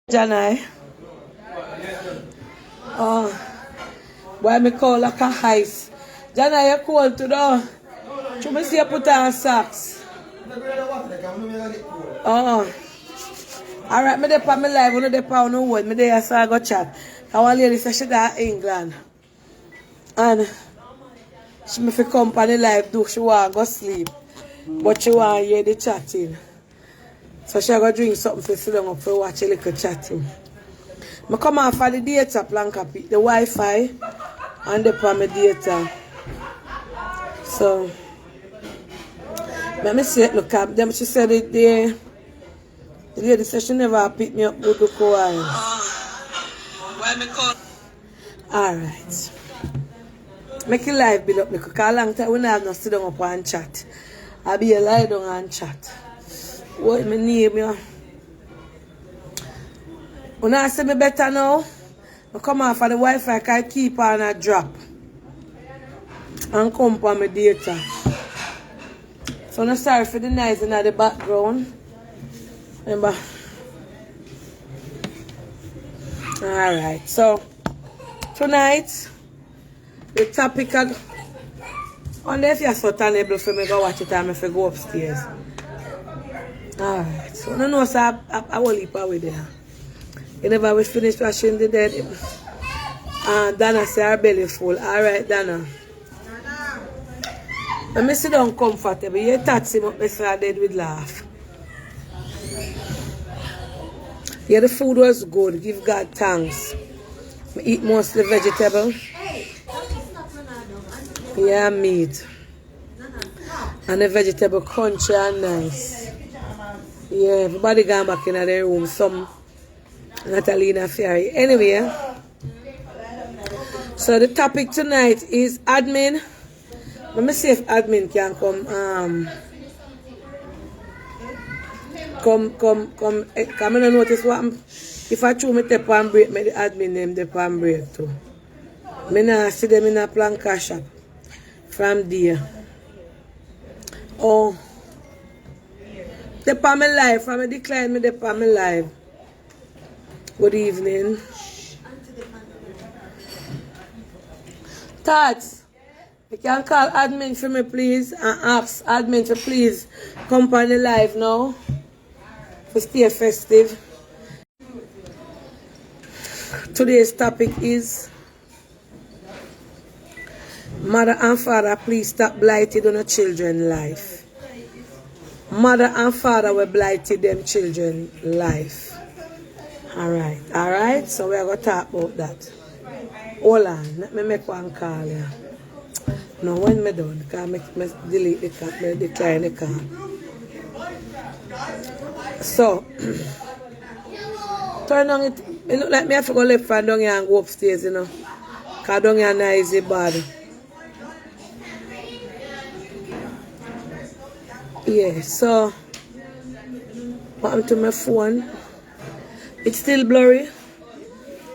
Janai. Oh, why me call like a ice? Janai, you cold today? Should me see you put on socks? Oh. Alright, me dey on my live, no dey on no word. Me dey so I go chat. I want lady say she that England. And she me fi come on the live do she want go sleep. But she want hear the chatting. So she go drink something for sit down up for watch a little chatting. I come off for the data Plankashop, the Wi-Fi and the my data. So let me see it look up. Them she said the lady said she never picked me up good look while. Why me call? Alright. Make it live build up because a long time we not have no sit down up and chat. I'll be a lie down and chat. What my name you? When I say me better now, I come off for the Wi-Fi, I keep on a drop. And come on my data. So I'm sorry for the noise in the background. Remember? Alright, so tonight the topic unless you're so able for me go watch it and if I go upstairs. Alright, so I don't know so I will leap away there. Whenever we finish washing the dead, Dana say her belly full. Alright, Dana. Let me sit down comfortable. You touch him up, Mr. Dead with laugh. Yeah, the food was good. Give God thanks. I eat mostly vegetable. Yeah, meat. And the vegetable crunchy and nice. Yeah, everybody gone back in their room. Some Natalina Ferry. Anyway, so the topic tonight is admin. Let me see if admin can come. Come. I don't notice what if I choose me tap and break, me the admin name the pan break too. Me nah see them in a Plankashop from there. Oh, the pan me live. From me decline me the pan me live. Good evening. Tats, you can call admin for me please and ask admin to please come on the live now to stay festive. Today's topic is mother and father, please stop blighted on a children's life. Mother and father will blighted them children's life. Alright, so we're going to talk about that. Hold on, let me make one call here. No, when me done, because I delete the call, I decline the call. So, turn on it. It look like me have to go left and down here and go upstairs, you know. Because down here noisy bad. Yeah, so, what happened to my phone? It's still blurry.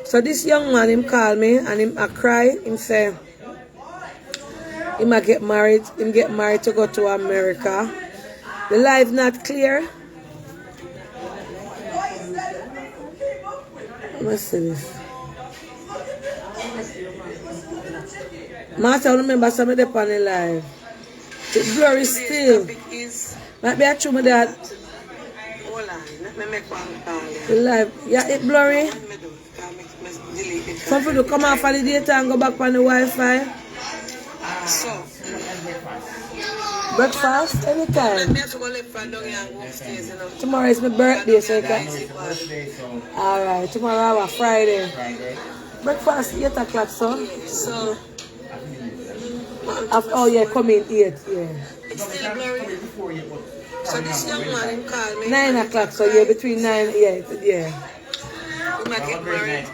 So this young man, him call me and him a cry. Him say, he might get married. Him get married to go to America. The life not clear. Let's see this. Master, remember some of the on the live. It's blurry still. Might be a true with that. Hold on, let me make one call. The live, yeah, it blurry. Some people come off of the data and go back on the Wi-Fi. So, breakfast anytime. Tomorrow is my birthday, so you can. Alright, tomorrow our Friday. Breakfast 8 o'clock, so. Oh yeah, come in 8, yeah. It's still blurry. So this young man called me 9 o'clock, so yeah, between 9, yeah. Get married.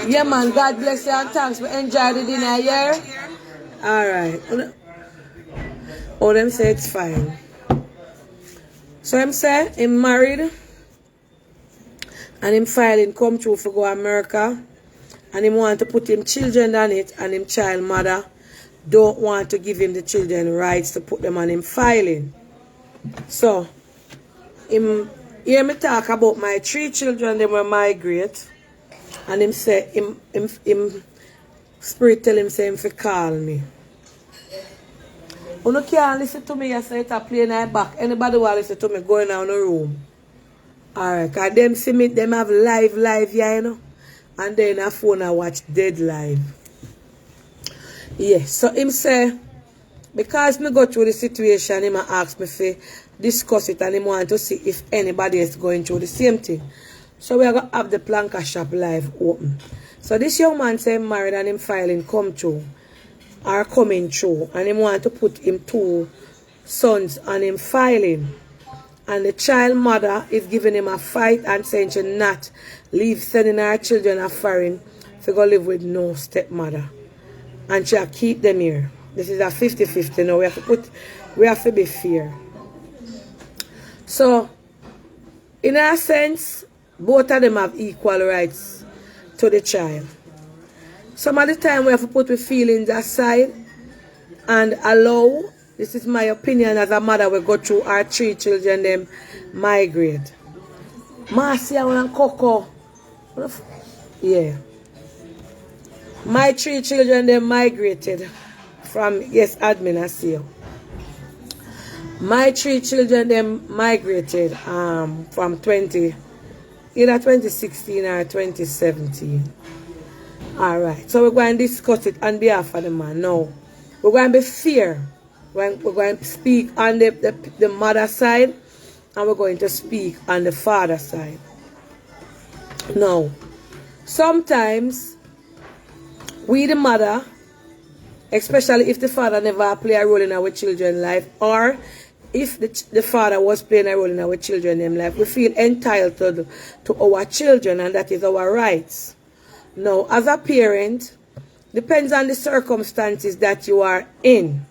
Yeah man, God bless you and thanks. We enjoy the dinner, yeah? Alright. Oh, them say it's fine. So him say him married and him filing come through for go America and him want to put him children on it and him child mother don't want to give him the children rights to put them on him filing. So him Hear me talk about my 3 children, they were migrate. And him say, him spirit tell him say him fi call me. You can't listen to me, I say it a play in my back. Anybody want listen to me, go in the room. Alright, cause them see me, them have live here, you know. And then a phone I watch dead live. Yes, so him say, because me go through the situation, him ask me to discuss it and him want to see if anybody is going through the same thing. So we are going to have the Plankashop live open. So this young man say him married and him filing come through. Are coming through. And him want to put him 2 sons on him filing. And the child mother is giving him a fight and saying she not leave sending her children a foreign to go live with no stepmother. And she'll keep them here. This is a 50-50 now. We have to be fair. So, in a sense, both of them have equal rights to the child. Some of the time we have to put the feelings aside and allow, this is my opinion as a mother, we go through our 3 children, them migrate. Marcia and Coco. Yeah. My 3 children, them migrated from, yes, admin, I see you. My 3 children, them migrated from either 2016 or 2017. Alright, so we're going to discuss it on behalf of the man. Now, we're going to be fair. We're going to speak on the mother side, and we're going to speak on the father side. Now, sometimes we the mother, especially if the father never play a role in our children's life, or if the father was playing a role in our children's life, we feel entitled to our children, and that is our rights. Now, as a parent, depends on the circumstances that you are in.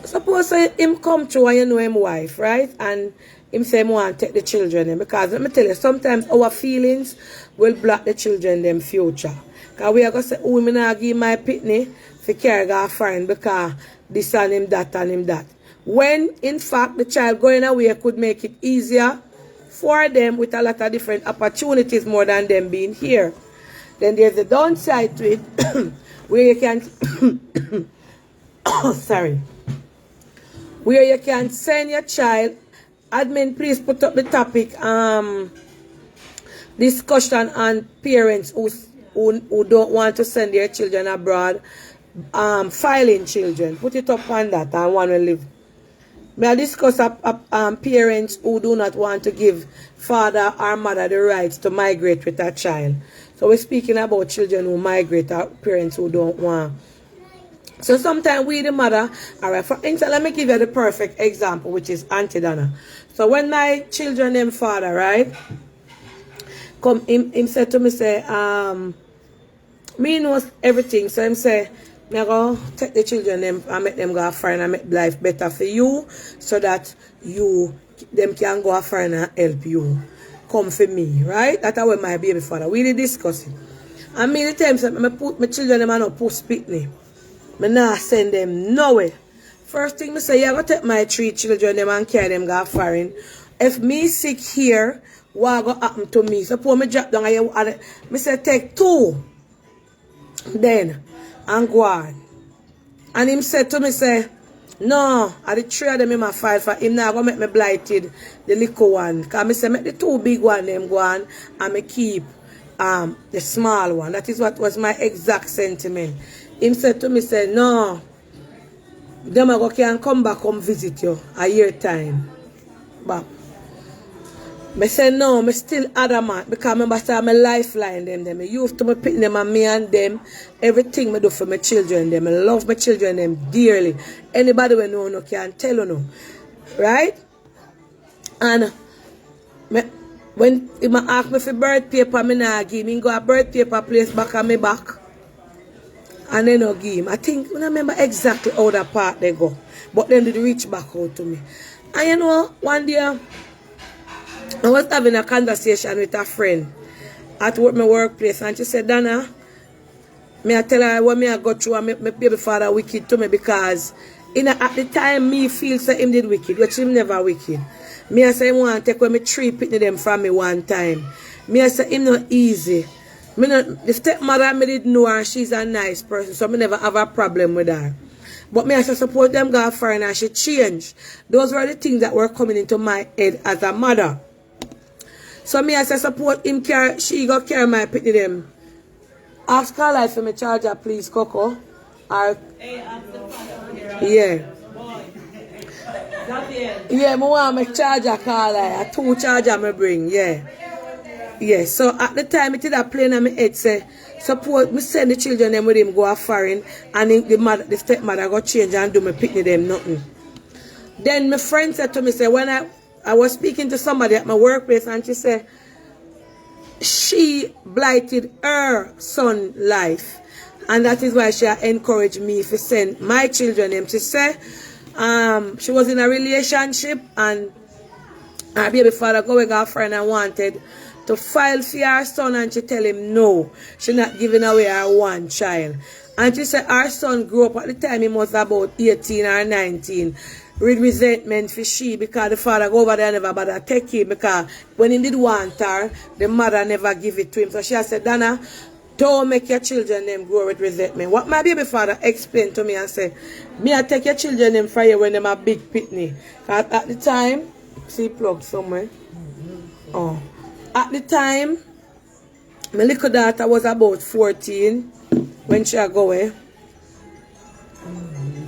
Suppose him come through and you know him wife, right? And him say him want to take the children in. Because let me tell you, sometimes our feelings will block the children them future. Because we are going to say, oh, I'm not give my pitney for carry a foreign because this and him that and him that. When, in fact, the child going away could make it easier for them with a lot of different opportunities more than them being here. Then there's a downside to it where you can sorry. Where you can send your child. Admin, please put up the topic discussion on parents who don't want to send their children abroad, filing children. Put it up on that and one will live. May I discuss parents who do not want to give father or mother the rights to migrate with a child. So we're speaking about children who migrate or parents who don't want. So sometimes we the mother, alright, for instance, let me give you the perfect example, which is Auntie Donna. So when my children them father, right, come him said to me, say, me knows everything. So him say, me go take the children them and make them go foreign and make life better for you, so that them can go foreign and help you. Come for me, right? That's how my baby father. We did discuss it. And me the time say, I put my children them and not put pitney. I not send them nowhere. First thing I say, you gotta take my 3 children them and carry them go foreign. If me sick here, what go happen to me? Suppose me drop down and I say take 2. Then and go on. And him said to me, say, no, I the 3 of them in my file for him now gonna make me blighted the little one. Cause I say make the 2 big one them go on and me keep the small one. That is what was my exact sentiment. Him said to me, say, no, them I can come back come visit you a year time. But I say no, I still adamant because I remember my lifeline them. I used to pick them and me and them. Everything I do for my children them. I love my children them dearly. Anybody we know no can tell you no. Right? And when he ask me for birth paper, I not give him. Go a birth paper place back on my back. And then I give him. I think, I don't remember exactly how that part they go. But then they reach back out to me. And you know, one day, I was having a conversation with a friend at my workplace. And she said, Donna, I tell her what I go through and my baby father wicked to me because at the time me feel say him did wicked, which him never wicked. Me I say, want to take away me 3 pitney them from me one time. Me I say, him not easy. Me not, the stepmother, me did know her, she's a nice person, so me never have a problem with her. But me I say, support them go foreign and she changed. Those were the things that were coming into my head as a mother. So me I say, support him, she go carry my pitney them. Ask her life for me charger, please, Coco. Or, yeah. Yeah, I want my charger call like, 2 charger me bring, yeah. Yeah, so at the time it did a plane on my head say, suppose me send the children them with him go a foreign and the stepmother go change and do me picnic them nothing. Then my friend said to me, say, when I was speaking to somebody at my workplace and she said, she blighted her son's life. And that is why she encouraged me to send my children them. She said, she was in a relationship and her baby father go with her friend and wanted to file for her son and she tell him no. She not giving away her one child. And she said her son grew up at the time he was about 18 or 19 with resentment for she because the father go over there and never bother take him because when he did want her, the mother never give it to him. So she said, Dana, don't make your children them grow with resentment. What my baby father explained to me and said, me I take your children them from you when them a big pitney. Because at the time, see plug somewhere. Oh. At the time, my little daughter was about 14 when she go away.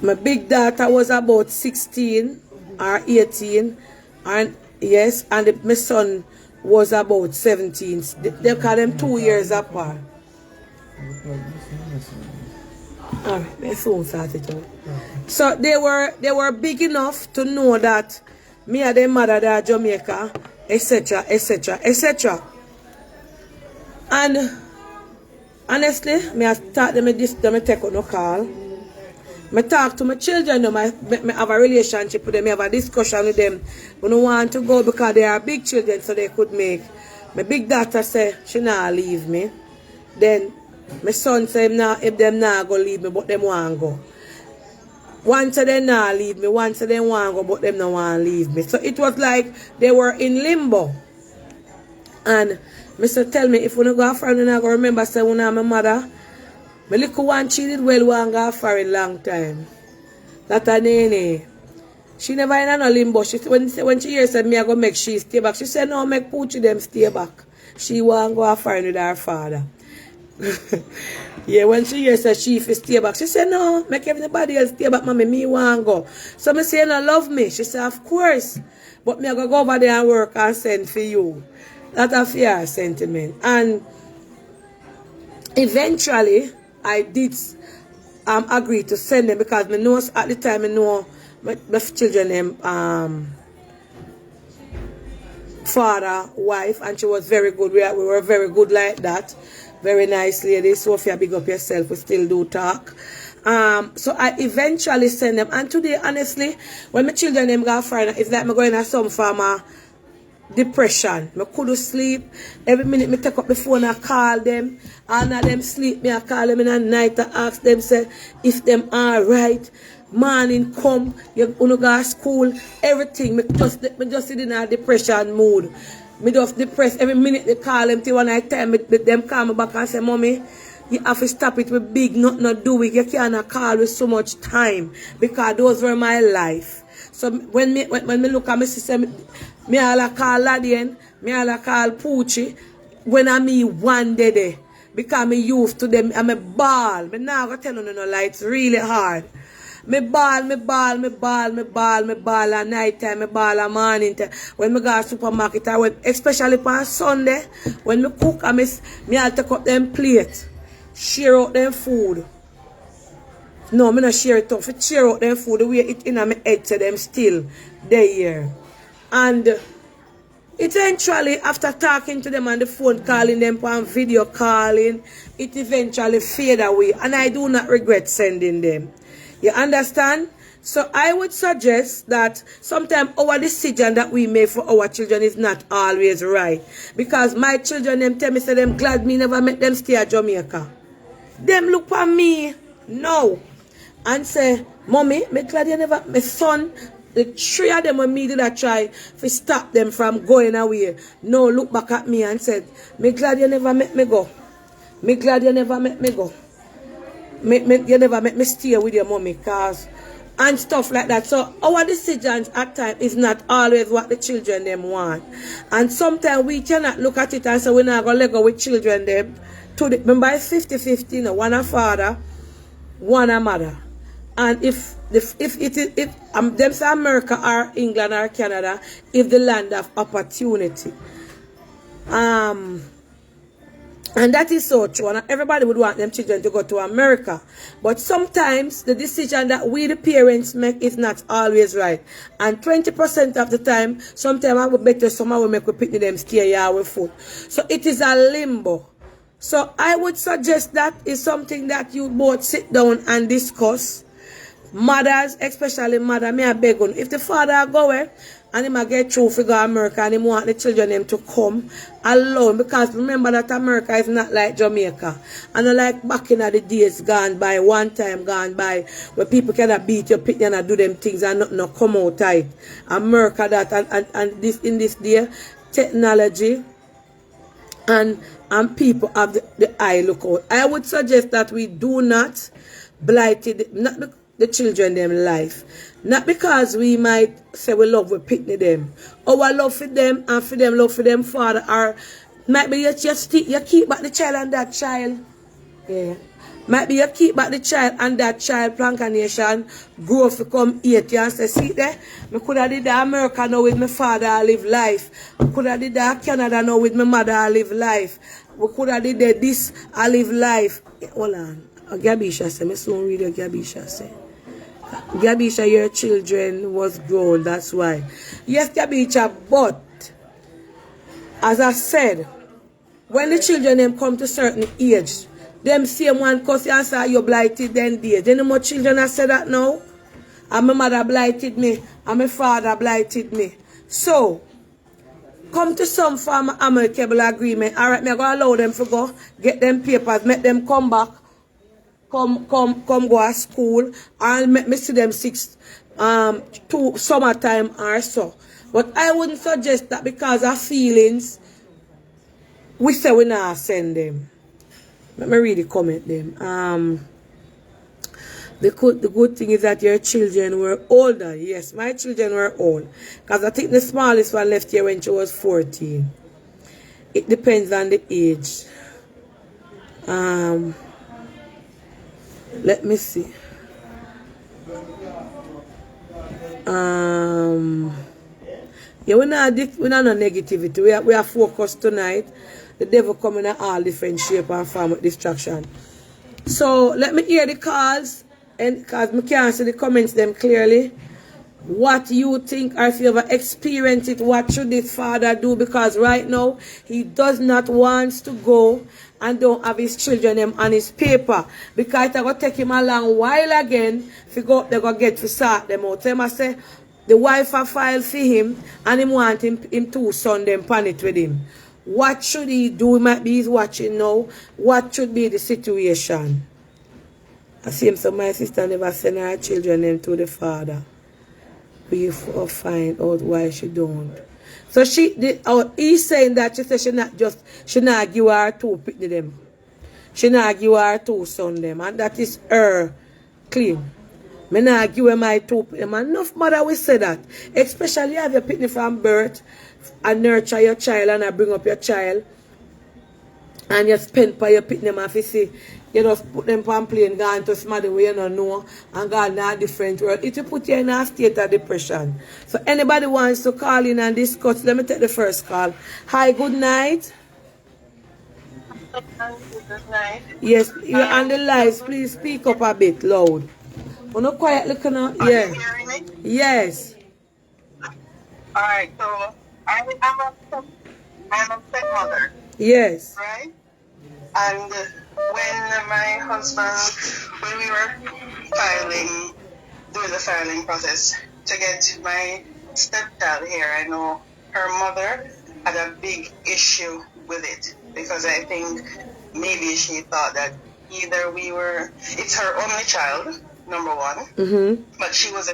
My big daughter was about 16 or 18. And yes, and my son was about 17. They call them 2 years apart. Alright, they soon started out. So they were big enough to know that me and their mother they are Jamaica, etc., etc., etc. And honestly, me I start them this them take on no call. I talk to my children, I have a relationship with them, I have a discussion with them. We don't want to go because they are big children so they could make. My big daughter say she not leave me. Then my son say if them not go leave me, but them want go. One say they not leave me, one say they want go, but them not want leave me. So it was like they were in limbo. And Mr. tell me, if we don't go foreign, I go remember say when I'm my mother, my little one, she did well one go for a long time. That a nene. She never in no limbo. She, when she hears said me I go make she stay back, she said no, make Poochie them stay back. She want go foreign with her father. Yeah, when she hears that she stay back, she said no, make everybody else stay back, mommy, me want go. So me say no love me. She said of course. But me I go over there and work and send for you. That's a fair sentiment. And eventually I did agree to send them because me know at the time I know my children them father, wife, and she was very good. We were very good like that. Very nice lady. Sophia, big up yourself. We still do talk. So I eventually send them. And today, honestly, when my children them go foreign, it's like me going to some form of depression. I couldn't sleep. Every minute me take up the phone and call them. And of them sleep me, I call them in the night and ask them say if them alright. Morning come, you go to school, everything. Me just in a depression mood. Me just depressed. Every minute they call them till one night time them call me back and say, Mommy, you have to stop it with big not do it. You can't call with so much time because those were my life. So when me look at my sister, me all call Ladian, me all call Poochie when I me one day there. Because me used to them, I'm a ball. Me now go tell you no lie, it's really hard. Me ball at night time, me ball at morning time. When me go to supermarket, I went, especially on Sunday, when me cook, me I'll take up them plate, share out them food. No, me not share it up, share out them food, the way it in my head to them still, they here. And eventually, after talking to them on the phone, calling them on video calling, it eventually fade away. And I do not regret sending them. You understand? So I would suggest that sometimes our decision that we make for our children is not always right. Because my children, them tell me, say them glad me never met them stay at Jamaica. Them look for me, no. And say, Mommy, me glad you never, my son, the three of them when me did I try to stop them from going away. No, look back at me and said, me glad you never met me go. Me glad you never met me go. You never make me stay with your mommy, cause and stuff like that. So our decisions at times is not always what the children them want. And sometimes we cannot look at it and say we're not gonna let go with children them. Remember it's 50-50, you know, one a father, one a mother. And if them say America or England or Canada, if the land of opportunity. And that is so true. And everybody would want them children to go to America. But sometimes the decision that we the parents make is not always right. And 20% of the time, sometimes I would better somehow we make we pick them stay here with food. So it is a limbo. So I would suggest that is something that you both sit down and discuss. Mothers, especially mother, may I beg on. If the father go away and he might get through to go to America and he want the children them to come alone, because remember that America is not like Jamaica. And like back in the days gone by, one time gone by, where people cannot beat your picture and do them things and nothing no come out tight. America that and this in this day, technology and people have the eye look out. I would suggest that we do not blight it, not the children them life. Not because we might say we love we picnic them. Our love for them and for them love for them father, or might be you keep back the child and that child. Yeah. Might be you keep back the child and that child Plankanation grow to come 8 years and say, see there, I could have did that America now with my father I live life. I could have did that Canada now with my mother I live life. We could have did this I live life. Hold on. Gabisha say, I soon read what Gabisha say. Gabisha, your children was grown, that's why. Yes, Gabisha, but as I said, when the children them come to certain age, them same one cause you say you blighted then dead. Then more children I say that now. And my mother blighted me, and my father blighted me. So come to some form of amicable agreement. Alright, me go allow them to go, get them papers, make them come back. Come go to school and make me see them to summertime or so. But I wouldn't suggest that because of feelings, we say we not send them. Let me read the comment them. The good thing is that your children were older. Yes, my children were old. Because I think the smallest one left here when she was 14. It depends on the age. Let me see. Yeah, we're not no negativity. We are focused tonight. The devil coming in all different shape and form with distraction. So let me hear the calls, and because I can't see the comments them clearly. What you think, or if you ever experienced it, what should this father do? Because right now he does not want to go and don't have his children them on his paper, because it's going to take him a long while again to go, they're going to get to sort them out. So I say the wife a file for him and him want him two son them pan it with him. What should he do? He might be he's watching now. What should be the situation? I see him, so my sister never send her children them to the father. We find out why she don't. So he's saying that she said she not give her two pick them. She not give her two son them, and that is her claim. Me not give her my two pick them. Enough mother will say that. Especially have your pick from birth and nurture your child and bring up your child. And you spend for your pick them and you see, you just put them on plane, go into somebody where you don't know, and go in a different world. It will put you in a state of depression. So anybody wants to call in and discuss, let me take the first call. Hi, good night. Good night. Yes, you're on the live. Please speak up a bit loud. Oh, no quiet looking now. Yeah. Are you hearing me? Yes. Alright, so I'm a stepmother. Yes. Right? And when my husband, when we were doing the filing process to get my stepchild here, I know her mother had a big issue with it, because I think maybe she thought that either it's her only child, number one, but she was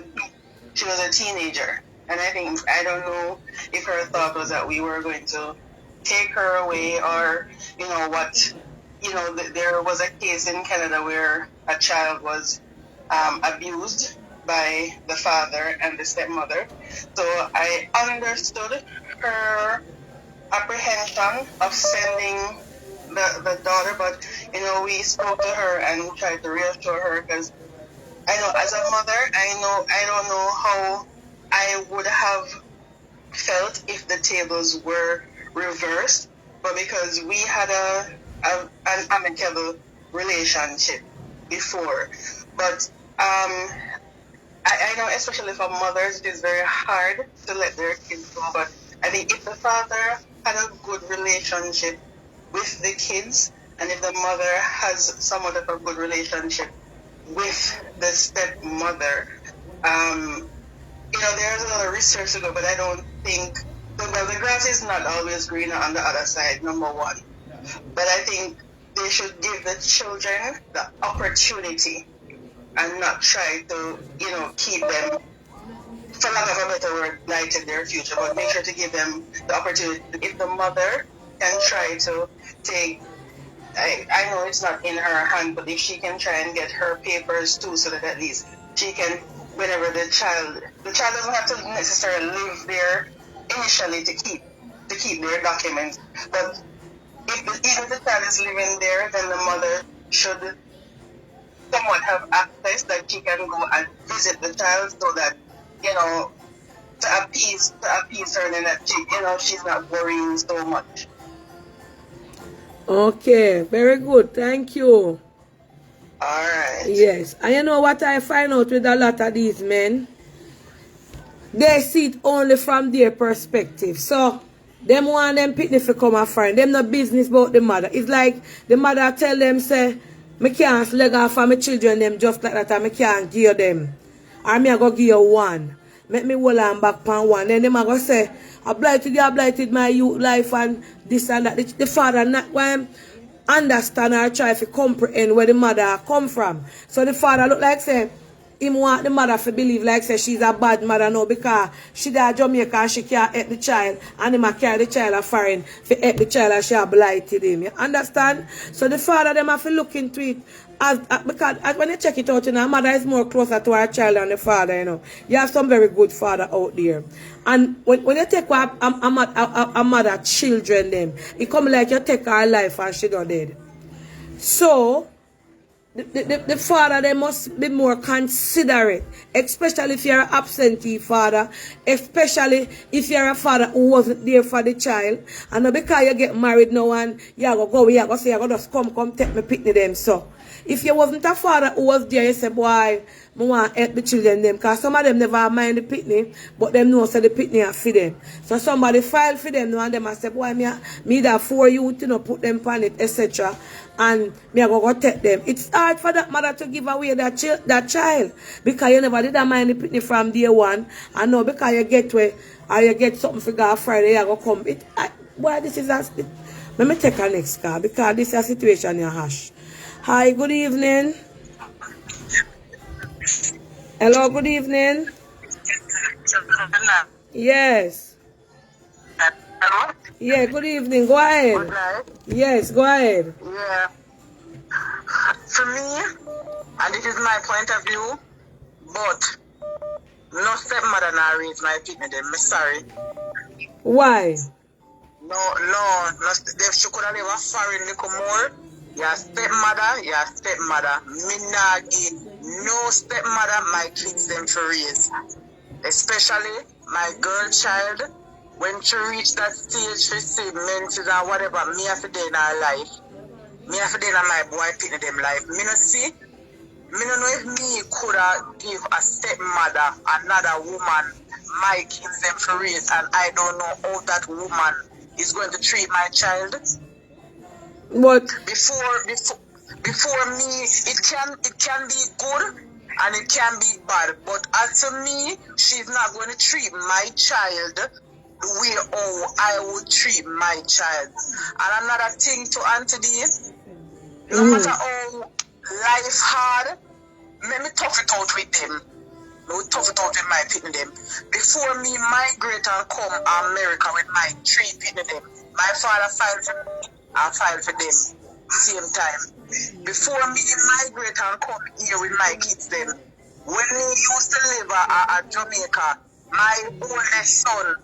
she was a teenager. And I don't know if her thought was that we were going to take her away or, there was a case in Canada where a child was abused by the father and the stepmother. So I understood her apprehension of sending the daughter, but, we spoke to her and tried to reassure her because I know as a mother, I don't know how I would have felt if the tables were reversed, but because we had an amicable relationship before. But I know especially for mothers, it is very hard to let their kids go, but I think if the father had a good relationship with the kids, and if the mother has somewhat of a good relationship with the stepmother, there's a lot of research to go, but I don't think, the grass is not always greener on the other side, number one. But I think they should give the children the opportunity and not try to, keep them, for lack of a better word, lighten their future, but make sure to give them the opportunity. If the mother can try to take, I know it's not in her hand, but if she can try and get her papers too, so that at least she can, whenever the child doesn't have to necessarily live there initially to keep their documents, but even if the child is living there, then the mother should somewhat have access that she can go and visit the child, so that, to appease her, and that she's not worrying so much. Okay, very good. Thank you. All right. Yes. And you know what I find out with a lot of these men? They see it only from their perspective. So, them want them picnic to come a friend. Them no business about the mother. It's like the mother tell them, say, me can't leg off for my children them just like that, and me can't give them. Or me I go give you one. Make me hold on back pan one. Then them I go say, I blighted my youth life and this and that. The father not want understand or try to comprehend where the mother come from. So the father look like say, him want the mother to believe like say she's a bad mother now because she there Jamaica and she can't help the child, and him a carry the child a foreign to help the child and she a blighted him. You understand? So the father them have to look into it because when you check it out, mother is more closer to her child than the father, You have some very good father out there. And when you take a mother children them, it come like you take her life and she not dead. So the father, they must be more considerate, especially if you're an absentee father, especially if you're a father who wasn't there for the child. And because you get married now and you go say, you just come take me picnic them. So if you wasn't a father who was there, you say, boy, I want to help the children them. Because some of them never mind the picnic, but them know say the picnic are for them. So somebody file for them now and them and say, boy, me that 4 youth, put them on it, etc. And me I go take them. It's hard for that mother to give away that child. Because you never did mind the picnic from day one. And now because you get where, or you get something for God Friday, you go come. Boy, this is a... Let me take a next call because this is a situation you hash. Hi, good evening. Hello, good evening. Yes. Hello? Yeah, good evening. Go ahead. Good night. Yes, go ahead. Yeah. For me, and this is my point of view, but no stepmother now raise my picnic them. I'm sorry. Why? No, she could have never foreign little more. Your stepmother. Me nah give no stepmother my kids them to raise. Especially my girl child. When she reach that stage, she see menses and whatever, me have to do in her life. Me have to do in my boy picnic them life. Me no see. Me no know if me could have give a stepmother, another woman, my kids them to raise, and I don't know how that woman is going to treat my child. But before me, it can be good and it can be bad. But as to me, she's not going to treat my child the way I would treat my child. And another thing to answer this, no matter how life hard, let me tough it out with them. I will tough it out with my pitney them. Before me migrate and come America with my 3 pitney them, my father filed for me and filed for them same time. Before me migrate and come here with my kids them, when he used to live at Jamaica, my oldest son,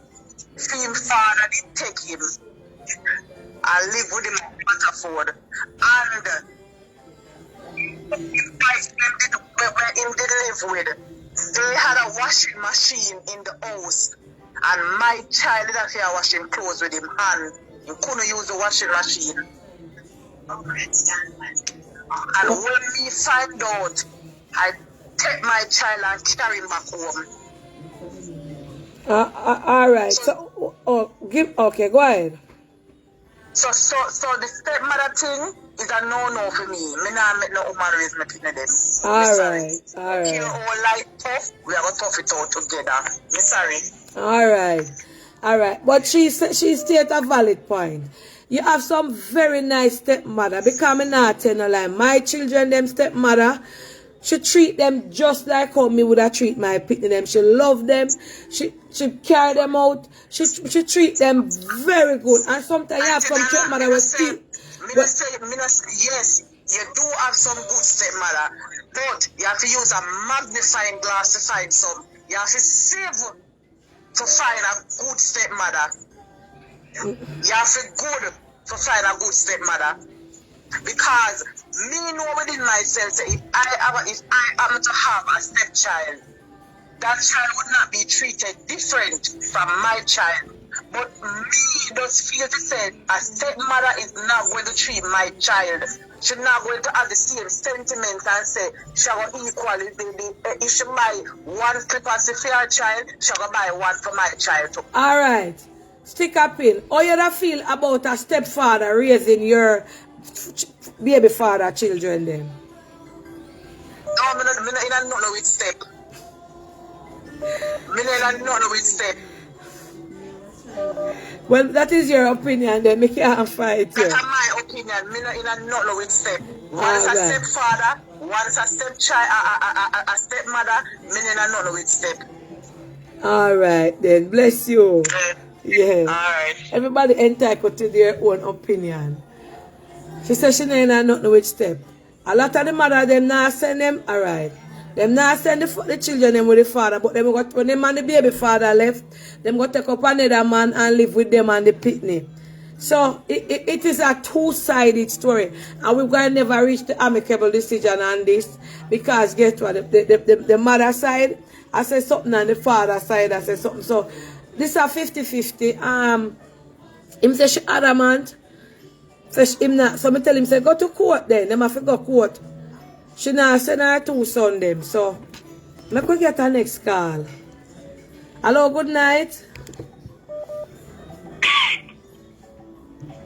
him father did take him and live with him at Waterford. And where him did live with, they had a washing machine in the house. And my child did have a washing clothes with him and he couldn't use the washing machine. And when me find out, I take my child and carry him back home. All right. So, okay, go ahead. So the stepmother thing is a no for me. Me not make no woman raise me pin them. All right. Kill all life tough, we have to tough it out together. Me sorry. All right. But she stated a valid point. You have some very nice stepmother. Because me not tell no lie. My children, them stepmother, she treat them just like how me would have treat my pitney them. She love them. She carry them out. She treat them very good. And sometimes you have some stepmother will still. Yes, you do have some good stepmother, but you have to use a magnifying glass to find some. You have to save to find a good stepmother. You have to good to find a good stepmother. Because me know within myself that if I am to have a stepchild, that child would not be treated different from my child. But me does feel to say a stepmother is not going to treat my child. She's not going to have the same sentiments and say she will equally if she buy one slippers for her child, she will buy one for my child too. Alright. Stick up in. How you feel about a stepfather raising your baby father children then? No, I'm not know which step. I'm not know which step. Well, that is your opinion then. Me can't fight you. That's my opinion. I'm not know which step. One is a stepfather, one is a stepchild, a stepmother. I'm not know which step. Alright then. Bless you. Yeah. Alright. Everybody entitled to their own opinion. She said she don't know which step. A lot of the mother them not send them, alright. Them not send the children them with the father, but them got when them and the baby father left, them got take up another man and live with them and the pitney. So it is a two-sided story. And we're going to never reach the amicable decision on this. Because guess what? The mother side, I say something, and the father side, I say something. So this is a 50-50. Him say she adamant. So him not. So I tell him, say, go to court then. Them have to go court. She not send her 2 sons them. So I could get her next call. Hello, good night.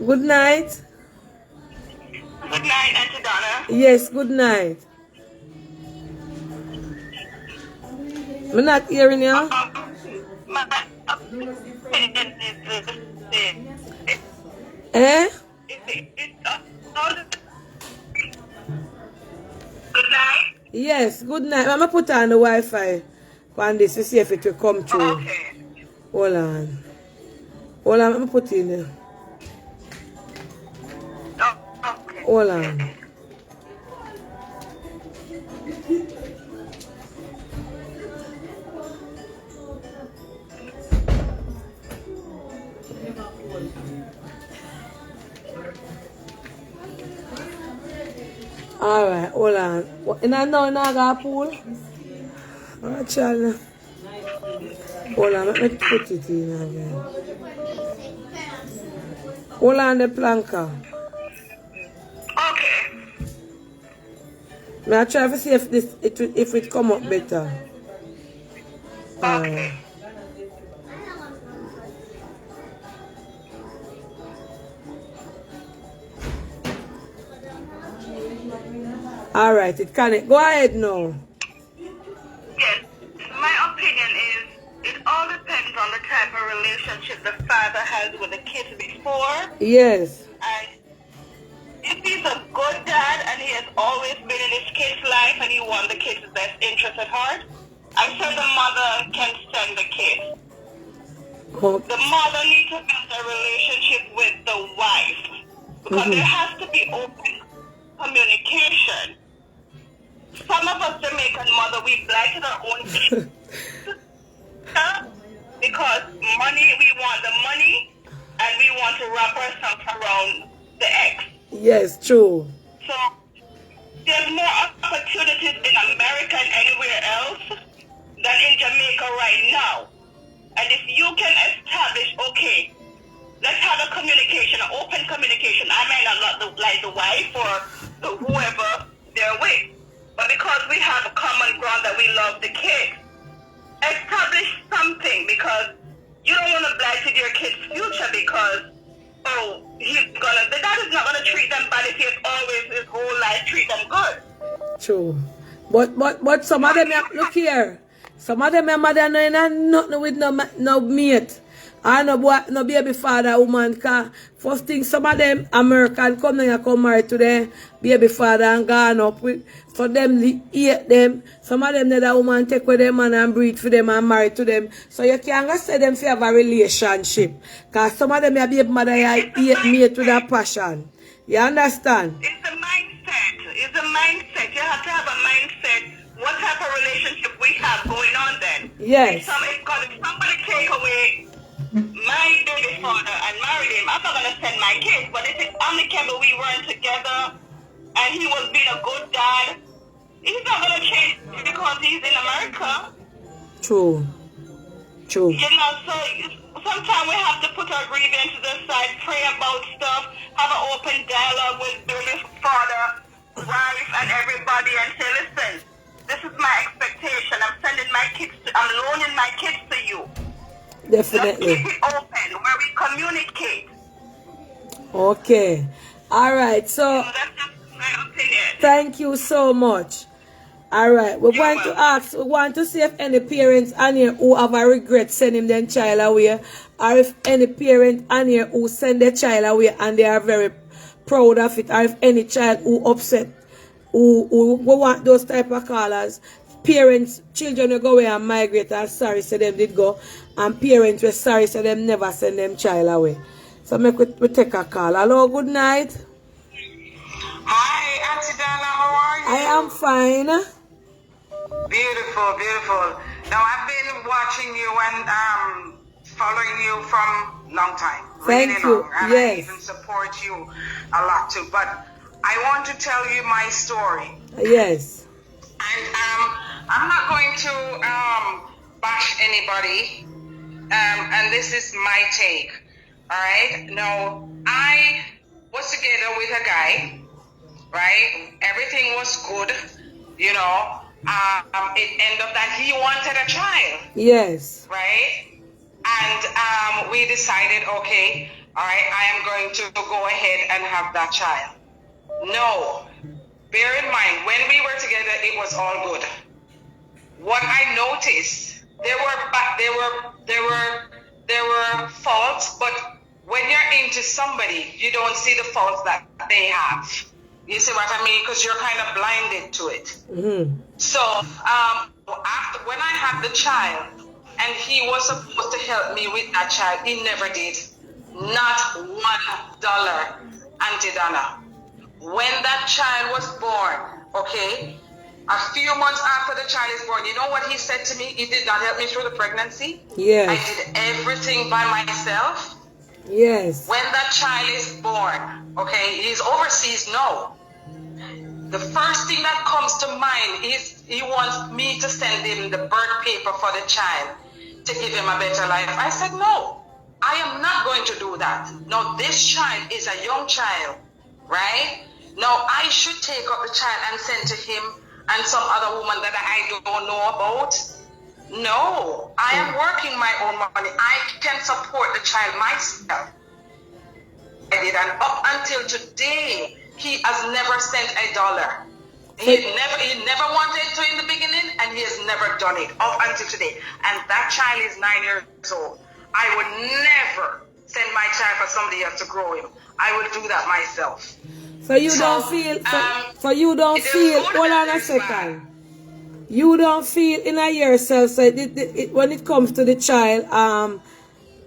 Good night. Good night, Auntie Donna. Yes, good night. I'm not hearing you. Eh? Good night. Yes, good night. I'm going to put on the Wi-Fi on this to see if it will come through. Okay. Hold on. Hold on, I'm going to put it in there. Okay. Hold on. Alright, hold on. And I know I got a pool. Alright, child. Hold on, let me put it in again. Hold on the planker. Okay. May I try to see if it come up better. Okay. Alright, it can. Go ahead now. Yes. My opinion is it all depends on the type of relationship the father has with the kids before. Yes. If he's a good dad and he has always been in his kid's life and he wants the kid's best interest at heart, I said the mother can send the kid. Oh. The mother needs to build a relationship with the wife because there has to be open communication. Some of us Jamaican mother, we blighted our own kids because money, we want the money and we want to wrap ourselves around the ex. Yes, true. So there's more opportunities in America and anywhere else than in Jamaica right now. And if you can establish, okay, let's have a communication, an open communication. I might not like the wife or whoever they're with, but because we have a common ground that we love the kids, establish something, because you don't want to blight your kid's future because, oh, the dad is not gonna treat them bad if he has always his whole life treat them good. True. But some of them, look here. Some of them, mother, nothing with no mate. I no boy, no baby father, woman, cause first thing, some of them American come and come married to their baby father and gone up with, for them, hate them. Some of them, that woman take with them and breed for them and married to them. So you can't go say them if you have a relationship. Cause some of them, your baby mother, hate mate with a passion. You understand? It's a mindset. It's a mindset. You have to have a mindset. What type of relationship we have going on then? Yes. If somebody take away my baby father and married him, I'm not going to send my kids. But if it's amicable, we weren't together, and he was being a good dad, he's not going to change because he's in America. True. True. You know, so sometimes we have to put our grievance to the side, pray about stuff, have an open dialogue with baby father, wife, and everybody, and say, listen, this is my expectation. I'm loaning my kids to you. Definitely. Let's keep it open where we communicate. Okay. All right. So That's just my opinion. thank you so much. All right. We want to see if any parents on here who have a regret sending their child away, or if any parent on here who send their child away and they are very proud of it, or if any child who upset, who want those type of callers. Parents, children will go away and migrate and sorry say them did go, and parents were sorry say them never send them child away. So make we take a call. Hello, good night. Hi, Auntie Dana, how are you? I am fine. Beautiful, beautiful. Now, I've been watching you and following you from long time. Thank really you. long. And Yes. I even support you a lot too. But I want to tell you my story. Yes. And I'm not going to bash anybody. And this is my take. All right? Now, I was together with a guy, right? Everything was good, you know. It ended up that he wanted a child. Yes. Right? And we decided, okay, all right, I am going to go ahead and have that child. No. Bear in mind, when we were together, it was all good. What I noticed, there were faults, but when you're into somebody, you don't see the faults that they have. You see what I mean? Because you're kind of blinded to it. Mm-hmm. So after, when I had the child, and he was supposed to help me with that child, he never did. Not $1, Auntie Donna. When that child was born, okay, a few months after the child is born, you know what he said to me? He did not help me through the pregnancy. Yes. I did everything by myself. Yes. When that child is born, okay, he's overseas now. The first thing that comes to mind is he wants me to send him the birth paper for the child to give him a better life. I said, no, I am not going to do that. Now, this child is a young child, right? Now, I should take up the child and send to him and some other woman that I don't know about. No, I am working my own money. I can support the child myself. I did, and up until today, he has never sent $1. He never wanted to in the beginning, and he has never done it up until today. And that child is 9 years old. I would never send my child for somebody else to grow him. I will do that myself. So you don't feel, hold on a second. you don't feel in yourself, so when it comes to the child,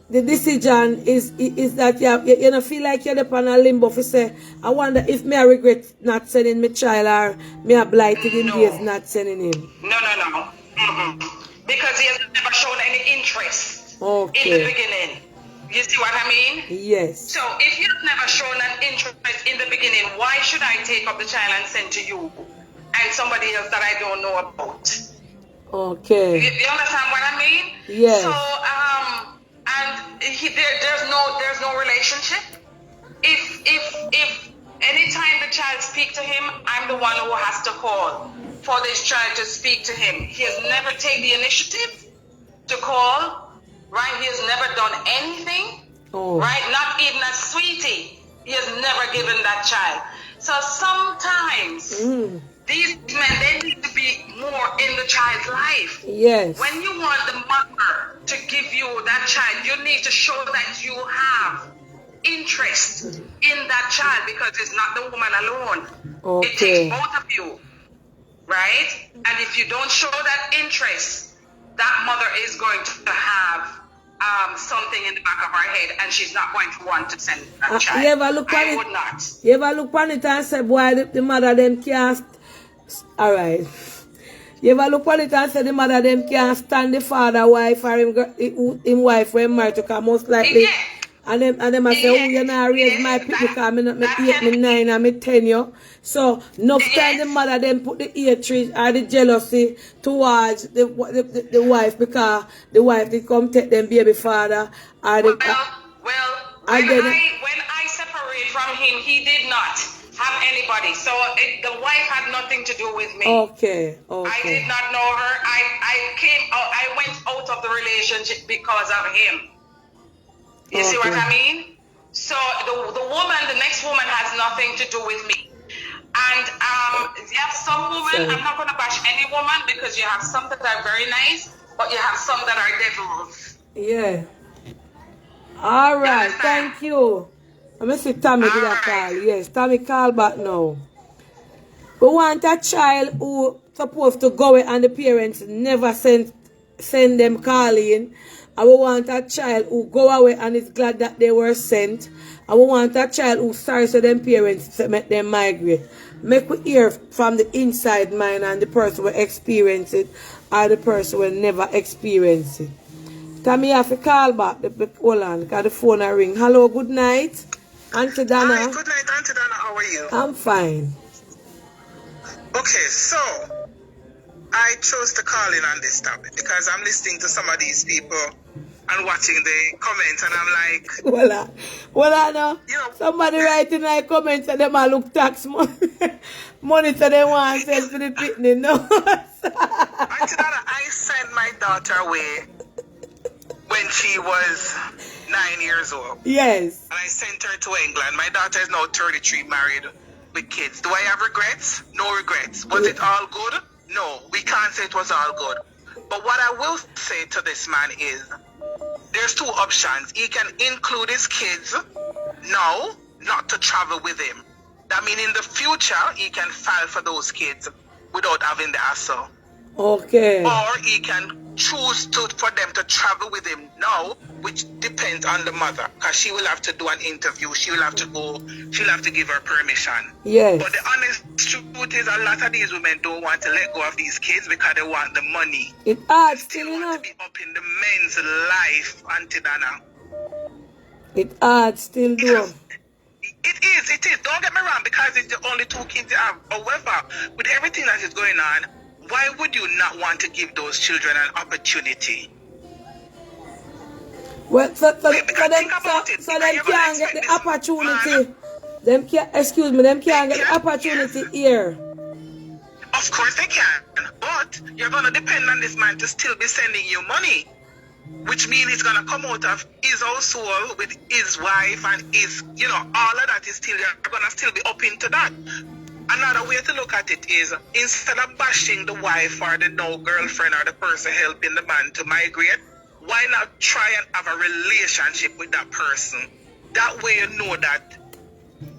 the decision is that you don't feel like you're upon a limbo for say, I wonder if me I regret not sending my child or me I blighted in days not sending him. No. Because he has never shown any interest Okay. in the beginning. You see what I mean? Yes. So if you've never shown an interest in the beginning, why should I take up the child and send to you and somebody else that I don't know about? Okay. You understand what I mean? Yes. So and there's no relationship. If anytime the child speak to him, I'm the one who has to call for this child to speak to him. He has never taken the initiative to call, right? He has never done anything, right? Not even a sweetie. He has never given that child. So sometimes these men, they need to be more in the child's life. Yes. When you want the mother to give you that child, you need to show that you have interest in that child, because it's not the woman alone. Okay. It takes both of you, right? And if you don't show that interest, that mother is going to have something in the back of her head, and she's not going to want to send that child. You ever look I would not. You ever look on it and say, boy, the mother them can't. All right. You ever look on it and say the mother them can't stand the father wife or him wife when married to come most likely. Yeah. And them I say, oh, you not raise my people because I'm not 8, me 9, and me 10, yo. So, no time the mother then put the hatred or the jealousy towards the wife, because the wife did come take them baby father. Or the, when I separate from him, he did not have anybody. So the wife had nothing to do with me. Okay. I did not know her. I went out of the relationship because of him. You see what I mean? So the woman, the next woman, has nothing to do with me. And you have some women, I'm not going to bash any woman, because you have some that are very nice, but you have some that are devils. Yeah. All right, thank you. I'm going to see Tommy did a call. Yes, Tommy call back now. We want a child who supposed to go away and the parents never send them calling. And we want a child who go away and is glad that they were sent. And we want a child who sorry so them parents to make them migrate. Make we hear from the inside mind and the person will experience it, or the person will never experience it. Tommy have to call back. Hold on, because the phone will ring. Hello, good night. Auntie Dana. Hi, good night, Auntie Dana. How are you? I'm fine. Okay, so I chose to call in on this topic because I'm listening to some of these people and watching the comments, and I'm like, well, no. You know, Somebody writing like comments and them all look tax money. Money so they want to send to the picnic, no? Auntie Dana, I sent my daughter away when she was 9 years old. Yes. And I sent her to England. My daughter is now 33, married with kids. Do I have regrets? No regrets. Was it all good? No, we can't say it was all good. But what I will say to this man is, there's two options. He can include his kids now, not to travel with him. That means in the future, he can file for those kids without having the hassle. Okay. Or he can choose for them to travel with him now, which depends on the mother, because she will have to do an interview. She will have to go. She'll have to give her permission. Yes. But the honest truth is, a lot of these women don't want to let go of these kids because they want the money. It hard still still, want to be up in the men's life, Auntie Dana. It hard still, though. It is. Don't get me wrong, because it's the only two kids you have. However, with everything that is going on, why would you not want to give those children an opportunity? Well, so them can't get the opportunity. Them can't get the opportunity here. Of course they can, but you're gonna depend on this man to still be sending you money, which means he's gonna come out of his household with his wife and his, all of that is still, you're gonna still be up into that. Another way to look at it is, instead of bashing the wife or the girlfriend or the person helping the man to migrate, why not try and have a relationship with that person? That way you know that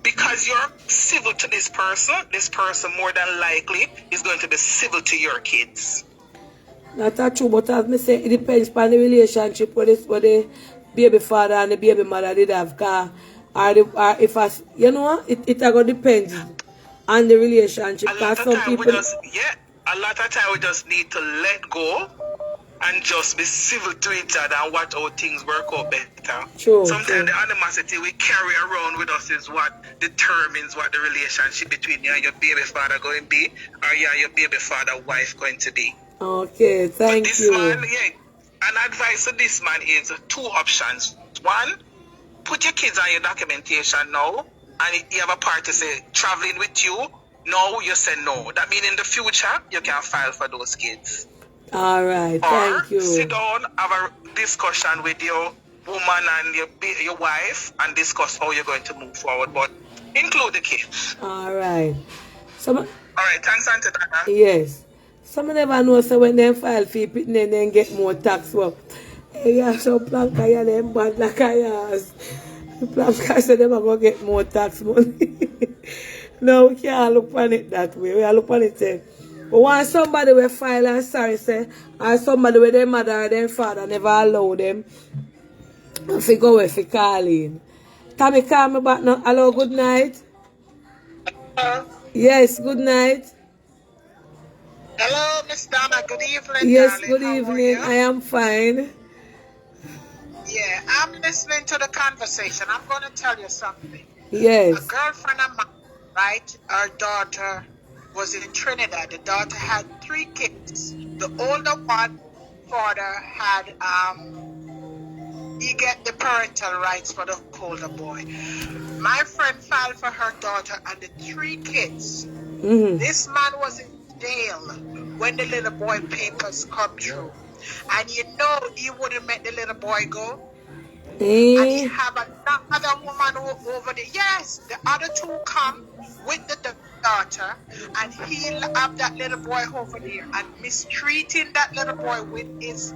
because as you're civil to this person more than likely is going to be civil to your kids. That's true, but as me say, it depends on the relationship what the baby father and the baby mother did have. Or if I, you know, it going to depend on the relationship. A lot of some time people, a lot of time we just need to let go and just be civil to each other and watch how things work out better. Sometimes the animosity we carry around with us is what determines what the relationship between you and your baby father going to be, or you and your baby father wife going to be. Okay, thank but this you. Man, an advice to this man is 2 options. 1, put your kids on your documentation now, and you have a part to say traveling with you. No, you say no. That means in the future you can file for those kids. All right, thank you. Sit down, have a discussion with your woman and your wife and discuss how you're going to move forward, but include the kids. All right. All right, thanks, Auntie Dana. Yes. Some never know, so when they file fee, then get more tax. Well, yeah, so Planka, yeah, them bad like I asked. Planka said they going to get more tax money. No, we can't look on it that way. We are look on it saying, but once somebody will file and sorry say, or somebody with their mother or their father never allow them, if you go if you call in. Tommy, call me back now. Hello, good night. Yes, good night. Hello, Miss Donna. Good evening, yes, darling. Good evening. I am fine. Yeah, I'm listening to the conversation. I'm going to tell you something. Yes. A girlfriend of mine, right? Her daughter was in Trinidad. The daughter had 3 kids. The older one, father had he get the parental rights for the older boy. My friend filed for her daughter and the 3 kids. This man was in jail when the little boy papers come through. And you know he wouldn't let the little boy go. And he have another woman over there. Yes, the other 2 come with the daughter, and he'll have that little boy over there and mistreating that little boy with his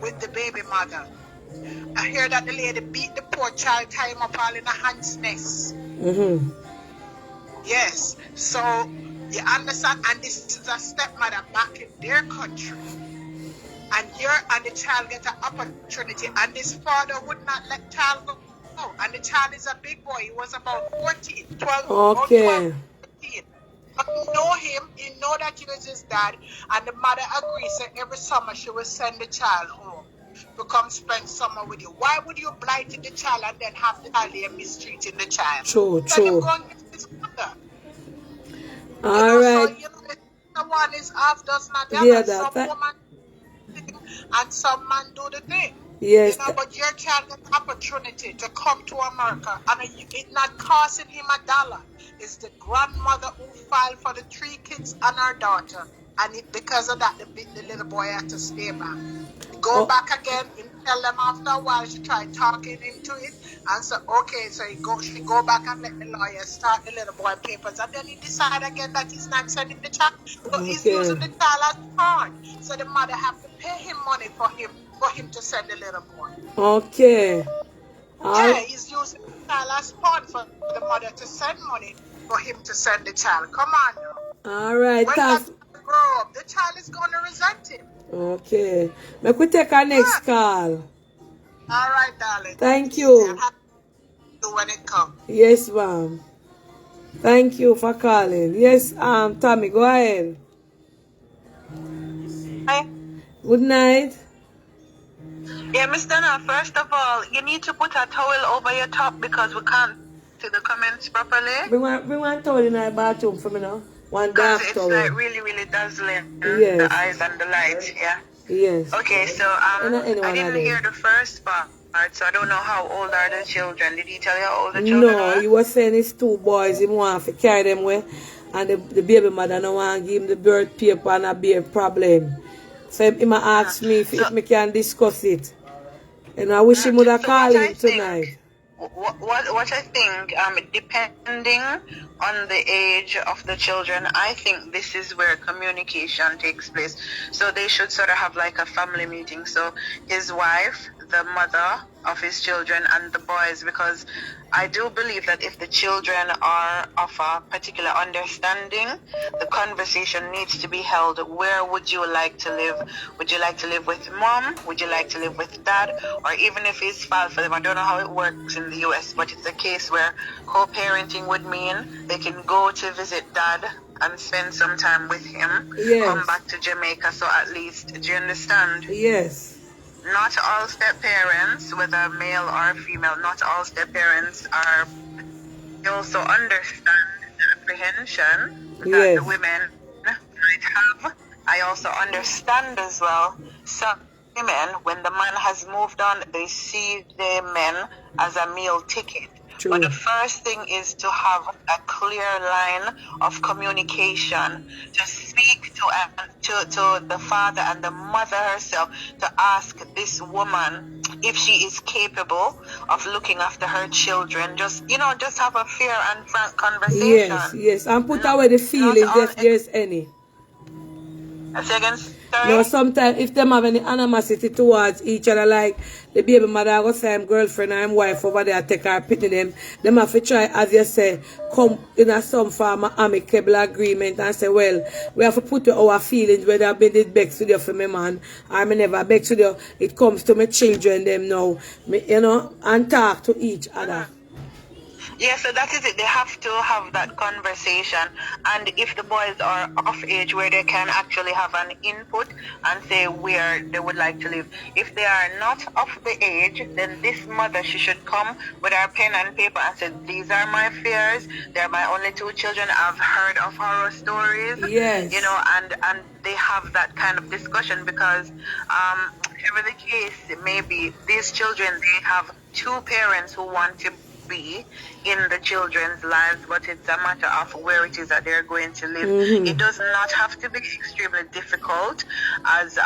with the baby mother. I hear that the lady beat the poor child, tie him up all in a hand's nest. Yes, so you understand, and this is a stepmother back in their country. And the child get an opportunity, and this father would not let child go. And the child is a big boy. He was about 14, 12, okay. 12, 13. But you know him, you know that he was his dad, and the mother agrees that every summer she will send the child home to come spend summer with you. Why would you blight the child and then have the child there mistreating the child? True. Let him go and get his mother. All right. So, the one is half does not the other. Some woman and some man do the thing. Yes. But your child got the opportunity to come to America, and it's not costing him $1. It's the grandmother who filed for the 3 kids and her daughter, and because of that, the little boy had to stay back. Go back again and tell them after a while. She tried talking him to it, and so okay, so she go back and let the lawyer start the little boy papers, and then he decide again that he's not sending the child, so he's using the child as pawn. So the mother have to pay him money for him to send the little boy. Okay. Yeah, he's using the child as pawn for the mother to send money for him to send the child. Come on now. All right. When that child grow up, the child is going to resent him. Okay. Make we take our next call. All right, darling. Thank you. When it comes. Yes, ma'am. Thank you for calling. Yes, Tommy, go ahead. Hi. Good night. Yeah, Miss Donna, first of all, you need to put a towel over your top because we can't see the comments properly. Bring one towel in our bathroom for me now. One dark towel. It's like really, really dazzling. Yes. The eyes and the light, yeah. Yes. Okay, so I didn't hear the first part, so I don't know how old are the children. Did he tell you how old the children are? No, he was saying it's 2 boys. He want to carry them away, and the baby mother don't want to give him the birth paper and a be a problem. So he might ask me if we can discuss it. And I wish he would have called him tonight. What I think, depending on the age of the children, I think this is where communication takes place. So they should sort of have like a family meeting. So his wife, the mother of his children and the boys, because I do believe that if the children are of a particular understanding, the conversation needs to be held. Where would you like to live? Would you like to live with mom? Would you like to live with dad? Or even if it's filed for them, I don't know how it works in the US, but it's a case where co-parenting would mean they can go to visit dad and spend some time with him, come back to Jamaica. So at least, do you understand? Yes. Not all step-parents, whether male or female, not all step-parents are, they also understand the apprehension that the women might have. I also understand as well, some women, when the man has moved on, they see the men as a meal ticket. True. But the first thing is to have a clear line of communication, to speak to the father and the mother herself, to ask this woman if she is capable of looking after her children. Just have a fair and frank conversation. Yes, and put away the feelings if there's any. Say again, sorry? No, sometimes if them have any animosity towards each other, like the baby mother go say I'm girlfriend or I'm wife over there, take her pity them have to try, as you say, come in some form of amicable agreement and say, well, we have to put our feelings, whether I've been this begs with you for my man or me never begs with you. It comes to my children them now, and talk to each other. Yeah, so that is it. They have to have that conversation. And if the boys are of age where they can actually have an input and say where they would like to live. If they are not of the age, then this mother, she should come with her pen and paper and say, these are my fears. They're my only 2 children. I've heard of horror stories. Yes. And they have that kind of discussion because whatever the case it may be, these children, they have 2 parents who want to be in the children's lives, but it's a matter of where it is that they're going to live. It does not have to be extremely difficult as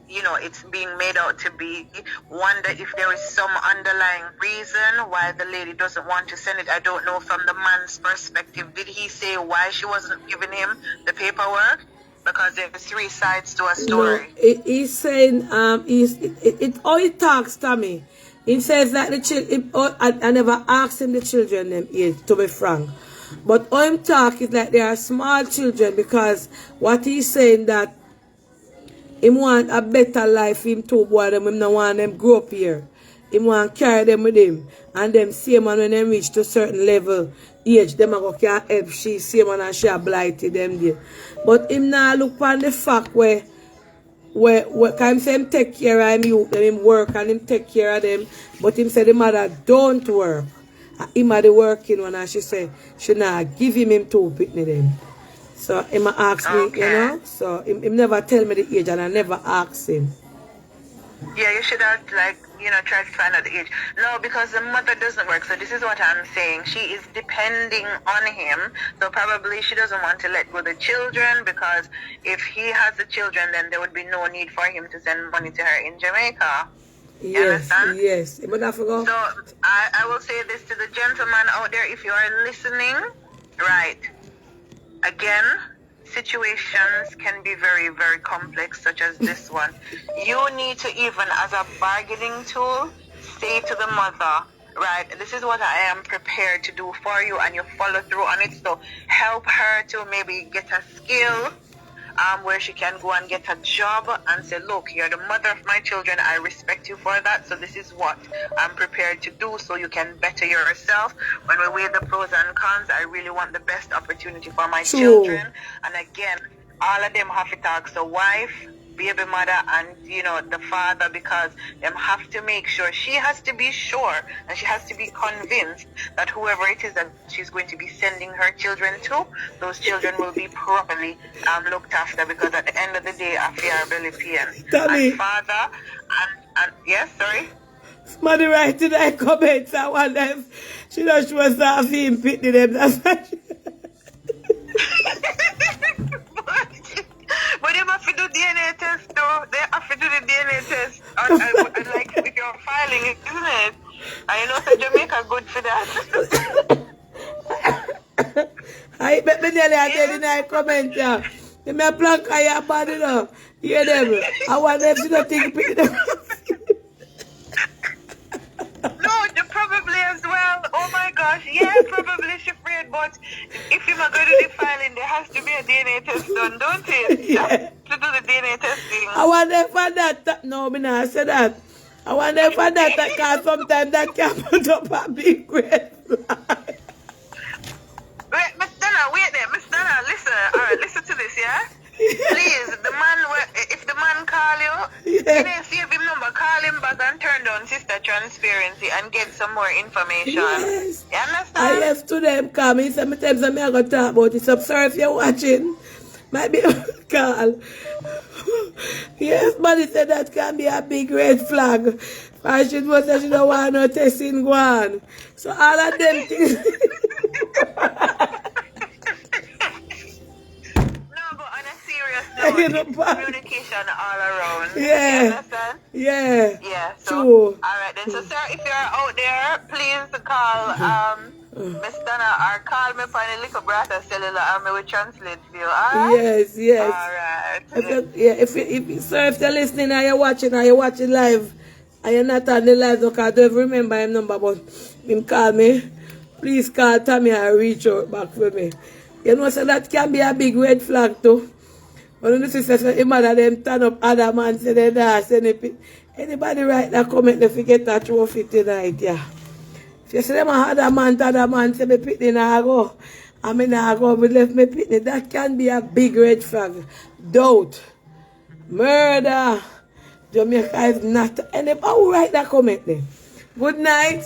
it's being made out to be. Wonder if there is some underlying reason why the lady doesn't want to send it. I don't know from the man's perspective. Did he say why she wasn't giving him the paperwork? Because there's 3 sides to a story. No, he's saying it all talks to me. He says that the children, I never asked him the children them age, to be frank. But all him talk is like they are small children, because what he's saying that he want a better life, him 2 boys, him not want them grow up here. He want to carry them with him. And them same man when they reach to a certain level age, them can help she, same man and she are blighted them there. But him now look on the fact where can say him take care of him youth, him work and him take care of them, but him say the mother don't work. Him are the working one, and she say she not give him 2 pitney them. So him ask me, so him never tell me the age, and I never ask him. Yeah, you should have try to find out the age. No, because the mother doesn't work. So this is what I'm saying. She is depending on him. So probably she doesn't want to let go the children, because if he has the children, then there would be no need for him to send money to her in Jamaica. Yes, yes. But I forgot. So I will say this to the gentleman out there, if you are listening, right? Again, situations can be very, very complex, such as this one. You need to, even as a bargaining tool, say to the mother, right, this is what I am prepared to do for you, and you follow through on it. So help her to maybe get a skill where she can go and get a job, and say, look, you're the mother of my children, I respect you for that, so this is what I'm prepared to do, so you can better yourself. When we weigh the pros and cons, I really want the best opportunity for my children. And again, all of them have to talk, so wife, baby mother, and the father, because them have to make sure, she has to be sure, and she has to be convinced that whoever it is that she's going to be sending her children to, those children will be properly looked after, because at the end of the day, I fear belly pain. And father, and yes, sorry? Somebody write in the comments, I wonder if she knows she was not being pity them. That's why But they have to do DNA test, though. They have to do the DNA test. Like if you're filing it, isn't it? I know that Jamaica good for that. I bet me nearly I tell in the comment, yeah. They may plank I bad enough. Hear them. I want them to not think pity them. but if you're not going to do the filing, there has to be a DNA test done, don't it? Yeah. To do the DNA testing. I wonder for that. No, me not say that. I wonder for that because sometimes that can put up a big red flag. Wait, Miss Donna, wait there. Miss Donna, listen. All right, listen to this, yeah? Please, if the man call you, you didn't save him number, call him back and turn down Sister Transparency and get some more information. Yes. You understand? I have to them come. He said, sometimes I'm going to talk about it. So I'm sorry if you're watching. Might be a call. Yes, but he said that can be a big red flag. And she was saying she don't want no testing go on. So all of them things. No, but on a serious note, it's communication all around. Yeah. You understand? Yeah. Yeah. So, True. all right then. So, sir, if you're out there, please call Miss Donna or call me for the little brother cellular and we will translate for you. All right? Yes, yes. All right. If you're listening or you're watching live and you're not on the live, because I don't remember his number, but him call me. Please call Tommy and reach out back for me. You know, so that can be a big red flag too. When the sister said, him and them turn up other man say they dance. Anybody write that comment, they forget that trophy tonight, yeah. If you say them other man say me pitney now go. I mean I go, we left me pitney. That can be a big red flag. Doubt. Murder. Jamaica is not. Anybody who write that comment then? Good night.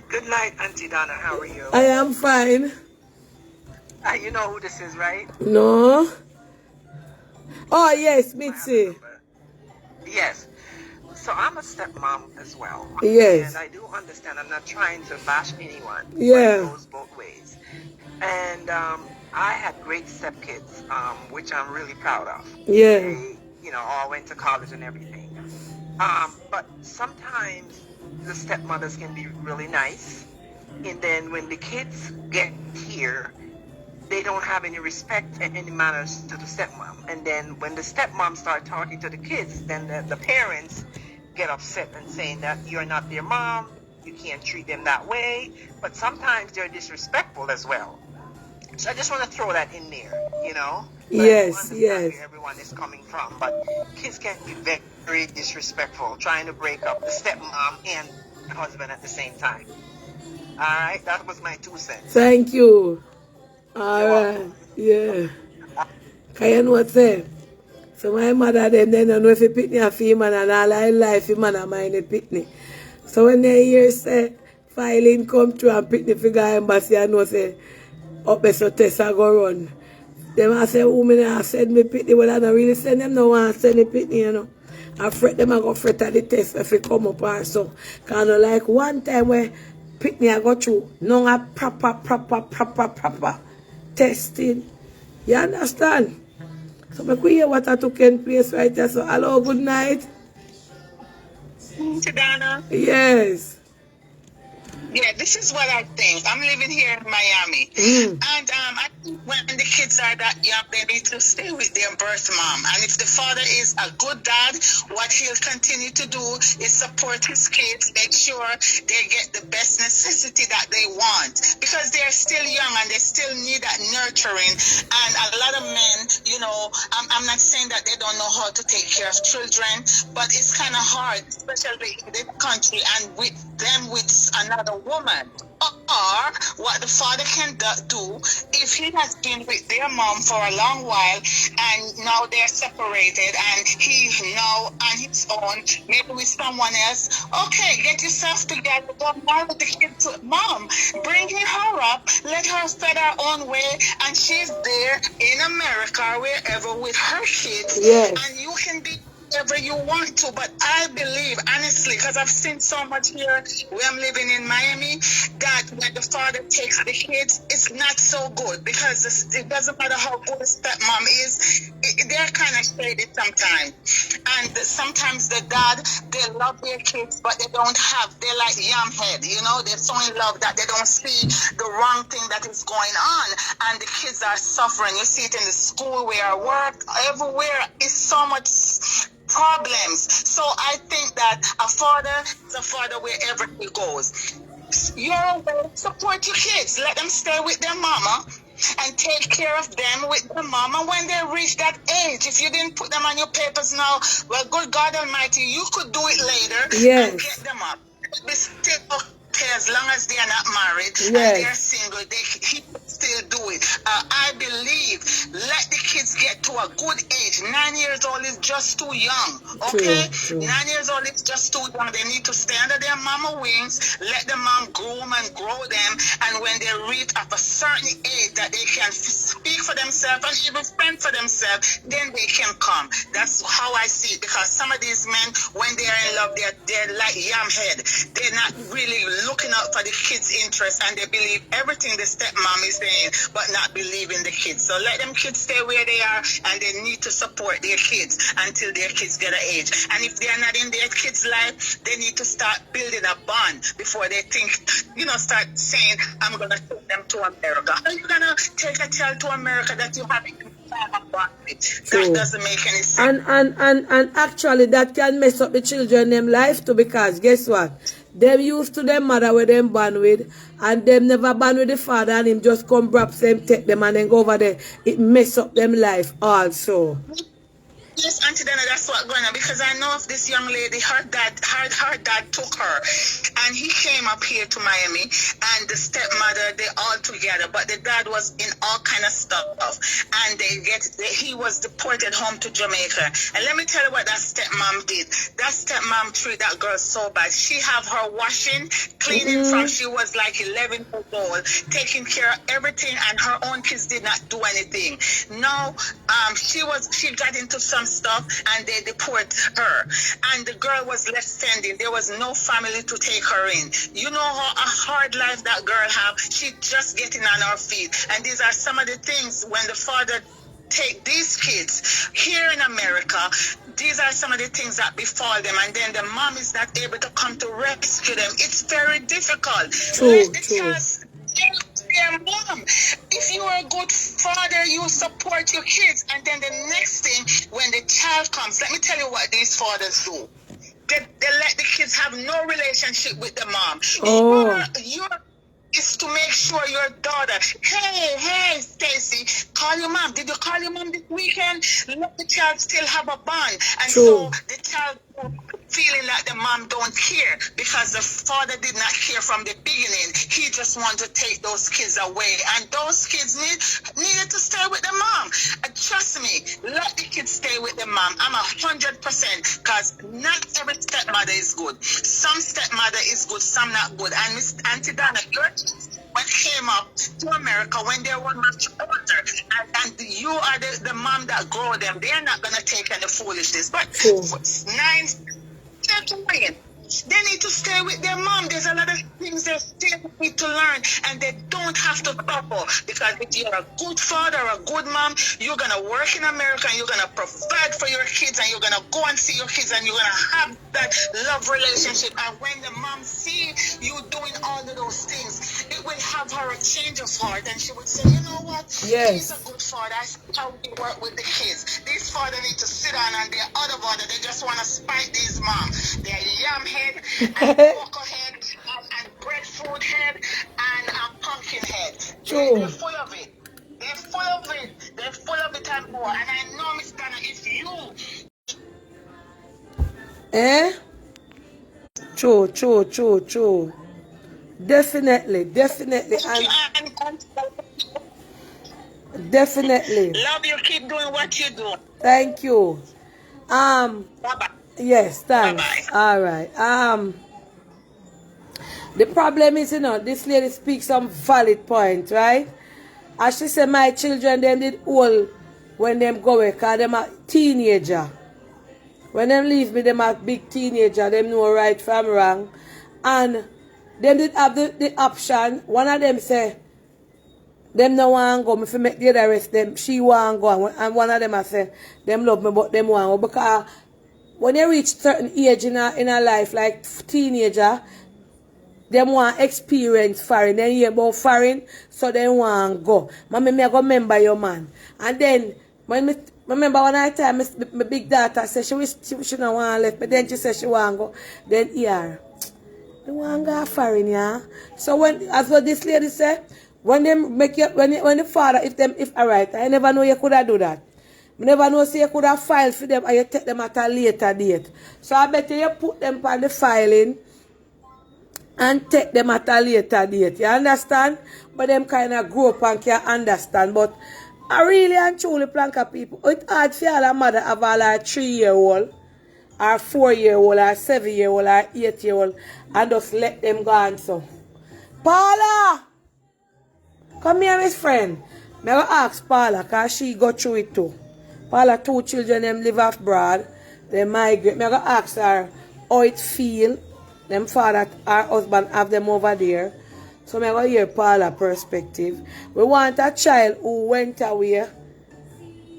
Good night, Auntie Donna. How are you? I am fine. You know who this is, right? No. Oh yes, Mitzi. Yes. So I'm a stepmom as well. Yes. And I do understand. I'm not trying to bash anyone. Yeah. But it goes both ways. And I had great stepkids, which I'm really proud of. Yeah. They, all went to college and everything. But sometimes the stepmothers can be really nice. And then when the kids get here, they don't have any respect and any manners to the stepmom. And then when the stepmom start talking to the kids, then the parents get upset and saying that you're not their mom, you can't treat them that way. But sometimes they're disrespectful as well. So I just want to throw that in there, But Yes, I yes. understand where everyone is coming from. But kids can be very, very disrespectful, trying to break up the stepmom and the husband at the same time. All right, that was my 2 cents. Thank you. All right. Yeah. Can you know what I'm saying? So my mother them they don't know if you pitney a female and all her life you man a mind the pitney. So when they hear say filing come through and pitney figure embassy I know say up there so test I go run. Them I say women I send me pitney, well I don't really send them no one send the pitney, I fret them I go fret at the test if it come up or so. Cause I like one time where pitney I go through no a proper testing. You understand? So we could hear what I took in place right there. So hello, good night. Donna. Yes. Yeah, this is what I think. I'm living here in Miami. And I think when the kids are that young, they need to stay with their birth mom. And if the father is a good dad, what he'll continue to do is support his kids, make sure they get the best necessity that they want. Because they're still young and they still need that nurturing. And a lot of men, I'm not saying that they don't know how to take care of children, but it's kind of hard, especially in this country and with them with another woman. Or what the father can do if he has been with their mom for a long while and now they're separated and he's now on his own, maybe with someone else. Okay, get yourself together, don't marry the kid to mom. Bring her up, let her spread her own way, and she's there in America or wherever with her kids. Yes. And you can be whatever you want to, but I believe, honestly, because I've seen so much here where I'm living in Miami, that when the father takes the kids, it's not so good because it doesn't matter how good a stepmom is, they're kind of shady sometimes. And sometimes the dad, they love their kids, but they're like yam head, they're so in love that they don't see the wrong thing that is going on. And the kids are suffering. You see it in the school, where I work, everywhere is so much problems. So I think that a father is a father wherever he goes. You're away, support your kids. Let them stay with their mama and take care of them with their mama when they reach that age. If you didn't put them on your papers now, well, good God Almighty, you could do it later and get them up. Be still okay as long as they are not married and they are single. He can still do it. I believe let the kids get to a good age. 9 years old is just too young. Okay, True. 9 years old is just too young. They need to stay under their mama wings. Let the mom groom and grow them. And when they reach of a certain age that they can speak for themselves and even fend for themselves, then they can come. That's how I see it. Because some of these men, when they are in love, they're like yam head. They're not really looking out for the kids' interest, and they believe everything the stepmom is saying, but not believing the kids. So let them kids stay where they are, and they need to support their kids until their kids get an age. And if they are not in their kids' life, they need to start building a bond before they think, start saying, I'm going to take them to America. How are you going to take a child to America that you haven't a bond with? That doesn't make any sense. And actually that can mess up the children them life too, because guess what? Them used to them mother where them born with, and them never born with the father, and him just come grab them, take them and then go over there. It mess up them life also. Yes, Auntie Dana, that's what's going on, because I know of this young lady, her dad took her, and he came up here to Miami, and the stepmother, they all together, but the dad was in all kind of stuff, and he was deported home to Jamaica. And let me tell you what that stepmom did. That stepmom treated that girl so bad. She have her washing, cleaning from she was like 11 years old, taking care of everything, and her own kids did not do anything. No, she got into some stuff, and they deport her, and the girl was left standing. There was no family to take her in. You know how a hard life that girl have. She just getting on her feet, and these are some of the things when the father take these kids here in America. These are some of the things that befall them, and then the mom is not able to come to rescue them. It's very difficult. True. Their mom. If you are a good father, you support your kids, and then the next thing, when the child comes, let me tell you what these fathers do. They let the kids have no relationship with the mom. Your is to make sure your daughter, hey, Stacy, call your mom. Did you call your mom this weekend? Let the child still have a bond. And so the child feeling like the mom don't care, because the father did not care from the beginning. He just wanted to take those kids away, and those kids needed to stay with the mom. And trust me, let the kids stay with the mom. I'm 100%, because not every stepmother is good. Some stepmother is good, some not good. And Miss Auntie Donna, your when came up to America when they were much older, and you are the mom that grow them, they're not going to take any foolishness. But 9 they need to stay with their mom. There's a lot of things they still need to learn, and they don't have to suffer, because if you're a good father or a good mom, you're going to work in America, and you're going to provide for your kids, and you're going to go and see your kids, and you're going to have that love relationship. And when the mom sees you doing all of those things, it will have her a change of heart, and she would say, you know what? He's a good father. I see how we work with the kids. These fathers need to sit down, and they're out of order. They just want to spite these moms. They're yam head, and cocoa head, and breadfruit head, and pumpkin head. They're full of it. They're full of it. They're full of it and more. And I know, Miss Donna, if you... True. Definitely. Definitely. Love you. Keep doing what you do. Thank you. Bye-bye. Yes, thanks. Bye-bye. All right. The problem is, this lady speaks some valid point, right? As she said, my children, them did old when them go away, because them a teenager. When them leave me, them a big teenager, them know right from wrong. And them did have the option. One of them say, them no want to go, me fi make the other rest them, she want to go. And one of them I say, them love me, but them want to go. Because when you reach certain age in a life, like teenager, them want experience foreign. Then hear about foreign, so they want to go. Mommy, me I go remember your man. And then, when me remember one night time, my big daughter said she don't want to left, but then she said she want to go. Then here, They want to go foreign, yeah. So when, as what this lady said, when they make you, when the father, if alright, I never know you could have do that. I never know say you could have filed for them and you take them at a later date. So I bet you put them on the filing and take them at a later date. You understand? But them kind of grow up and can understand. But I really and truly Planka people, it's hard for all a mother have all a 3-year-old or 4-year-old or 7-year-old or 8-year-old and just let them go on so. Paula! Come here, Miss friend. I go ask Paula because she go through it too. Paula 2 children them live off abroad. They migrate. I go ask her how it feel. Them father, her husband have them over there. So I go hear Paula perspective. We want a child who went away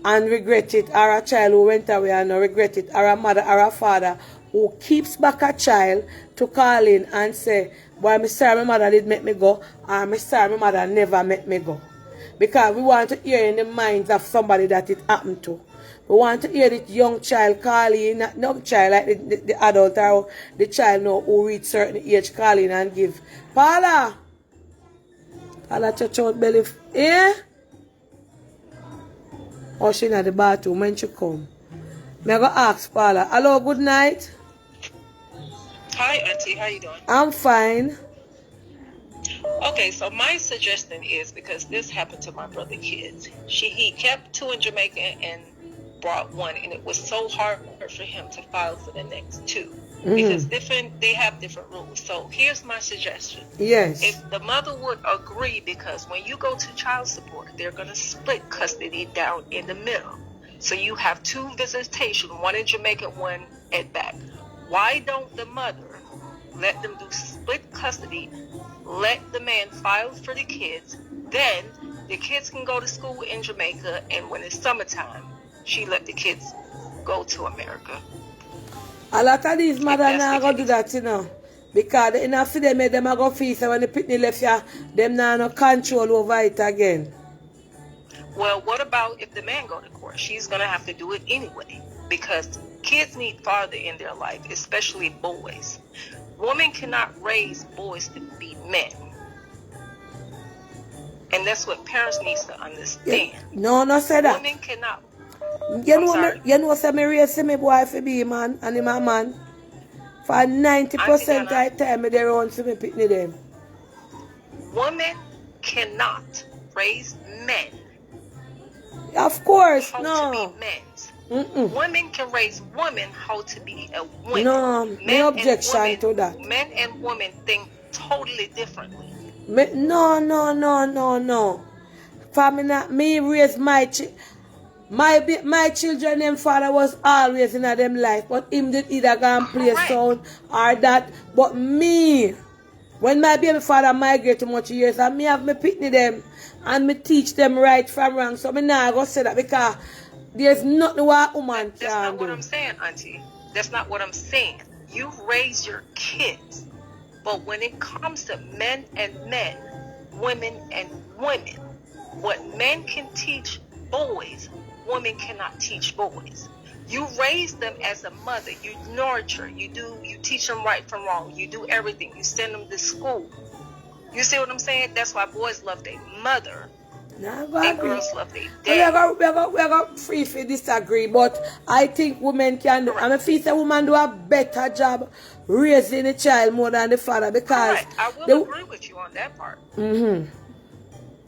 and regret it, or a child who went away and not regret it, or a mother or a father who keeps back a child to call in and say, boy, I'm sorry my mother did make me go, or I'm sorry my mother never make me go. Because we want to hear in the minds of somebody that it happened to. We want to hear this young child calling, not young child like the adult or the child know who reach certain age calling and give. Paula! Paula touch out belly. Eh? Or she in the bathroom when she come. I go ask Paula. Hello, good night. Hi, Auntie. How you doing? I'm fine. Okay, so my suggestion is, because this happened to my brother kids. He kept 2 in Jamaica and brought 1, and it was so hard for him to file for the next 2 because they have different rules. So here's my suggestion. Yes. If the mother would agree, because when you go to child support, they're going to split custody down in the middle. So you have 2 visitation, 1 in Jamaica, 1 at back. Why don't the mother let them do split custody, let the man file for the kids, then the kids can go to school in Jamaica, and when it's summertime, she let the kids go to America. A lot of these mothers now go do that, you know. Because enough for them, them go feel so when the pitney left you, them now no control over it again. Well, what about if the man go to court? She's going to have to do it anyway, because kids need father in their life, especially boys. Women cannot raise boys to be men. And that's what parents need to understand. No say that. Women cannot. You know, say me raise my boy for be man and him a man. For 90% of the time, they run to me pitney them. Women cannot raise men. Of course, how no. to be men. Women can raise women how to be a woman. No, no objection to that. Men and women think totally differently. No. Family, me raise my children, them father was always in them life, but him did either go and play sound or that. But me, when my baby father migrate to much years, and me have me pitney them and me teach them right from wrong. So me now go say that because there's nothing what a woman can do. That's not what I'm saying, Auntie. That's not what I'm saying. You raise your kids. But when it comes to men and men, women and women, what men can teach boys, women cannot teach boys. You raise them as a mother. You nurture. You teach them right from wrong. You do everything. You send them to school. You see what I'm saying? That's why boys love their mother. And girls love their dad. We are free to disagree, but I think women can do. And I feel that women do a better job raising a child more than the father, because I will agree with you on that part.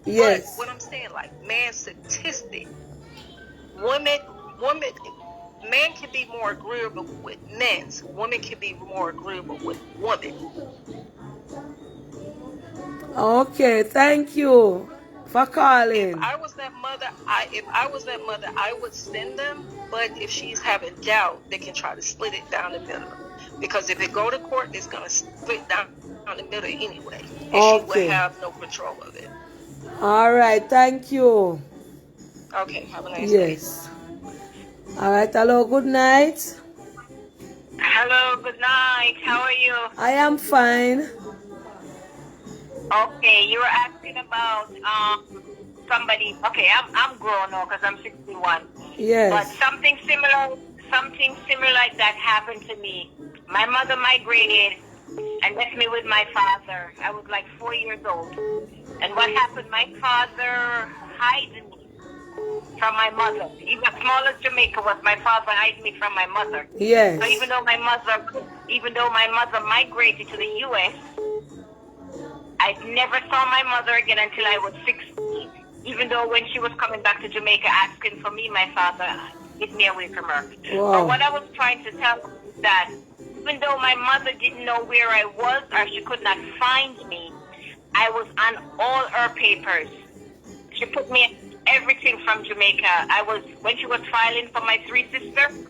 Yes. But what I'm saying, like man statistic, men can be more agreeable with men. Women can be more agreeable with women. Okay, thank you for calling. If I was that mother, I would send them. But if she's having doubt, they can try to split it down the middle. Because if it go to court, it's gonna split down the middle anyway, and she will have no control of it. All right, thank you. Okay, have a nice day. Yes. All right, hello, good night. Hello, good night. How are you? I am fine. Okay, you were asking about somebody. Okay, I'm grown now because I'm 61. Yes. But something similar like that happened to me. My mother migrated, and left me with my father. I was like 4 years old. And what happened, my father hid me from my mother. Even as small as Jamaica was, my father hid me from my mother. Yes. So even though my mother migrated to the US, I never saw my mother again until I was 16. Even though when she was coming back to Jamaica asking for me, my father hid me away from her. Wow. But what I was trying to tell her is that even though my mother didn't know where I was or she could not find me, I was on all her papers. She put me in everything from Jamaica. When she was filing for my 3 sisters,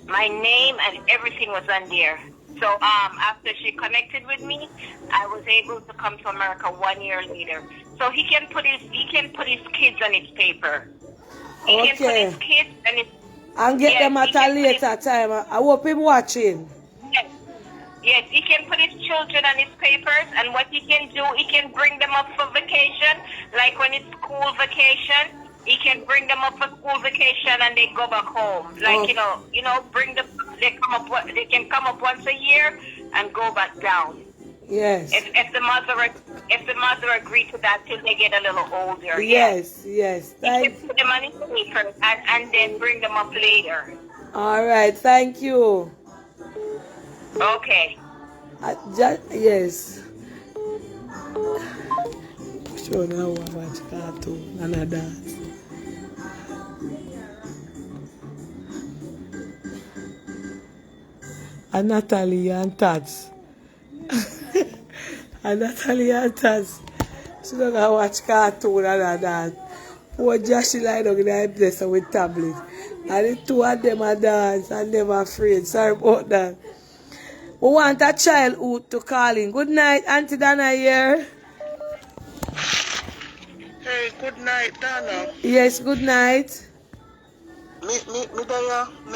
my name and everything was on there. So after she connected with me, I was able to come to America 1 year later. So he can put his kids on his paper. He can put his kids and his and get them at a later time. I hope him watching. Yes, he can put his children on his papers, and what he can do, he can bring them up for vacation. Like when it's school vacation, he can bring them up for school vacation and they go back home. Like bring them. They can come up once a year and go back down. Yes. If the mother agreed to that till they get a little older. Yes. He can put them on his papers and then bring them up later. All right. Thank you. Okay. Yes. So now I watch cartoon and I dance. And Natalie and Tats. And Natalie and Tats. She don't go watch cartoon and I dance. Poor Joshie lie down in her place with tablet. And the 2 of them are dance and them afraid. Sorry about that. We want a childhood to call in. Good night, Auntie Dana here. Hey, good night, Dana. Yes, good night. Me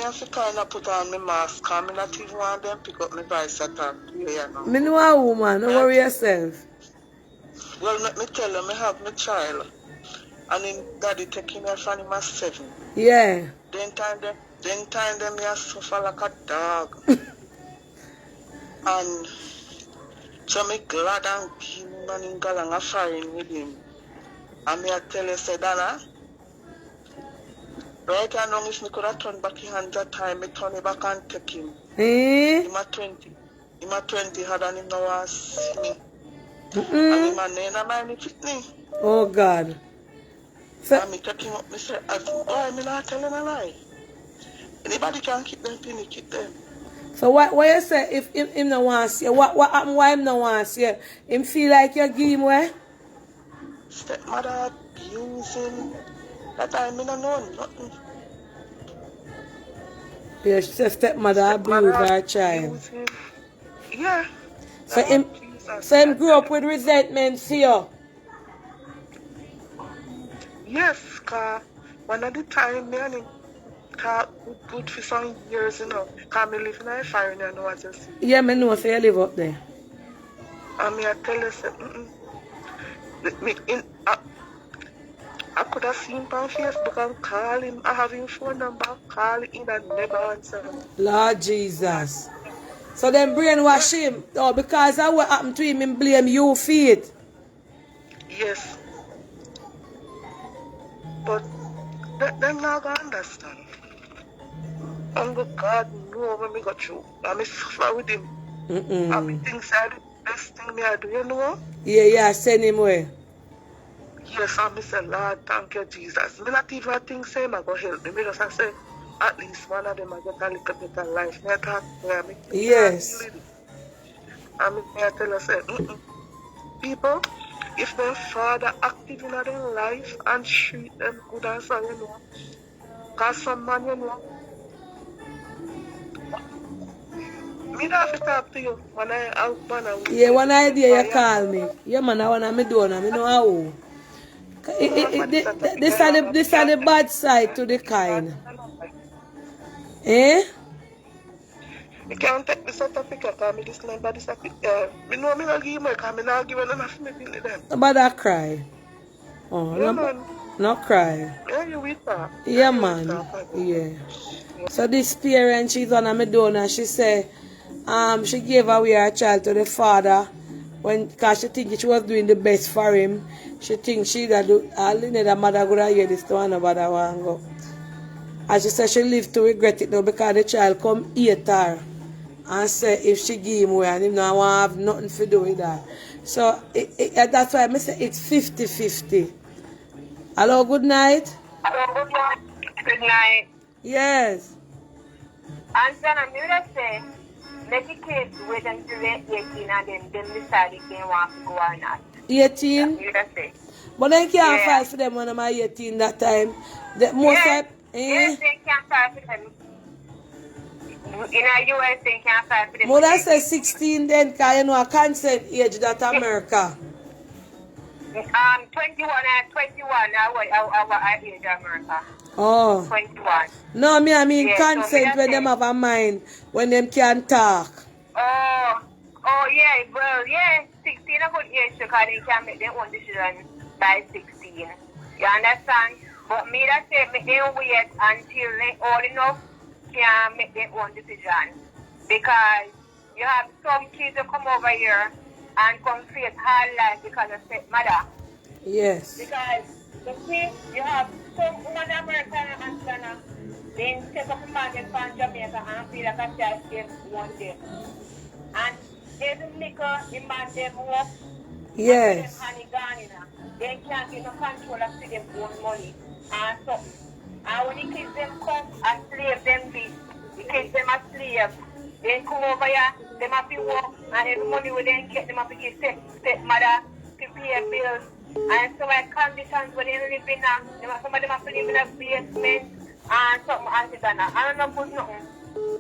have to kind of put on my mask, because I not even want them pick up my voice at all. Me know a woman, don't worry yourself. Well, let me tell you, I have my child, and then daddy taking her from him at 7. Yeah. Then time them me a suffer like a dog. And so me glad and give him and him galang a firing with him. And me I tell you, say, Dana, right now if me could have turned back his hands that time, me turn it back and take him. Him at 20. Him at 20 had and him now want to see me. And him a name mind fit me. Oh God. And me take him up, me say, why me not telling a lie? Anybody can keep them penny, keep them. So what you say if him no want to see you? What happen why him no want to see you? Him feel like you give him where? Stepmother abusing. That time me no know nothing. Yeah, she said stepmother abuse her child. Abusing. Yeah. So him grew up with resentment for you? Yes, because one of the time me and him talk good for some years, because me live in a fire, you know what you see. Yeah, me know, so you live up there. And me I tell you, say, I could have seen him on Facebook and call him. I have his phone number, call him and never answer. Lord Jesus. So then brainwash him. Oh, because of what happened to him, blame you for it. Yes. But them not gonna understand. And God know when me go through. And me suffer with him. And me think say the best thing me I do, you know? Yeah, send him away. Yes, and me say, Lord, thank you, Jesus. Me not even think say him go help me. Me just say, at least one of them I get a little bit of life. Me talk to me. Yes. And me I tell you, say, people, if their father active in their life and treat them good and so, you know. Because some man, you know, me not have to talk to you when I out man. Yeah, one idea you call me. Yeah, man, I want to do it. I know how. This are the bad side to the kind. Eh? You can't take the certificate because I just learn by the certificate. I know I'm not give me because I'm not giving enough to me to them. But I cry. Oh, Yeah, no, man. not cry. Yeah, you with her. Yeah, man. Yeah. So this parent, she's on my door and she say, she gave away her child to the father because she think she was doing the best for him. She think she that do the mother gonna hear this to another one go. And she said she live to regret it now because the child come hate her and say if she give him away and him not want have nothing to do with that. So that's why I say it's 50-50. Hello, good night. Hello, good night. Good night. Yes. And then I'm going to say, let the kids wait until they're 18 and then decide if they want to go or not. 18? I'm going to say. But they can't fight for them when I'm 18 that time. The most Yes, they can't fight for them. In the US, they can't fight for them. Mother say 16 then, because you know a consent age that America. 21 and 21 our age America. Oh. 21. No, I mean consent so when them have a mind, when them can talk. Oh yeah, well, yeah, 16 a good age because they can make their own decision by 16. You understand? But me that say make them wait until they old enough can make their own decision. Because you have some kids who come over here and come face hard life because of stepmother. Yes. Because you see, you have some woman American and Ghana, then take up a man from Jamaica and feel like a child stay one day. And they do liquor, the man them up. Yes. And they can't get no control of them own money and something. And when the kids them come and slave them be, the kids them a slave. They come over here, they have to work, and then the money we then get them have to give stepmother to pay bills. And so my conditions when they live in some of them have to live in a basement and something and that. I don't know put nothing.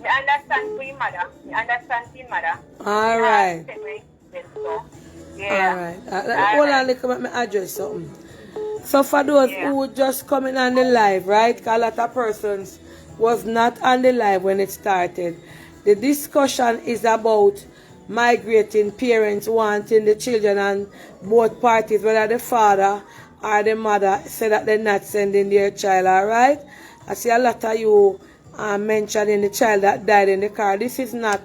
I understand for your mother. I understand for your mother. All right. Yeah. All right. Hold on, let me address something. So for those who just coming on the live, right? Because a lot of persons was not on the live when it started. The discussion is about migrating parents wanting the children and both parties, whether the father or the mother, say that they're not sending their child, all right? I see a lot of you mentioning the child that died in the car. This is not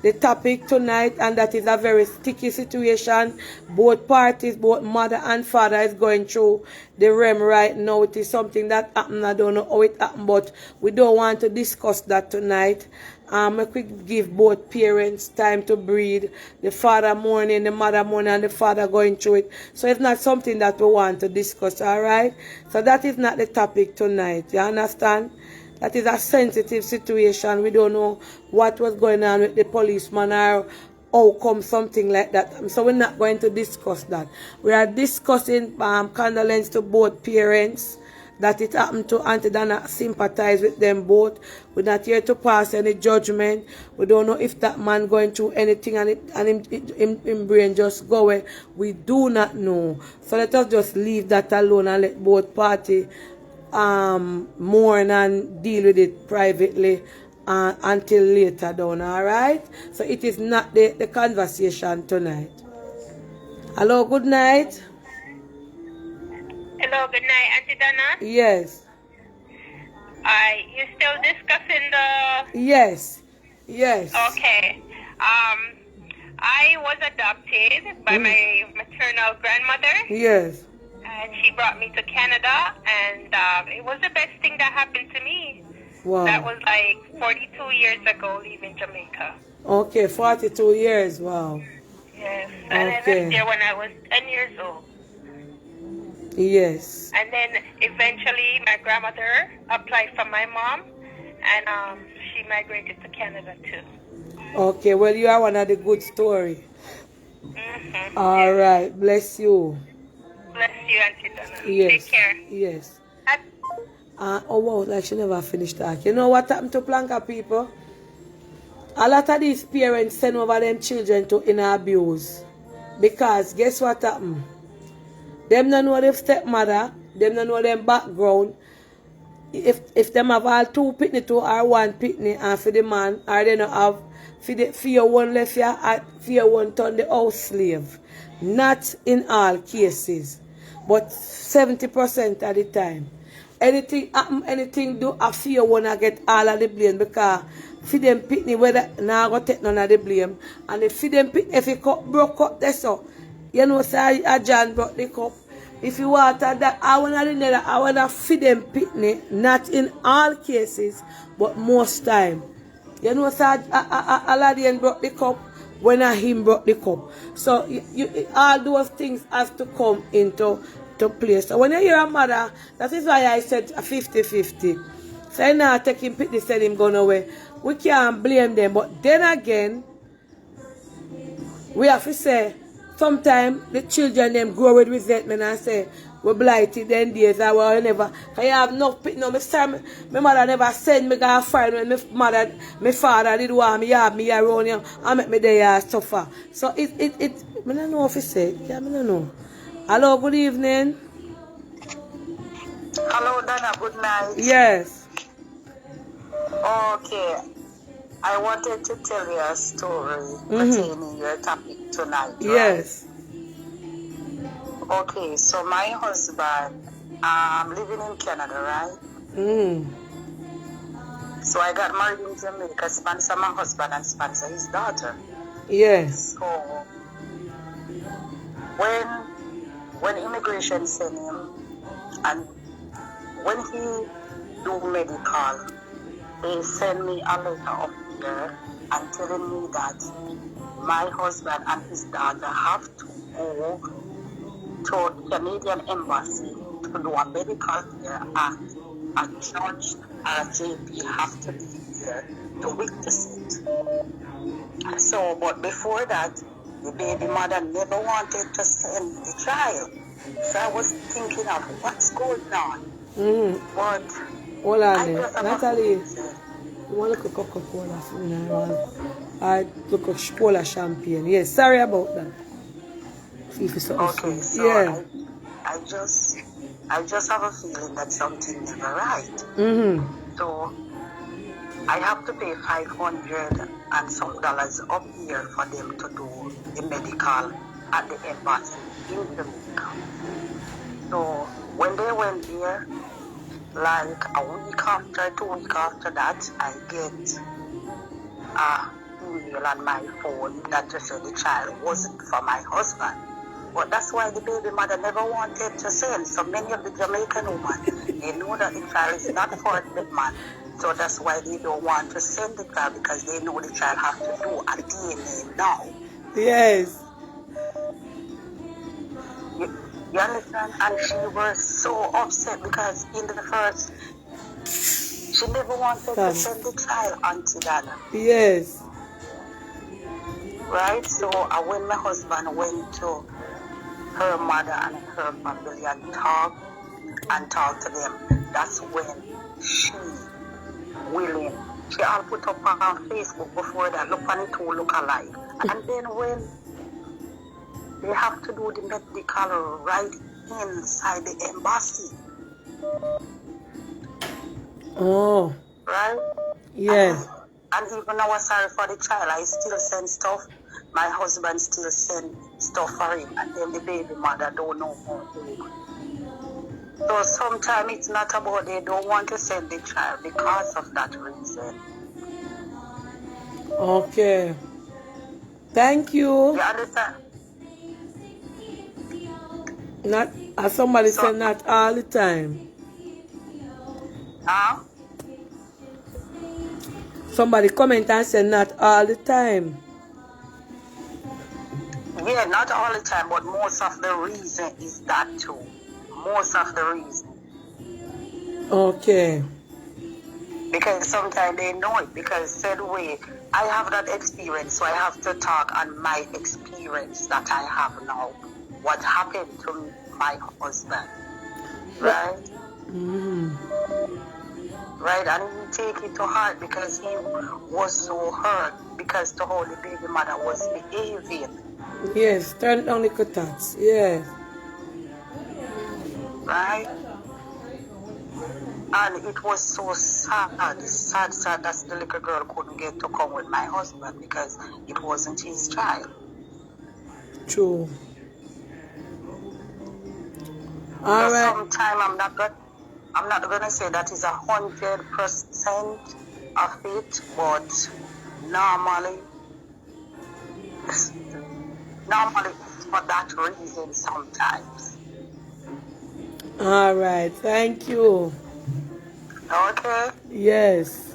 the topic tonight, and that is a very sticky situation. Both parties, both mother and father is going through the realm right now. It is something that happened. I don't know how it happened, but we don't want to discuss that tonight. I could give both parents time to breathe. The father mourning, the mother mourning, and the father going through it. So it's not something that we want to discuss, all right? So that is not the topic tonight. You understand? That is a sensitive situation. We don't know what was going on with the policeman or how come something like that. So we're not going to discuss that. We are discussing condolence to both parents that it happened to. Auntie Dana sympathize with them both. We're not here to pass any judgment. We don't know if that man going through anything and him brain just go away. We do not know. So let us just leave that alone and let both parties mourn and deal with it privately until later down, all right? So it is not the conversation tonight. Hello, good night. Hello, good night, Auntie Dana. Yes. You still discussing the... Yes. Okay. I was adopted by my maternal grandmother. Yes. And she brought me to Canada, and it was the best thing that happened to me. Wow. That was like 42 years ago, leaving Jamaica. Okay, 42 years, wow. Yes, and I left there when I was 10 years old. Yes. And then eventually my grandmother applied for my mom, and she migrated to Canada too. Okay, well, you are one of the good story. Mm-hmm. All right, bless you. Bless you, Auntie Donna. Yes. Take care. Yes. Oh wow, like she never finished that. You know what happened to Planka people? A lot of these parents send over them children to inner abuse. Because guess what happened? Them don't know their stepmother, them don't know them background. If them have all two pitney two or one pitney and for the man, or they don't have for your one left here, for your one turn the house slave. Not in all cases, but 70% of the time. Anything happen, anything do, I fear wanna get all of the blame because feed them pitney whether now go take none of the blame. And if feed them pitney, if it broke up there so, you know, say a John broke the cup. If you water that, I wanna feed them pitney, not in all cases, but most time. You know, say Aladdin broke the cup when him broke the cup. So all those things has to come into place. So when you hear a mother, that is why I said a 50-50. So I now take him pitney, send him gone away. We can't blame them, but then again, we have to say, sometimes the children them grow with resentment and say, we blighted them days or whatever. I have no pit no. My mother never sent me go find when my father did want me have me around here and make me there suffer. So I don't know if you say, yeah, I don't know. Hello, good evening. Hello, Dana, good night. Yes. Okay. I wanted to tell you a story pertaining your topic tonight. Right? Yes. Okay, so my husband, living in Canada, right? So I got married in Jamaica, sponsor my husband and sponsor his daughter. Yes. So when immigration sent him, and when he do medical, they send me a letter up here and telling me that my husband and his daughter have to go to Canadian embassy to do a medical here, and a judge and a JP have to be here to witness it. So, but before that, the baby mother never wanted to send the child. So I was thinking of what's going on. But hold on there. Natalie, you want to look a Coca-Cola for me? I look a Cola champagne. Yes, sorry about that. Okay, so yeah. I just have a feeling that something never right. So I have to pay $500 and some dollars up here for them to do the medical at the embassy in Jamaica. So when they went there, like a week after, 2 weeks after that, I get an email on my phone that just said the child wasn't for my husband. But that's why the baby mother never wanted to send. So many of the Jamaican women, they know that the child is not for the man. So that's why they don't want to send the child, because they know the child has to do a DNA now. Yes. You understand? And she was so upset because in the first, she never wanted to send the child, Auntie Dana. Yes. Right? So when my husband went to her mother and her family and talked to them, that's when she willing. She all put up on Facebook before that, look on it to look alike. And then when they have to do the medical right inside the embassy. Oh. Right? Yes. And even though I was sorry for the child, I still send stuff. My husband still send stuff for him. And then the baby mother don't know more. So sometimes it's not about they don't want to send the child because of that reason. Okay. Thank you. You understand? Not, as somebody said, not all the time. Huh? Somebody comment and say not all the time. Yeah, not all the time, but most of the reason is that too. Most of the reason. Okay. Because sometimes they know it, because said way, I have that experience, so I have to talk on my experience that I have now. What happened to my husband. Right? Right, and he take it to heart because he was so hurt because the Holy Baby Mother was behaving. Yes, turn down the thoughts. Yes. Right? And it was so sad that the little girl couldn't get to come with my husband because it wasn't his child. True. All right. Sometimes I'm not gonna say that is 100%, of it, but normally it's for that reason sometimes. All right. Thank you. Okay. Yes.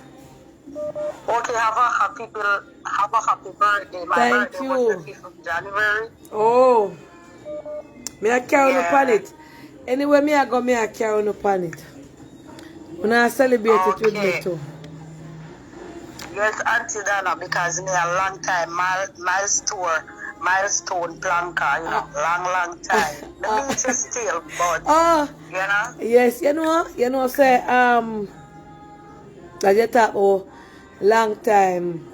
Okay, have a happy birthday. My Thank birthday you. was the 5th of January. Oh. Me I carry up on Yeah. it. Anyway, me I go, me I carry up on it. When I celebrate it with me Okay. too. Yes, Auntie Dana, because me a long time, milestone planker, you know, long time. The meat is still, but, Oh, you know. yes, say, I just talk about long time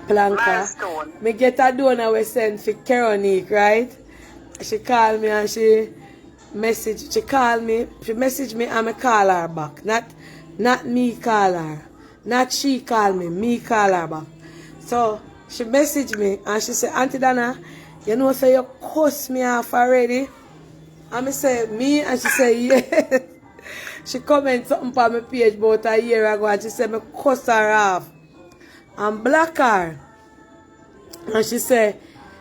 planker. Milestone. Me get a donor we send for Keronique, right? She called me and she messaged me and me call her back. Not me call her. Not she call me call her back. So she messaged me and she said, Auntie Dana, you know say you cuss me off already? And me say, me? And she said, yes. She commented something on my page about a year ago and she said me cuss her off and block her. And she said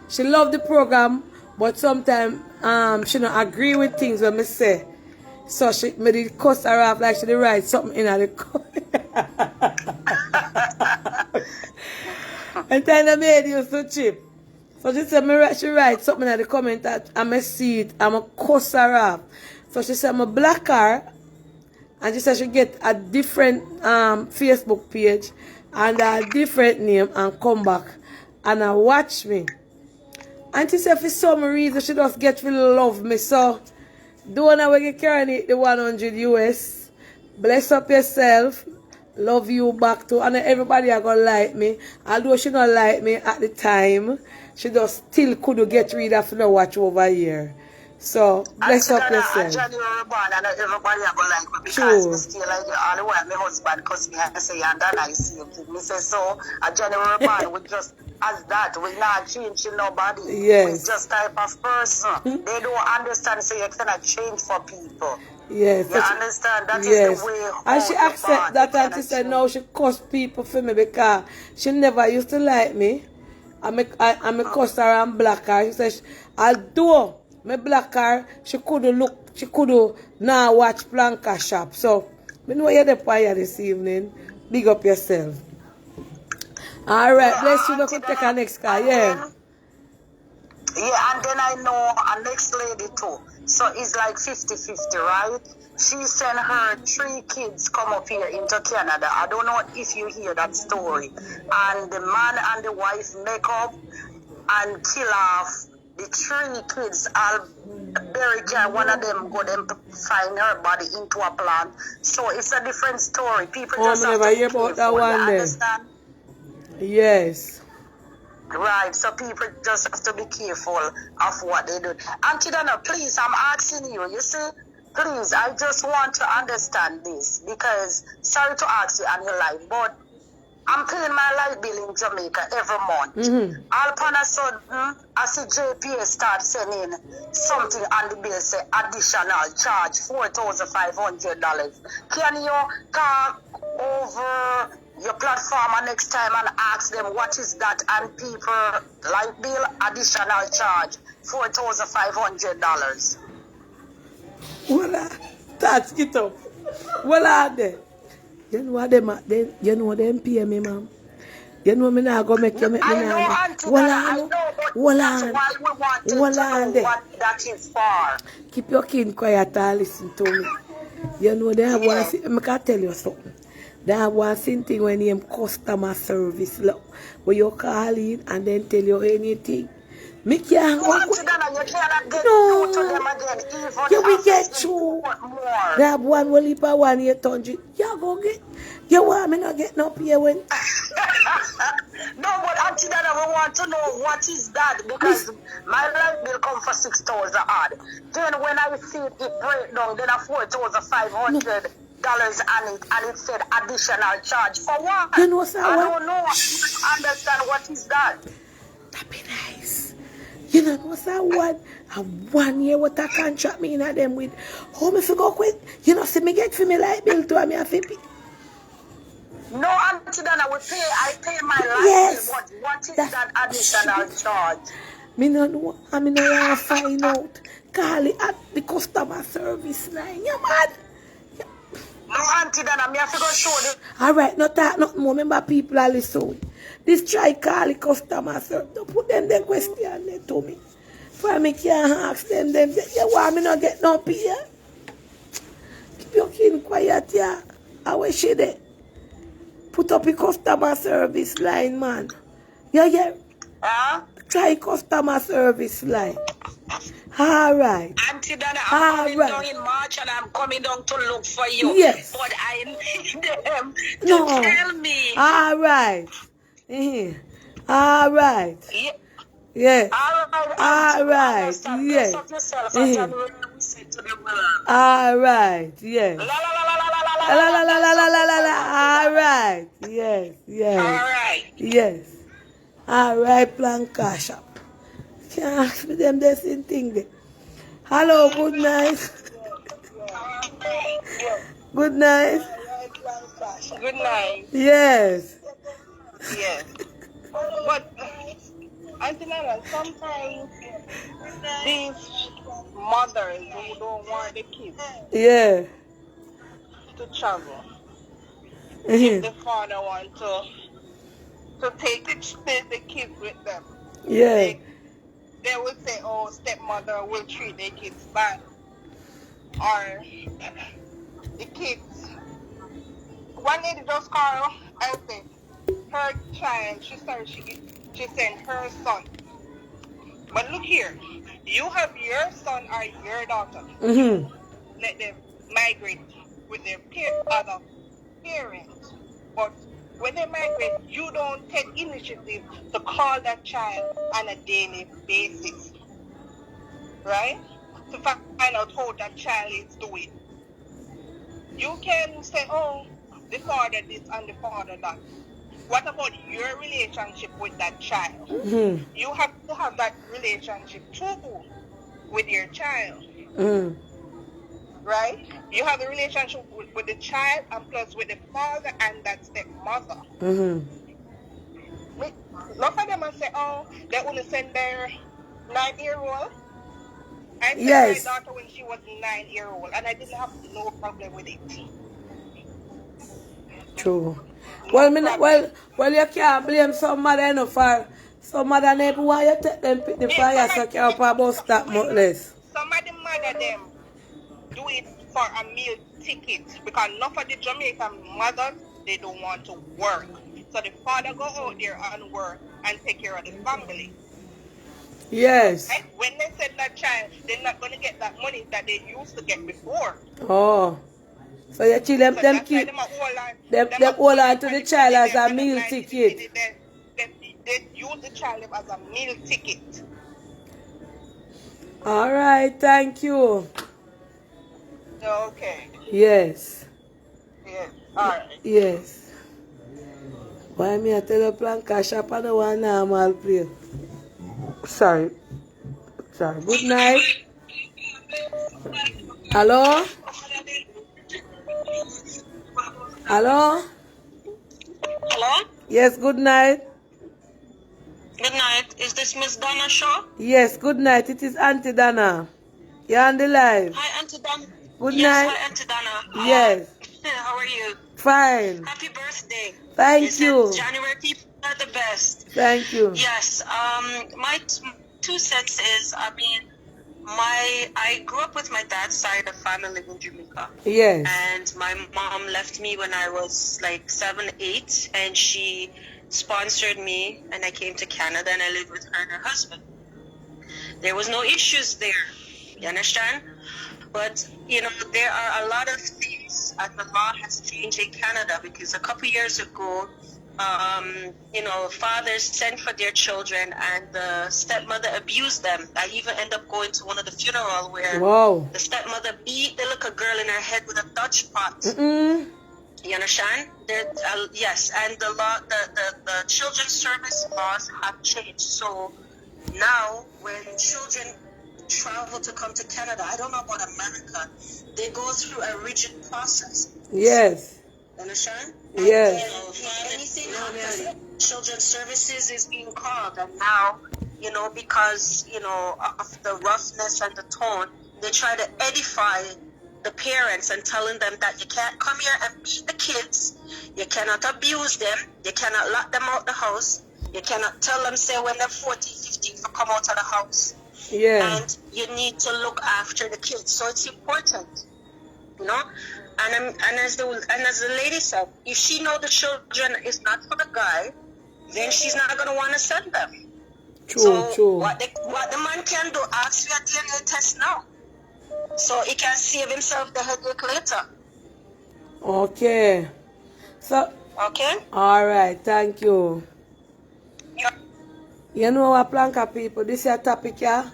she loved the program, but sometimes she don't agree with things when me say. So she made it cuss her off like she did write something in the and then I made you so cheap. So she said she write something in the comment that I see it, I'm a cuss her off. So she said I'm block her and she said she get a different Facebook page and a different name and come back and watch me. And she said for some reason she just get to love me. So don't know when you carry the 100 US. Bless up yourself. Love you back too. And everybody are gonna like me. Although she don't like me at the time, she just still couldn't get rid of no watch over here. So bless up yourself. January born and everybody are gonna like me because True. me still like you all the while my husband because me I say and then I see him. Me say so a January born we just as that we not changing nobody. Yes. We just type of person. They don't understand so you cannot change for people. Yes. You understand? That Yes. is the way And she how you accept born. that You and she cannot said change. no, she cuss people for me because she never used to like me. I cuss her and block her. She said although me block her, she couldn't now watch Plankashop. So me know you're the fire this evening. Big up yourself. Alright, bless you. We could take our next call. Yeah. Yeah, and then I know a next lady too. So it's like 50-50, right? She sent her 3 kids come up here into Canada. I don't know if you hear that story. And the man and the wife make up and kill off the 3 kids. I'll bury her. One of them go them find her body into a plant. So it's a different story. People just I have never to hear be about that careful. one You then. understand? Yes. Right, so people just have to be careful of what they do. Auntie Dana, please, I'm asking you, you see, please, I just want to understand this because, sorry to ask you on your life, but I'm paying my light bill in Jamaica every month. All upon a sudden, I see JPA start sending something on the bill, say additional charge, $4,500. Can you come over your platform next time and ask them what is that and people light bill additional charge $4,500? Well, that's it up. Well, are they? You know what them pay me, ma'am. You know me now go make you make me I now. know, Go. Auntie Well, Dana, I know, but that's why we wanted to know what that is for. Keep your kid quiet and listen to me. You know they have one. I can tell you something. They have one thing when you customer service, look, where you call in and then tell you anything. Me can't No, go. Auntie Dana, you cannot get No. through to them again, even Yeah, we after get they through. want more. They have one will leap at 1-800. You go get. You want me not get no pay when? No, but Auntie Dana, we want to know what is that because my light bill come for 6,000 odd. Then when I see it break down, then I $4,500 on it, and it said additional charge for what? You know what? I don't know. I don't understand what is that. That be nice. You know what's that one? A 1 year what a contract me in them with. How me fi go quit? You know, see me get for me light bill too and me have to pay. No, Auntie Dana, I pay my light Yes. bill, but what is That's that additional charge? me no know, I mean no want to find out. Call it at the customer service line. You mad? No, Auntie Dana, me have to go show the Alright, not that not more. Remember people are listening. This try call the customer service. Don't put them the question there to me. For me can't ask them they want me not get no pay. Keep your kid quiet here. I wish she there. Put up a customer service line, man. Yeah. Try customer service line. Alright. Auntie Dana, I'm coming Alright. down in March and I'm coming down to look for you. Yes. But I need them to No. tell me. Alright. Alright. Yeah. Yes. Alright. Yes. Yourself and tell me what you say to the world. Alright. Yes. La la la la la la la La la la la la la la la. Alright. Yes. Alright. Yes. Alright, Plankashop. Can't ask me them the same thing there. Hello, good night. Good night. Good night. Yes. Yes. But Auntie Nana, sometimes these mothers who don't want the kids Yeah. to travel, if the father wants to take the kids with them, Yeah. they will say, oh, stepmother will treat the kids bad. Or the kids. One lady just called and said her child, she sent her son. But look here, you have your son or your daughter. Let them migrate with their other parents. But when they migrate, you don't take initiative to call that child on a daily basis, right? To find out how that child is doing. You can say, oh, the father this and the father that. What about your relationship with that child? You have to have that relationship too with your child. Right? You have the relationship with the child and plus with the father and that stepmother. Lots of them will say, oh, they only send their 9-year-old. I sent my daughter when she was 9-year-old and I didn't have no problem with it. True. Well, you can't blame some mother enough for some mother never want you take them pick the fire so can't about stop much less. Some of the mother them do it for a meal ticket because none of the Jamaican mothers they don't want to work. So the father go out there and work and take care of the family. Yes. And when they send that child, they're not going to get that money that they used to get before. Oh. So you chill them keep them hold on to the child as a meal ticket. They use the child as a meal ticket. Alright, thank you. Okay. Yes. Yes. Alright. Yes. Why me I tell you Plankashop I don't want normal play. Sorry. Good night. Hello? Hello? Hello? Yes, good night. Good night. Is this Miss Donna Shaw? Yes, good night. It is Auntie Dana. You're on the live. Hi, Auntie Donna. Good Yes, night. hi, Auntie Donna. Yes. How are you? Fine. Happy birthday. Thank you. January people are the best. Thank you. Yes. My 2 cents is, I grew up with my dad's side of family in Jamaica. Yes. And my mom left me when I was like 7, 8, and she sponsored me, and I came to Canada, and I lived with her and her husband. There was no issues there. You understand? But, there are a lot of things that the law has changed in Canada because a couple years ago, fathers sent for their children and the stepmother abused them. I even ended up going to one of the funeral where the stepmother beat the little girl in her head with a Dutch pot. You understand? Yes, and the law, the children's service laws have changed. So now when children travel to come to Canada, I don't know about America, they go through a rigid process. Yes. Understand? Yes. Anything happens, children's services is being called, and now, because, of the roughness and the tone, they try to edify the parents and telling them that you can't come here and beat the kids, you cannot abuse them, you cannot lock them out the house, you cannot tell them, say, when they're 14, 15, to come out of the house. Yeah. And you need to look after the kids. So it's important, And as the lady said, if she know the children is not for the guy, then she's not gonna want to send them. True. What the man can do, ask for a DNA test now, so he can save himself the headache later. Okay. So. Okay. All right. Thank you. Yeah. You know what, Planka people? This is a topic, yeah.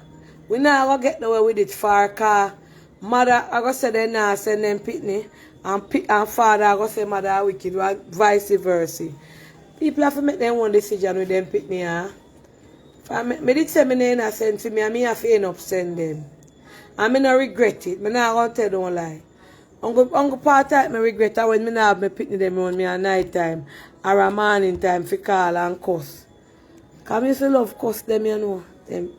We now go get nowhere with it far, car. Mother, I go say they now send them pitney, and father, I go say mother are wicked, vice versa. People have to make them one decision with them pitney, yeah. Me did say me na send to me, and me have to end up send them. And me no regret it. Me not gonna tell don't lie. Uncle part time me regret it when me not have me pitney them around me at night time or a morning time for call and cuss. Cause me used to love cuss them, them.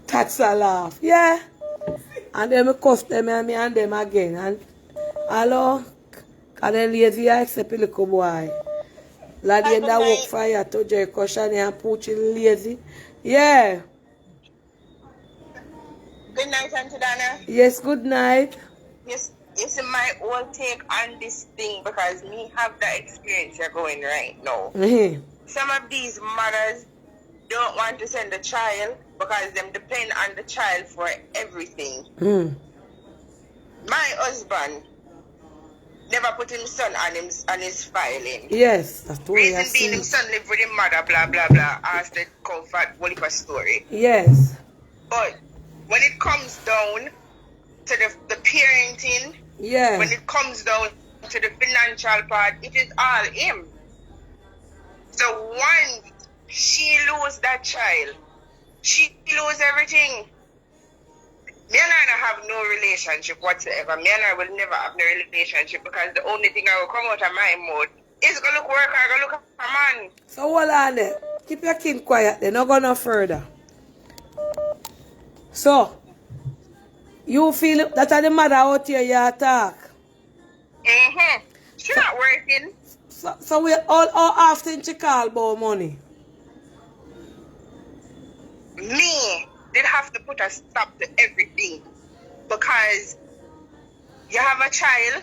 That's a laugh. Yeah. And then I cuss them and me and them again. And hello, cause they lazy I accept a little boy. Lady in that work for you to Jerry Cushion and Poochie lazy. Yeah. Good night, Auntie Dana. Yes, good night. Yes, you see my own take on this thing, because me have that experience you're going right now. Mm-hmm. Some of these mothers don't want to send the child because them depend on the child for everything. Mm. My husband never put his son on his filing. Yes, that's what I Reason see. being, his son live with his mother, blah blah blah. As the comfort Wolipa story. Yes. But when it comes down to the parenting, Yeah. when it comes down to the financial part, it is all him. So once she lose that child, she lose everything. Me and I have no relationship whatsoever. Me and I will never have no relationship, because the only thing I will come out of my mouth is go look work or go look at a man. So hold on there. Keep your kid quiet. They're not going no further. So, you feel that the mother out here you attack? Mm-hmm. She not working. So we all often she call about money. Me did have to put a stop to everything, because you have a child.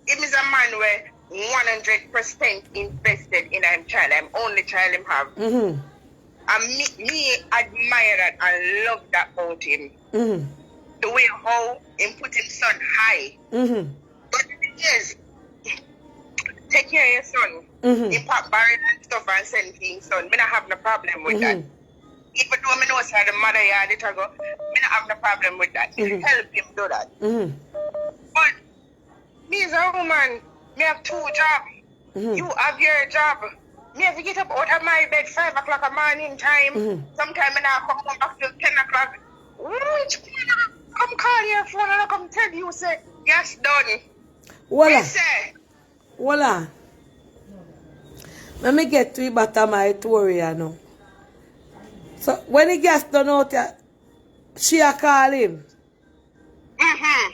Him is a man where 100% invested in a child. I'm only child him have. Mm-hmm. And me admire that and love that about him. Mm-hmm. The way how he put his son high. Mm-hmm. But the thing is, take care of your son. Mm-hmm. He pop barrel and stuff and send his son. Me not have no problem with that. Even though I know it's the mother yard it go, me not have no problem with that. Mm-hmm. Help him do that. Mm-hmm. But me as a woman, me have 2 jobs. Mm-hmm. You have your job. Me have to get up out of my bed 5 o'clock a morning time. Mm-hmm. Sometimes I now come home back till 10 o'clock. Which one come call your phone and I come tell you, say, yes, done. Voila. Say, Voila. Let me get to the bottom of my story now. So when he gets done out there, she a call him. mm-hmm.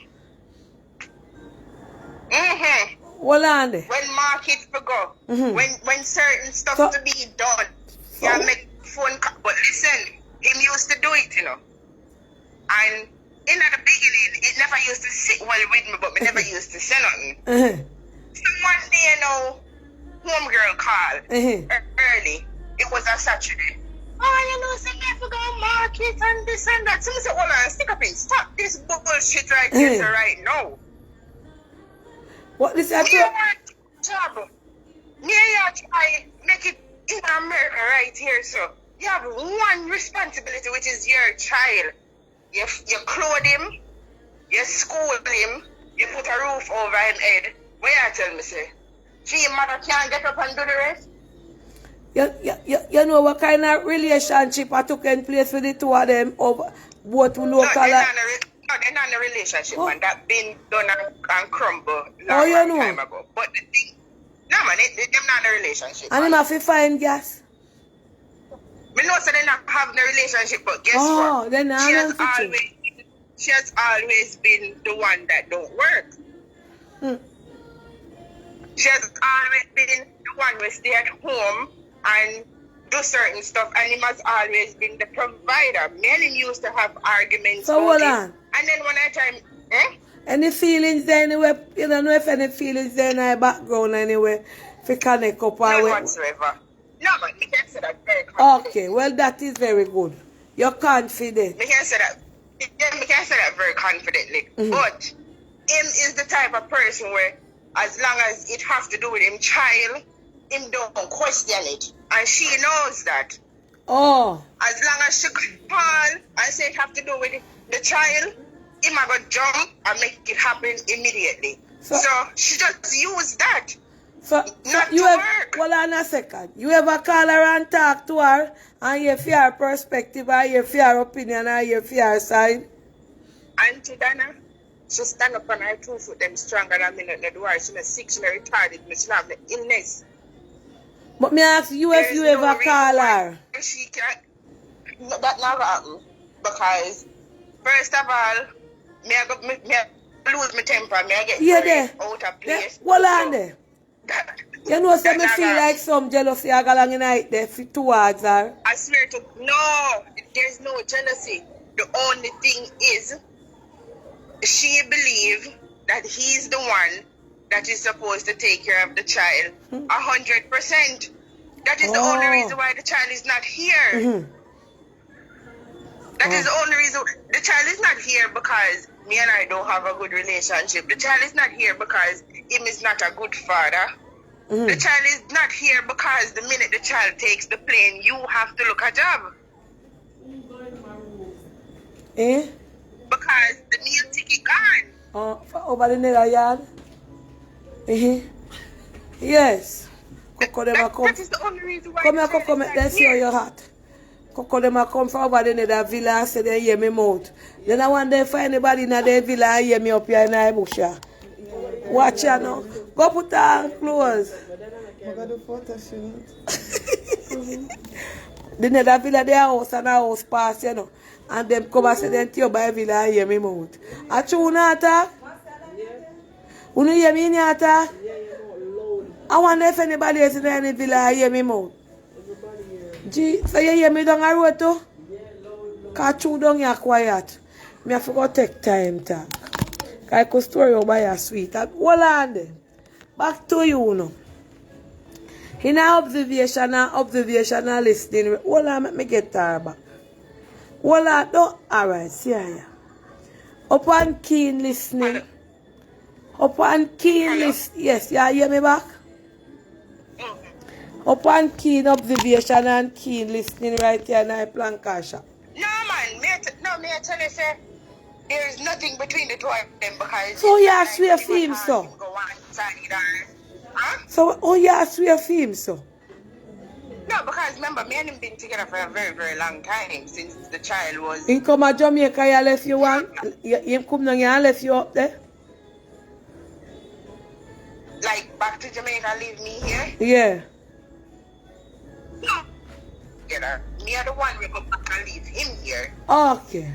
Mm-hmm. Hold on there. When markets to go, Mm-hmm. when certain stuff So- to be done, you make phone call. But listen, him used to do it, And in the beginning, it never used to sit well with me, but me never used to say nothing. Uh-huh. So one day, homegirl called early. It was a Saturday. Oh, say me have to go market and this and that. So I said, hold on, stick up in. Stop this bullshit right here right now. What this Me is? want job. Me you try make it in America right here, so you have one responsibility, which is your child. You clothe him, you school him, you put a roof over his head. What you tell me, say? She mother can't get up and do the rest? You know what kind of relationship I took in place with the two of them over both local? No, they're not in a relationship, Oh. man. That been done and crumble Oh, you long know. time ago. But the thing, no, man, them not in a relationship. And him man. have to find gas. Me know so they not having a relationship, but guess Oh, what? then I don't She has always been the one that don't work. Hmm. She has always been the one who stay at home and do certain stuff, and him has always been the provider. Me and him used to have arguments So about hold it. on. And then when I time, Any feelings there anyway? You don't know if any feelings there in our background anyway. If you connect up or none what. whatsoever. No, man, me can say that very confidently. Okay, well that is very good. You're confident. Me can say that. Yeah, me can say that very confidently. But him is the type of person where, as long as it has to do with him child, him don't question it, and she knows that. Oh. As long as she call and say it have to do with the child, him a go jump and make it happen immediately. So she just use that. So Not you to have, work. hold on a second. You ever call her and talk to her and hear for her perspective or hear for her opinion or hear for her side? Auntie Dana, she stand up on her 2 foot, them stronger than me, not do her. She not sick, she not retarded, she not have the illness. But me ask you if you ever call her. She can't. No, that never happen. Because, first of all, me lose my temper, me I get very out of place. Hold on there. You know, so me feel like some jealousy I got along in night there towards her. I swear to no, there's no jealousy. The only thing is, she believe that he's the one that is supposed to take care of the child 100%. That is the only reason why the child is not here. That is the only reason. The child is not here because me and I don't have a good relationship. The child is not here because him is not a good father. The child is not here because the minute the child takes the plane, you have to look a job. Eh? Because the meal ticket gone. Over the nether yard? Yes. Coco them come. That is the only reason why. Come here, Coco, let's see how you're hot. Coco them come from over the nether villa and say they hear me mouth. Then I wonder if anybody in their villa and hear me up here in the bush. Watch ya now. Go put on clothes. The nether villa, their house and our house pass, you know. And them come and say them to you by villa and hear me mouth. A true nata? You hear me in your attack? I wonder if anybody else in any villa and hear me mouth. Gee, so you hear me down the road too? Because you down here quiet. Me have to go take time talk. Because I could story over your sweet. Hold on then. Back to you now. In observation and listening. Hold on, let me get her back. Hold on, no. Alright, see here. Upon keen listening. Upon keen listening. Yes, you hear me back? Upon keen observation and keen listening right here in the Plankashop. No, man. Me I tell you, say, there is nothing between the two of them because. So you swear for him, so? Huh? So, you swear for him, so? No, because remember, me and him been together for a very, very long time since the child was. He come to Jamaica, you left you one? He come down here and left you up there? Like, back to Jamaica, leave me here? Yeah. No. Me are the one who go back and leave him here. Okay.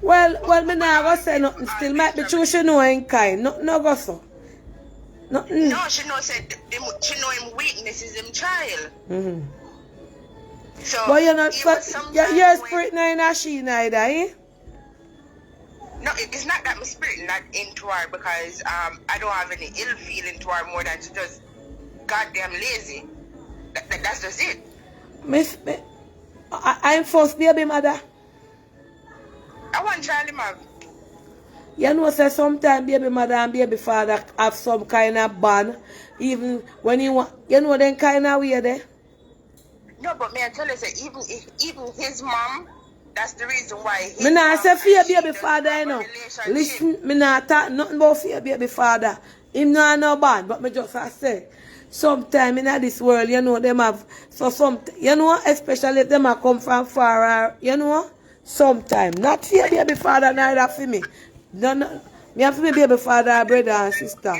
Well, me not go say nothing still. Might be true she know him kind. No go so. Nothing. No, she know said she know him weakness is him child. So But you're not your spirit neither she neither, eh? No, it's not that my spirit not into her because I don't have any ill feeling to her more than she just goddamn lazy. That's just it. I'm first baby mother. I want Charlie Mav. You know, say sometimes baby mother and baby father have some kind of bond. Even when you want, you know, them kind of way there. No, but may I tell you, say, even his mom, that's the reason why. Me not say fear baby father, you know. Listen, me not talk nothing about fear baby father. Him not no bad, but me just say. Sometimes in this world, you know, them have, so some, you know, especially if them have come from far, you know, Sometime. Not for your baby father, neither for me. No, no. Me have for me baby father, brother and sister.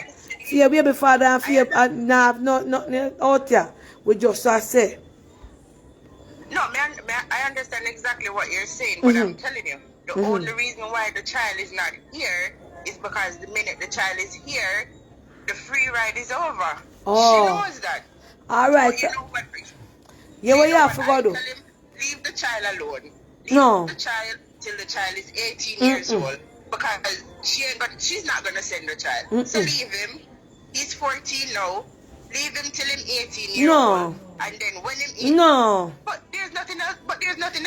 For your baby father and for your nah, nothing out here. We just say. No, I understand exactly what you're saying, but I'm telling you, the only reason why the child is not here is because the minute the child is here, the free ride is over. Oh. She knows that. All right. So you know what? Yeah, what you have to go I do? tell him, leave the child alone. Leave No. the child till the child is 18 years old, because she's not gonna send the child. So leave him. He's 14 now. Leave him till him 18 years old. And then when him 18, No. But there's nothing else.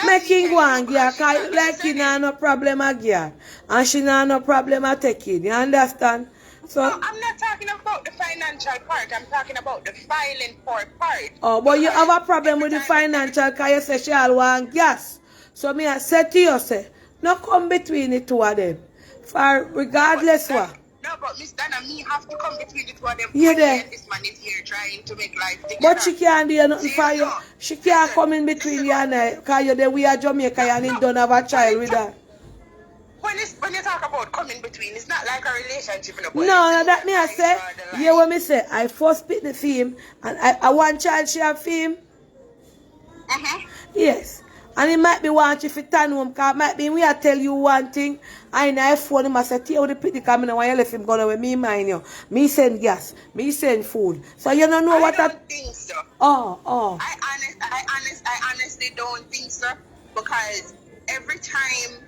Make him go can and do, get because her, she's not like he gonna nah send him. no problem again. And she nah no problem at taking. You understand? So No, I'm not talking about the financial part. I'm talking about the filing for part. oh, but you have a problem Every with the time financial because you say she all want gas. So me I said to you, say, no come between the two of them. For regardless what. No, but Miss Dana, me have to come between the two of them. You there? And this man is here trying to make life together. But she can't do nothing See, for you. no. She can't Listen, come in between listen, you and I. Because you're the way of Jamaica and you don't have a child with her. When you talk about coming between, it's not like a relationship. No, that me I say. Yeah, what me say. I first pick the film and I one child she have film. Yes. And it might be one if you turn home, because it might be we I tell you one thing, and I phone him, I say, tell you the pick the camera when you left him go away, me mind you. Me send gas, me send food. So you don't know what I don't think so. Oh. I honestly don't think so, because every time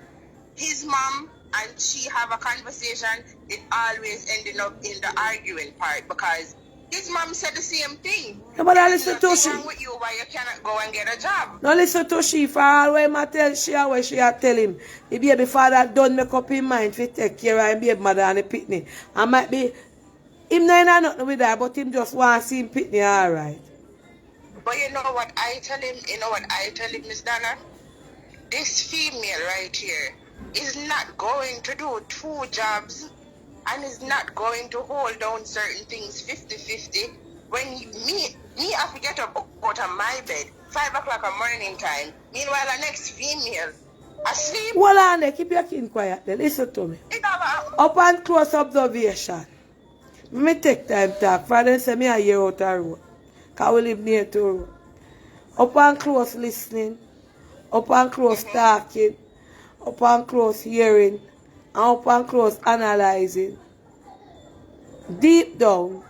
his mom and she have a conversation, it always ended up in the arguing part, because his mom said the same thing. No, but I There's listen to nothing she. wrong with you why you cannot go and get a job. No listen to she for all way I tell she where she a tell him. The baby father don't make up his mind to take care of him baby mother and the pitney. And might be him no nothing with her, but him just want to see him pitney alright. But you know what I tell him? Miss Dana? This female right here is not going to do 2 jobs and is not going to hold down certain things 50-50. When me have to get up out of my bed 5 o'clock a morning time. Meanwhile, the next female asleep. Well, on there, keep your kin quiet then. Listen to me. Up and close observation. Me take time talk. For them say me a year out the road. Because we live near to road. Up and close listening. Up and close talking. Up and close hearing. And up and close analyzing. Deep down.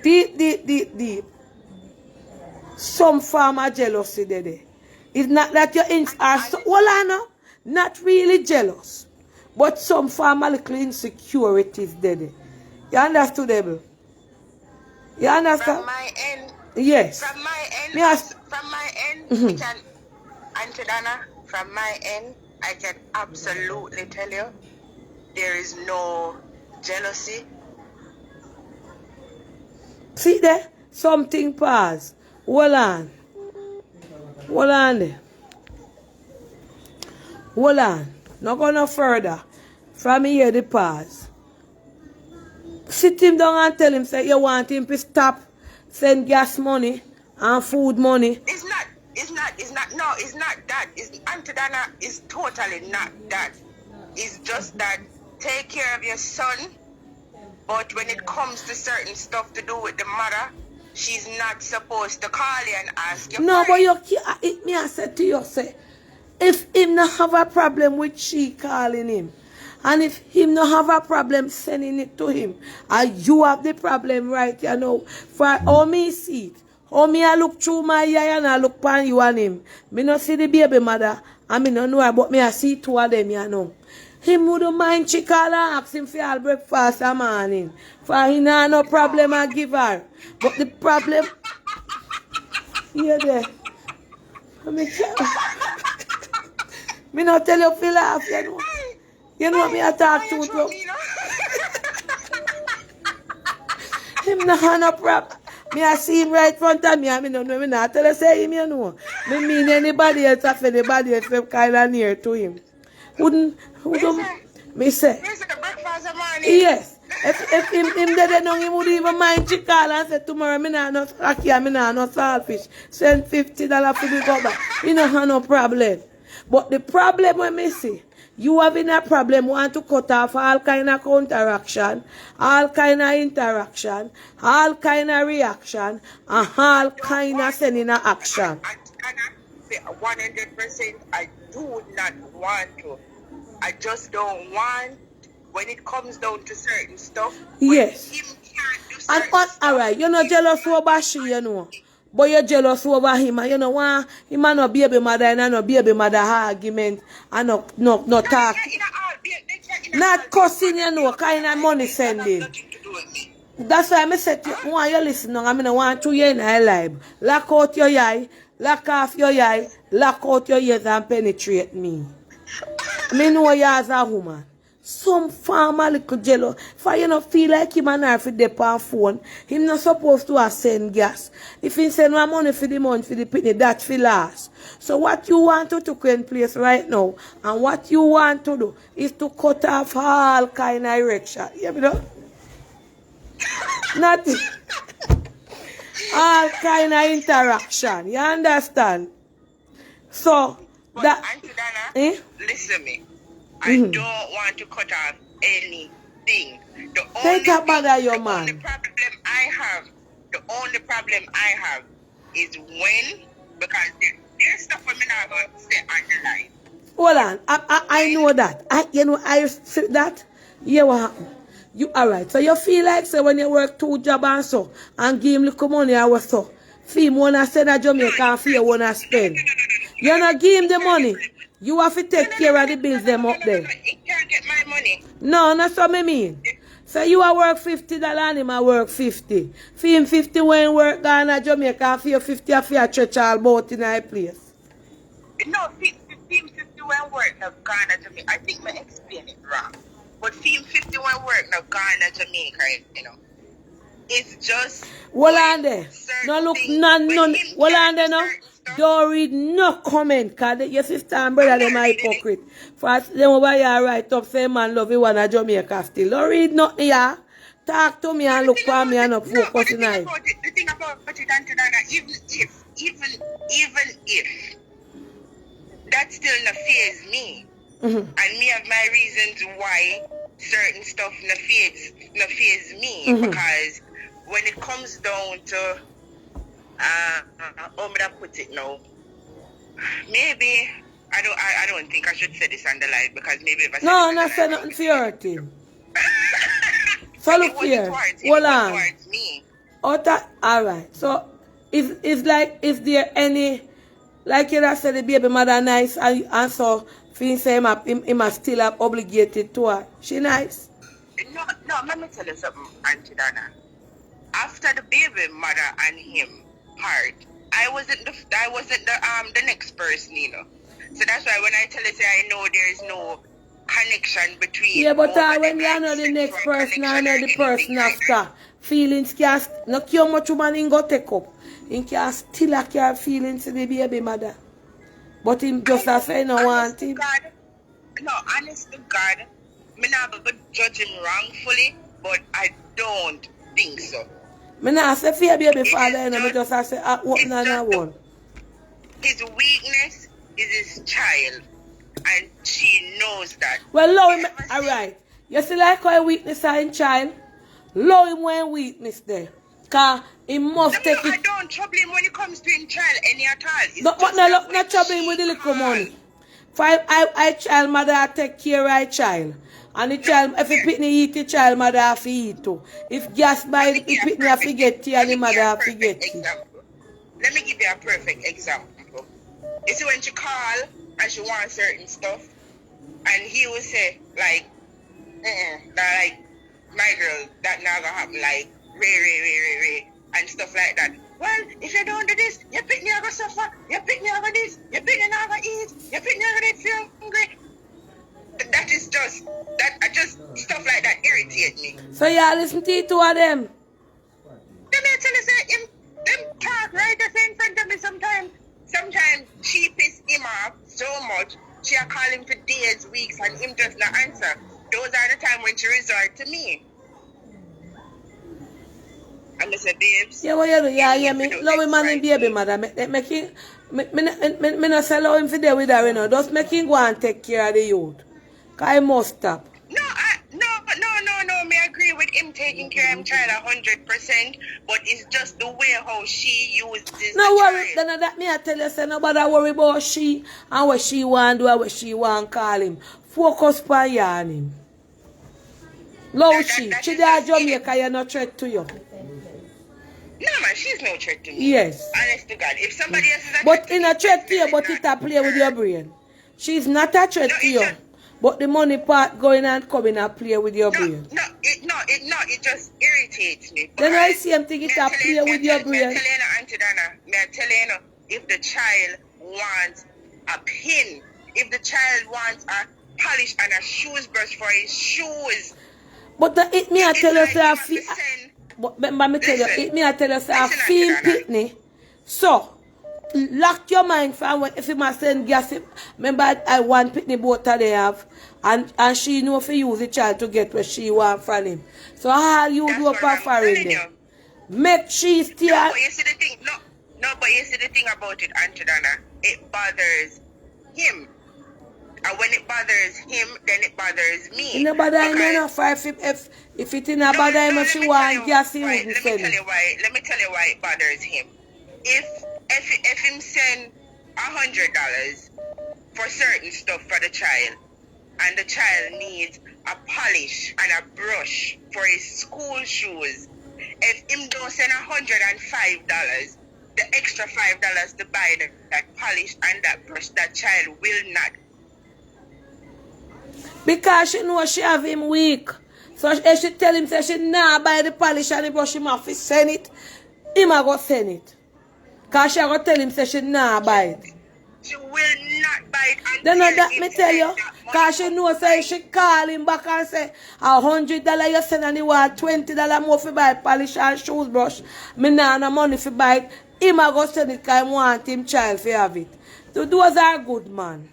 Deep. Some form of jealousy there. It's not that your ins are so, well, not really jealous. But some form of little insecurities there. You understood, Abel? You understand? From my end. Yes. From my end. Yes. From my end, we can, Auntie Dana, from my end, I can absolutely tell you there is no jealousy. See there? Something pause. Hold on there. Hold on. Not go no further. From here the pause. Sit him down and tell him say you want him to stop send gas money and food money. It's not that. Auntie Dana is totally not that. It's just that take care of your son, but when it comes to certain stuff to do with the mother, she's not supposed to call you and ask you. No, but you can't. Me I said to you, say, if him not have a problem with she calling him, and if him not have a problem sending it to him, and you have the problem, right, you know, for how me see it, how me I look through my eye and I look upon you and him, me not see the baby mother, and me not know about me I see 2 of them, you know. Him wouldn't mind she call and ask him for all breakfast a morning. For he not no problem I give her. But the problem... Yeah, there. Me not tell you feel laugh, you know. You know me I talk to you. Him not have no problem. Me I see him right in front of me and me don't know. Me not tell you say him, you know. Me mean anybody else if anybody else kind of near to him. Wouldn't me say? Yes. If him dead no, he would even mind she call and say tomorrow me nah no ackee, me nah no saltfish. Send $50 for the go back. He no have no problem. But the problem when me see, you having a problem, want to cut off all kind of counteraction, all kind of interaction, all kind of reaction, and all kind of sending a action. I cannot say 100%. I do not want to. I just don't want when it comes down to certain stuff. Yes. Him can't do And certain stuff. alright, you're not jealous over she, you know. But you're jealous over him, and you know why? Him and no baby mother and no baby mother argument and no talk. Not cussing, you know, kind of money sending. That's why I said to you, want you listen, I mean, I want to hear in our life. Lock out your eye, lock off your eye, lock out your ears and penetrate me. I know you as a woman. Some farmer little jealous. For you not feel like him and her for the on phone, him not supposed to send gas. If he send one money for the month for the picnic, that for last. So what you want to take in place right now, and what you want to do, is to cut off all kind of erection. You know? Nothing. All kind of interaction. You understand? So, But that... Auntie Dana, listen me. I don't want to cut off anything. The only problem I have is when, because there's stuff I'm not going to say on the line. Hold on. I know that. I see that. Yeah, what happened? You alright. So you feel like so when you work 2 jobs and so and give him little money I was so. Fee wanna send a Jamaica and fee wanna spend. You not give him the money. You have to take care of the bills them up there. He can't get my money. No, that's what I mean. So you a work $50 and him a work 50. Fee him 50 when work down at Jamaica and fee 50 a fee a church all about in a place. No, fee 50 when work now Ghana Jamaica. I think I explain it wrong. But fee 50 when work now Ghana Jamaica, you know. It's just hold on there. No look none hold on there no. Don't read no comment, cause your sister and brother them are hypocrite. First them over here right up say man love you one a Jamaica still. Don't read nothing here. Talk to me and look for me and not focus in it. The thing about it, Auntie Dana, even if that still not faze me. And me have my reasons why certain stuff not faze me. Because when it comes down to how would I put it now? Maybe I don't think I should say this on the live because maybe if I say no, not say nothing for your team. So look here. Hold on. Alright. So is there any like you said the baby mother nice and so feel say him still have obligated to her. She nice? No, let me tell you something, Auntie Dana. After the baby mother and him part, I wasn't the next person, you know. So that's why when I tell you, say I know there is no connection between. Yeah, but when you know the next person, I know the person after. Feelings can not how much woman in go take up. He can still have your feelings to the baby mother. But him just a say no want him. No, honest to God, me not judge him wrongfully, but I don't think so. Me not say fear baby father, and I just say what na one. His weakness is his child, and she knows that. Well, love him, alright. You see like how weakness are in child? Love him when weakness there. Cause he must take it. I don't trouble him when it comes to him child any at all. But not trouble him with the little money. For I child mother I take care of a child. And the child, if the pitney eat, the child mother have to eat too. If gas by the pitney have to get tea and the mother have to get tea. Let me give you a perfect example. You see when she call and she wants certain stuff, and he will say like, like my girl, that not gonna happen, like Ray, and stuff like that. Well, if you don't do this, your pitney are gonna suffer, your pitney are gonna this, your pitney not gonna eat, your pitney are gonna feel hungry. That is just stuff like that irritate me. So yeah, listen to two of them. Let me tell you, say them talk right there in front of me sometimes. Sometimes she piss him off so much, she'll call him for days, weeks, and him just not answer. Those are the time when she resort to me. And I say, babes. Yeah, what you do? Yeah, me love him and him baby mother. Make him Me not allow him to there with her, you know. Just make him go and take care of the youth. Because I must stop. No, me agree with him taking care of him child 100%, but it's just the way how she uses No the worry, child. then that me I tell you, say nobody worry about she and what she want do and what she want call him. Focus on you and him. Love she is there just Jamaica, you're not threat to you. No man, she's no threat to me. Yes. Honest to God. If somebody else is a But threat to in me, a threat to you, but definitely it a play with your brain. She's not a threat No, to it's you. just- But the money part going and coming and play with your brain. it just irritates me. Then I because see him think it a play with your brain. Me tell you, Auntie Donna, me tell you, if the child wants a pin, if the child wants a polish and a shoes brush for his shoes, But it me I it's tell you like say you I have to feel. send. But remember me tell you, Listen. it me I tell you say I Listen, feel Auntie Donna. pitney. So lock your mind from when if you must send gas. Remember I want pitney both of they have and she know if you use the child to get what she want from him. So how you That's do what up I'm for telling them? you. Make she stay. No, but you see the thing. But you see the thing about it, Auntie Donna. It bothers him. And when it bothers him, then it bothers me. It no bother him Because- enough if it in a bother him if she want gas he wouldn't Let send me tell you why it bothers him. If him send $100 for certain stuff for the child, and the child needs a polish and a brush for his school shoes, if him don't send $105, the extra $5 to buy that polish and that brush, that child will not. Because she know she have him weak. So if she tell him say she nah buy the polish and the brush him off to send it, him a go send it. Because she a go tell him say she nah buy it. She will not buy it until Then that him me tell you, send that money. because she know say she call him back and say $100 you send and he want $20 more for buy polish and shoes brush. Me nah no money for buy it. Him a go send it because he want him child to have it. So those are good man.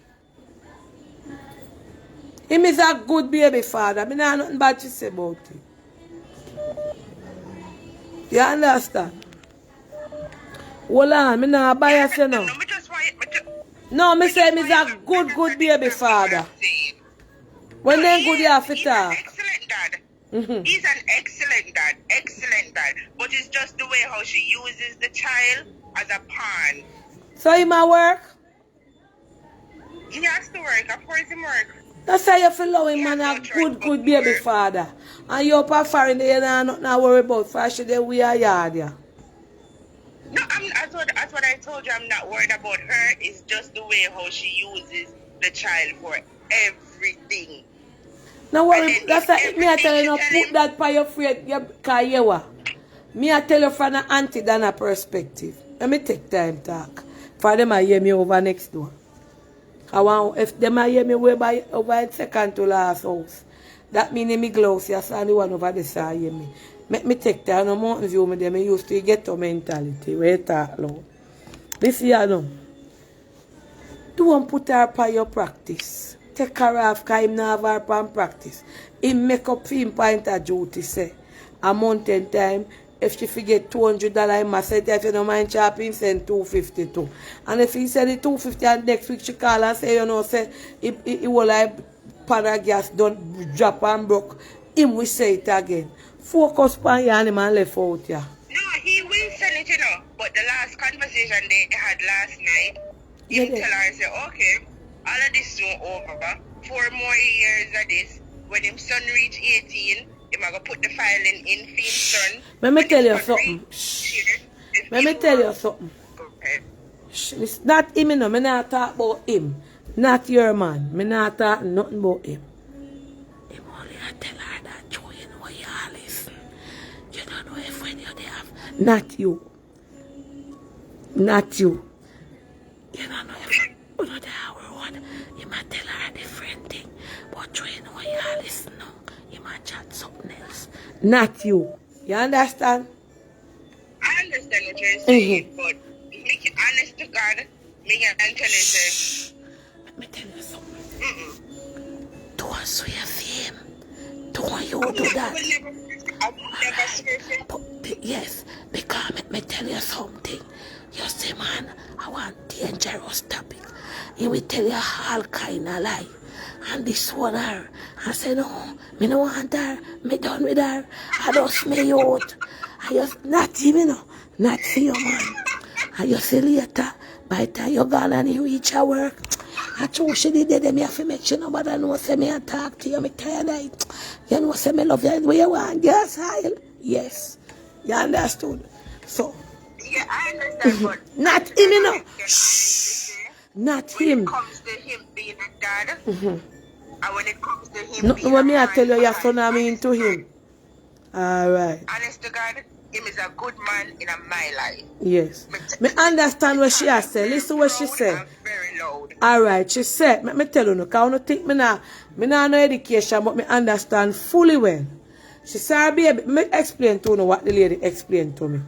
Him is a good baby father. Me nah nothing bad to say about it. You understand? Hold on, me nah bias you know. No, me just want No, me say me is a good baby father. When they good you have to He's an talk. excellent dad. He's an excellent dad. But it's just the way how she uses the child as a pawn. So him a work? He has to work. Of course he work. That's how you feel love him man a good baby father. And you up a foreign there and nothing to worry about for she there we are yard yeah. No, that's what I told you. I'm not worried about her. It's just the way how she uses the child for everything. No worry, And then that's why me I tell you no everything you put tell that by your friend because you what? Me I tell you from an auntie Dana perspective. Let me take time talk. For them I hear me over next door. I want if them I hear me way by over second to last house. That mean me gloves, yes, and the one over the side hear me. Make me take time no mountain view me them used to get to mentality. Where talk loud. This year no. Don't put her by your practice. Take her off because him not have her pan practice. Him make up for him point of duty say. A mountain time, if she forget $200, he must say if you don't mind chopping, send $250 too. And if he send it $250 and next week she call and say, you know, say, he will like pan of gas don't drop and broke, him will say it again. Focus on you and him and left out ya. No, he will send it, you know. But the last conversation they had last night, he Yeah, tell her, say, okay, all of this soon over. 4 more years of this. When him son reach 18, him a go put the filing in for him son. Let me When tell him you son something. reach Shh. 18, if Let he me tell you want- something. Okay. Shh. It's not him, you know. Me not talk about him. Not your man. Me not talk nothing about him. Him only I tell her that you know you all listen. You don't know if when you they have. Not you. Not you. You don't know if you know the hour one. You might tell her a different thing. But you know you all listen now. You might chat something else. Not you. You understand? I understand what you're saying, but make it honest to God, me can tell you, say, Shh. Let me tell you something. Don't swear for him. Don't you do that. I will never swear for him. Yes, because let me tell you something. You see, man, I want dangerous topic. He will tell you all kind of lie. And this one her. I say, no, me no want her. Me done with her. I just me out. I just not him, you know. Not for you, man. I just see later, by the time you gone and you reach her work, I told she did them, you have to make sure nobody knows say me and talk to you, me tired of it. You know say me love you the way you want, yes, I'll. Yes. You understood? So. Yeah, I understand, but Not him, you know. Shh. Not him. When it comes to him being a dad, and when it comes to him No, being when a me I man, tell you, your because son I mean honest to him. Alright. Honest to God, him is a good man in my life. Yes. Me understand what she has said. Listen what she said. I'm very loud. Alright, she said, me tell you no, because I don't think me nah no education, but me understand fully well. She said, baby, me explain to you what the lady explained to me.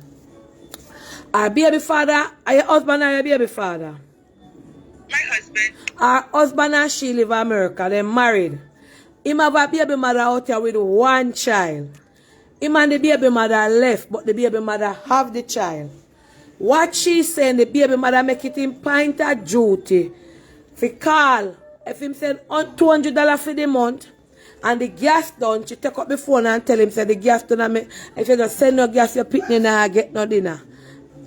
Our baby father, are your husband or your baby father? My husband. Our husband and she live in America, they're married. Him have a baby mother out here with one child. Him and the baby mother left, but the baby mother have the child. What she saying, the baby mother make it in point of duty. For call, if him send $200 for the month, and the gas done, she take up the phone and tell him, say the gas done, if you don't send no gas, your picnic now get no dinner.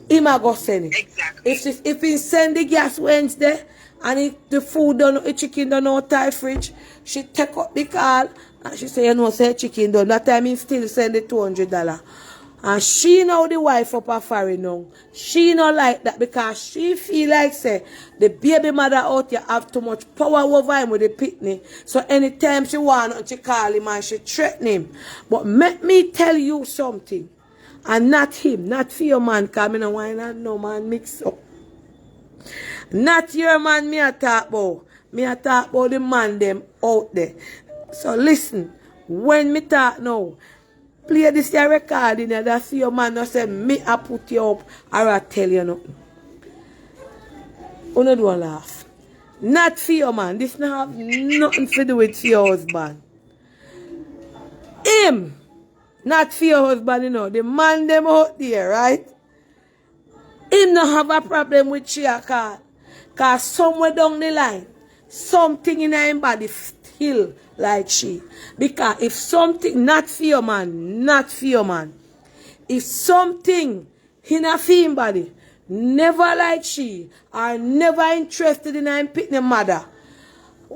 Him a go send it. Exactly. If he send the gas Wednesday, and if the food done, the chicken done out of fridge, she take up the call, and she say, you know, say chicken done. That time he still send the $200. And she know the wife up a foreign now. She not like that because she feel like say the baby mother out here have too much power over him with the picnic. So anytime she want, she call him and she threaten him. But let me tell you something. And not him, not for your man, because I don't want no man mix up. Not your man me a talk about. Me a talk about the man them out there. So listen, when me talk now, play this your recording and that's your man not say me I put you up or I tell you nothing. You don't laugh. Not for your man. This not have nothing to do with your husband. Him. Not for your husband, you know. The man them out there, right? Him not have a problem with she a call. Because somewhere down the line, something in her body still like she. Because if something, not for your man, not for your man. If something in a female body, never like she, or never interested in her picnic mother.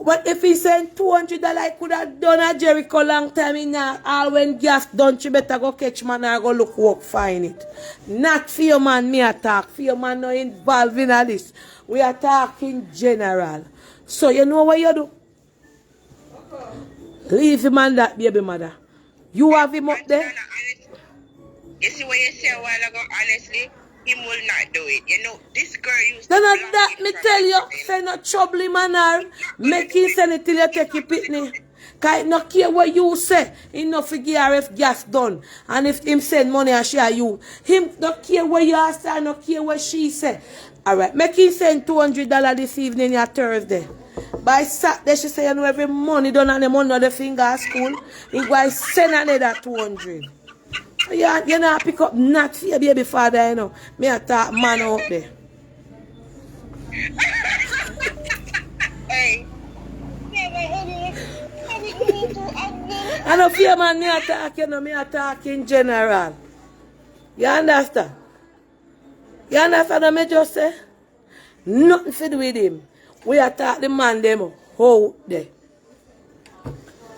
But if he sent $200, I could have done a Jericho long time in now. All when gas done, you better go catch man or go look work, find it. Not for your man, me attack. For your man not involved in all this. We are talking general. So you know what you do? Leave him and that baby mother. You have him up there? You see what you say a while ago, honestly? He will not do it. You know, this girl used to... Then that me tell you, say no trouble him and her. Make him send it till you take your picnic. Because no care what you say. He no forget her if gas done. And if him send money and share you. Him no care what you ask her, no care what she say. Alright, make him send $200 this evening, your Thursday. By Saturday, she say, you know, every money done on the money of the finger at school. He go send another 200. You know, pick up not for your baby father, you know. Me a talk man out there. Hey. I know fear man, me a talk, you know, me a talk in general. You understand? You understand what me just say? Nothing to do with him. We are talk the man them out there.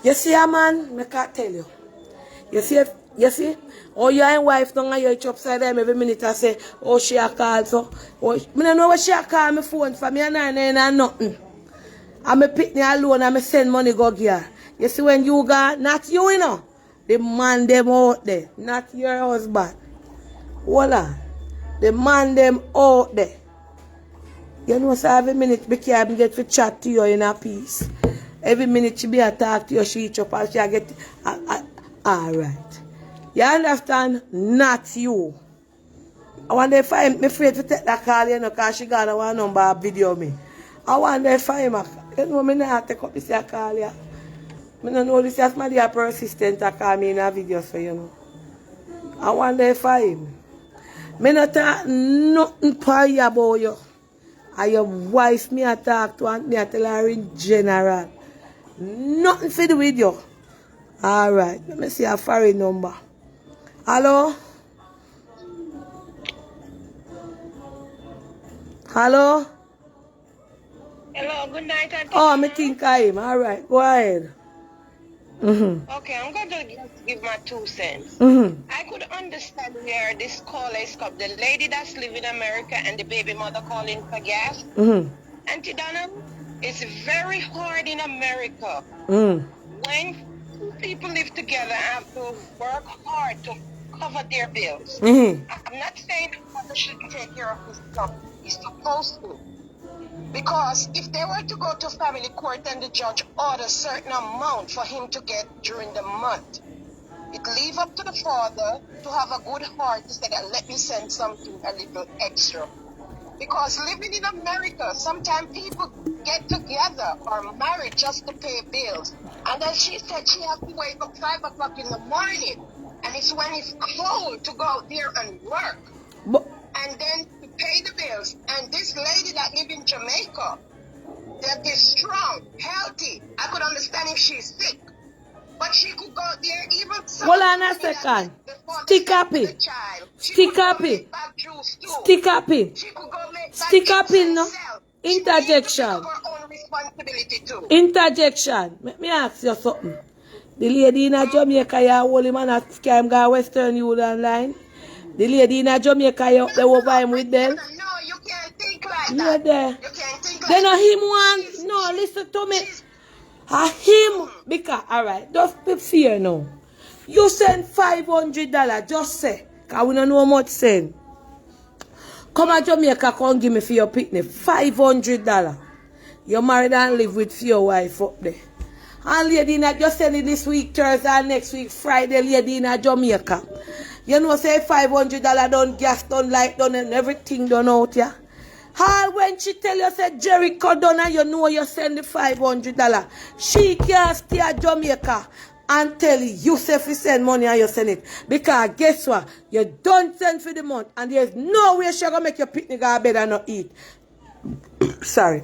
You see a man, I can't tell you. You see? Oh, you and wife don't have your upside them every minute I say, oh, she a call so. Oh, I don't know what she a call my phone for me and I nothing. I'm a picnic alone and I send money go here. You see when you go, not you, you know. The man them out there, not your husband. Hold on. The man them out there. You know, so every minute because I get to chat to you in a piece. Every minute she be a talk to you, she eat up and she get alright. You understand? Not you. I wonder if I'm afraid to take that call, you know, because she got one number video me. I wonder if I'm, you know, I not take up this call, yeah. I don't know this is my dear persistent to call me in a video, so you know. I wonder if I'm. Me not talk nothing for you about you. And your wife me a talk to and me a tell her in general. Nothing to do with you. Alright, let me see a foreign number. Hello? Hello? Hello, good night, Auntie. Oh, me think I am. Alright, go ahead. Okay, I'm going to just give my 2 cents. I could understand where this caller is come. The lady that's living in America and the baby mother calling for gas. Auntie Donna, it's very hard in America. When two people live together and have to work hard to cover their bills. I'm not saying the mother shouldn't take care of his stuff. He's supposed to. Because if they were to go to family court and the judge orders a certain amount for him to get during the month, it leave up to the father to have a good heart to say that let me send something a little extra. Because living in America, sometimes people get together or married just to pay bills. And then she said she has to wake up 5 o'clock in the morning. And it's when it's cold to go out there and work. And then to pay the bills. And this lady that live in Jamaica, that is strong, healthy. I could understand if she's sick. But she could go there even... Hold on a second. Stick up it. Stick up it. Stick up it. Stick up in, no? Interjection. Interjection. Let me ask you something. The lady in Jamaica, you hold him and a scam guy Western Union line. The lady in Jamaica, you over him with them. No, you can't think like Yeah, that. there. You can't think like Then that. him want... No, listen to me. Him. Because, alright, just be fair now. You send $500, just say. Because we don't know how much send. Come to Jamaica, come give me for your picnic. $500. You married and live with your wife up there. And lady not just send it this week, Thursday, and next week, Friday, lady in Jamaica. You know, say $500 done, gas done, light done, and everything done out, yeah? All when she tell you, say Jericho done, and you know you send the $500, she can't stay at Jamaica and tell you, say if you send money and you send it. Because guess what? You don't send for the month, and there's no way she's going to make your picnic go to bed and not eat. Sorry.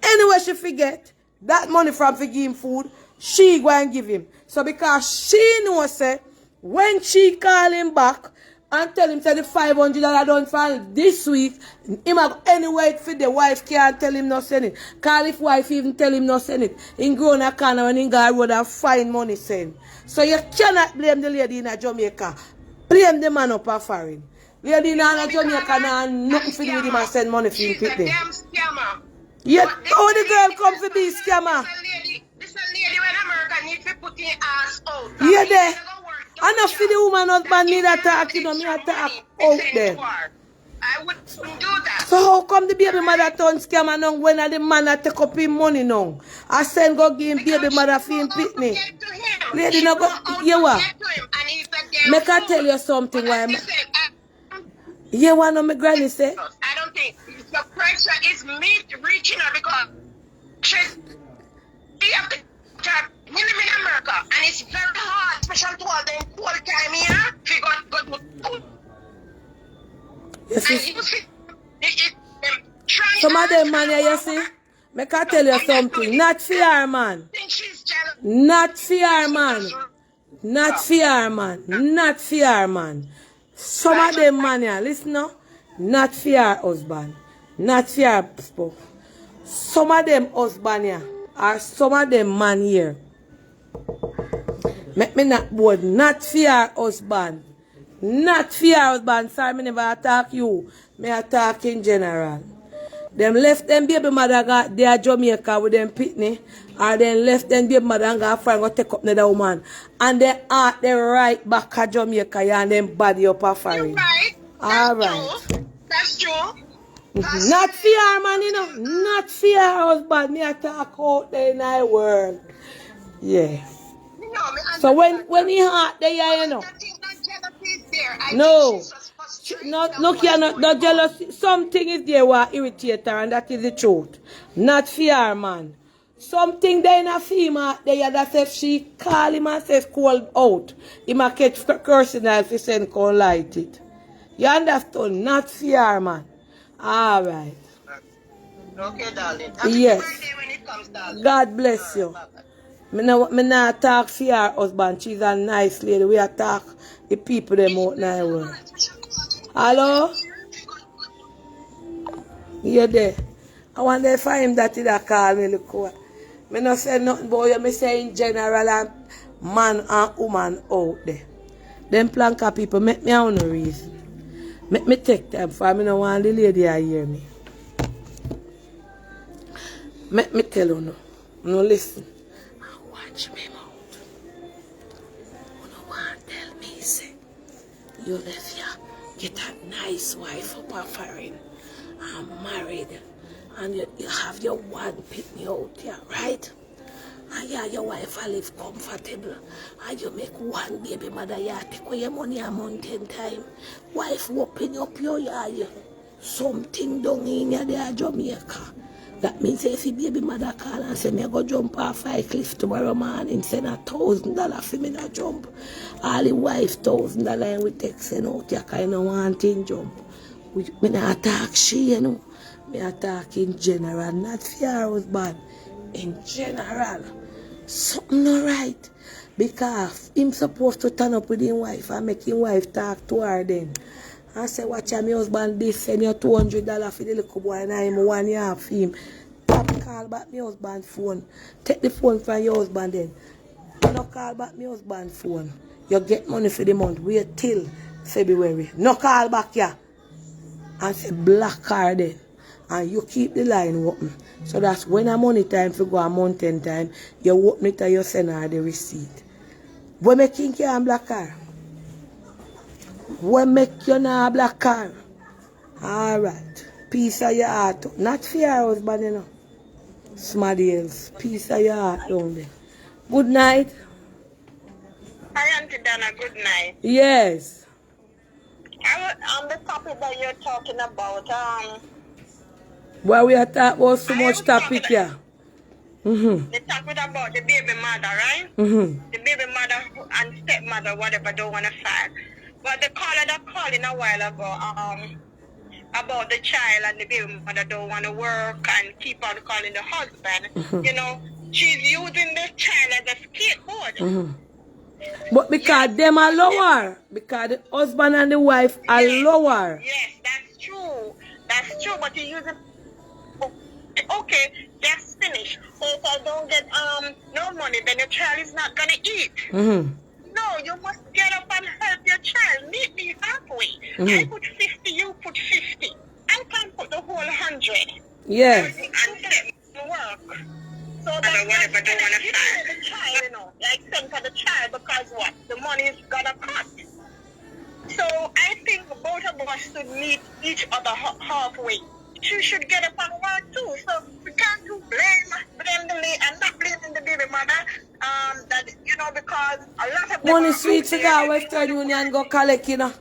Anyway, she forget that money from for give him food, she go and give him. So because she knows, say, when she call him back and tell him, say, the $500 done for this week, him have anyway for the wife can't tell him not send it. Call if wife even tell him not send it. He go in a corner and he go road and find money send. So you cannot blame the lady in Jamaica. Blame the man up a foreign. Lady in Jamaica now nothing for him and send money for him. She's a damn scammer. Yeah, how the girl come to be scammer? This a lady when America needs to put her ass out. Yeah, there. And not for the woman husband need a talk, you know, me a talk out there. I wouldn't do that. So how come the baby mother turn scammer now when the man a take up his money now? I send go give him baby mother for him picnic. Lady no go, you what? Make I tell you something why I'm... You want to know my granny say? I don't think the pressure is me reaching her because she have to we live in America and it's very hard, especially to all them cold time here. We got You see? and you see Some of them man here, you see? Make I tell you something. Not fear man. Not fear man. Not fear man. Not fear man. Some of them man here, listen now. Not fear husband. Not fear spouse. Some of them husband here. Or some of them man here. Make me not board. Not fear husband. Not fear husband. Sorry, me never attack you. Me attack in general. Them left them baby mother got there Jamaica with them pitney. Or then left them baby mother and got friend go take up another woman. And they out there right back at Jamaica and then body up a foreign. You're right. Alright. That's true. Not fear man, you know. Not fear husband. Me attack out there in the world. Yeah. So when he hot there, you know. No. Look here, not jealousy. Something is there what irritate her, and that is the truth. Not fear, man. Something there in a female there that if she call him and says call out, he might catch cursing if he send call light it. You understand? Not fear, man. Alright. Okay, darling. Happy Yes. birthday when it comes, darling. God bless you. Me not talk for her husband. She's a nice lady. We attack the people them out now. World. Hello? You there? I wonder if I him that he da call me look what. Me not say nothing about you. Me say in general and man and woman out there. Them planka people make me on no reason. Make me take time for me no want the lady to hear me. Make me tell you no. No listen. Watch me mouth. You no want tell me say you left here, get a nice wife up a foreign and married and you have your one pick me out here, right? And yeah, your wife will live comfortable. And you make one baby mother, you take away your money a month in time. Wife open up your yard. Something down in there, Jamaica. That means if your baby mother call and say, me go jump off a cliff tomorrow morning, send $1,000 for me to jump. All the wife $1,000 and we take send out, you kind of want to jump. Me not attack she, you know. Me attack in general, not for your husband. In general, something not right. Because him supposed to turn up with his wife and make his wife talk to her then. I say, watch my husband this, send you $200 for the little boy and I'm 1 year for him. Tap call back my husband's phone. Take the phone from your husband then. You no call back my husband's phone. You get money for the month. Wait till February. No call back here. And say black card then. And you keep the line open. So that's when a money time for go a mountain time, you open it and you send her the receipt. What make you a black car? What make you not a black car? Alright. Peace of your heart. Not for your husband, you know. Somebody else. Peace of your heart down there. Good night. Hi, Auntie Dana. Good night. Yes. On the topic that you're talking about, Well, we are talking about so much topic here. they talking about the baby mother, right? The baby mother and stepmother, whatever, don't want to file. But the caller that called in a while ago, about the child and the baby mother don't want to work and keep on calling the husband, you know, she's using this child as a scapegoat. But because them are lower, because the husband and the wife are lower. Yes, that's true. That's true, but you use it. Okay, just finish. So if I don't get no money, then your child is not gonna eat. No, you must get up and help your child. Meet me halfway. I put 50, you put 50. I can put the whole 100. Yes. And let me work. So that's whatever they want to start. The child, you know, like send for the child because what? The money is gonna cut. So I think both of us should meet each other halfway. She should get up and work too. So we can't do blame the lady and not blaming the baby mother. That you know because a lot of Money sweet cigar Western Union go collect, you know.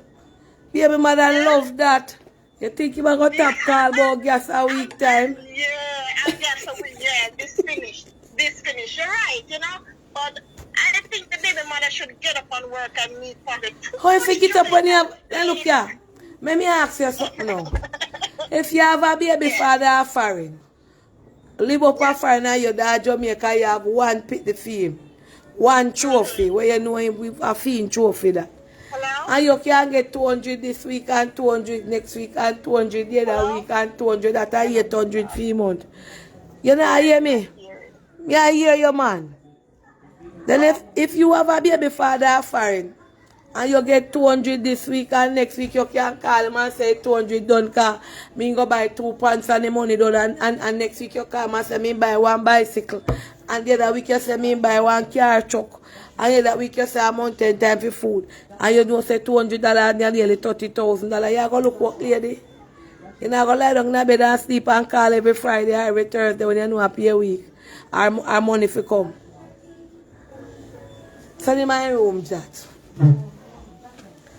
Baby mother love that. You think you might go tap call about gas a week time? Yeah, I guess so. Yeah, this finish. You're right, you know. But I think the baby mother should get up and work and meet for the two. How if you get up when you have, look here. Let me ask you something now. If you have a baby father foreign, live up a foreign and your dad Jamaica, you have one pick the fame, one trophy, where you know him with a fame trophy that. Hello? And you can get 200 this week and 200 next week and 200 the other week and 200 that 800 fee month. You know hear me? Yeah, I hear you, man. Then if you have a baby father foreign and you get 200 this week and next week you can call him and say 200 done car, me go buy 2 pants and the money done and next week you come and say me buy 1 bicycle and the other week you say me buy 1 car truck and the other week you say a mountain time for food and you don't say $200 and you're nearly $30,000. You go look what lady. You're not going to lie down in the bed and sleep and call every Friday or every Thursday when you know a pay a week. Our money for come. So in my room, that.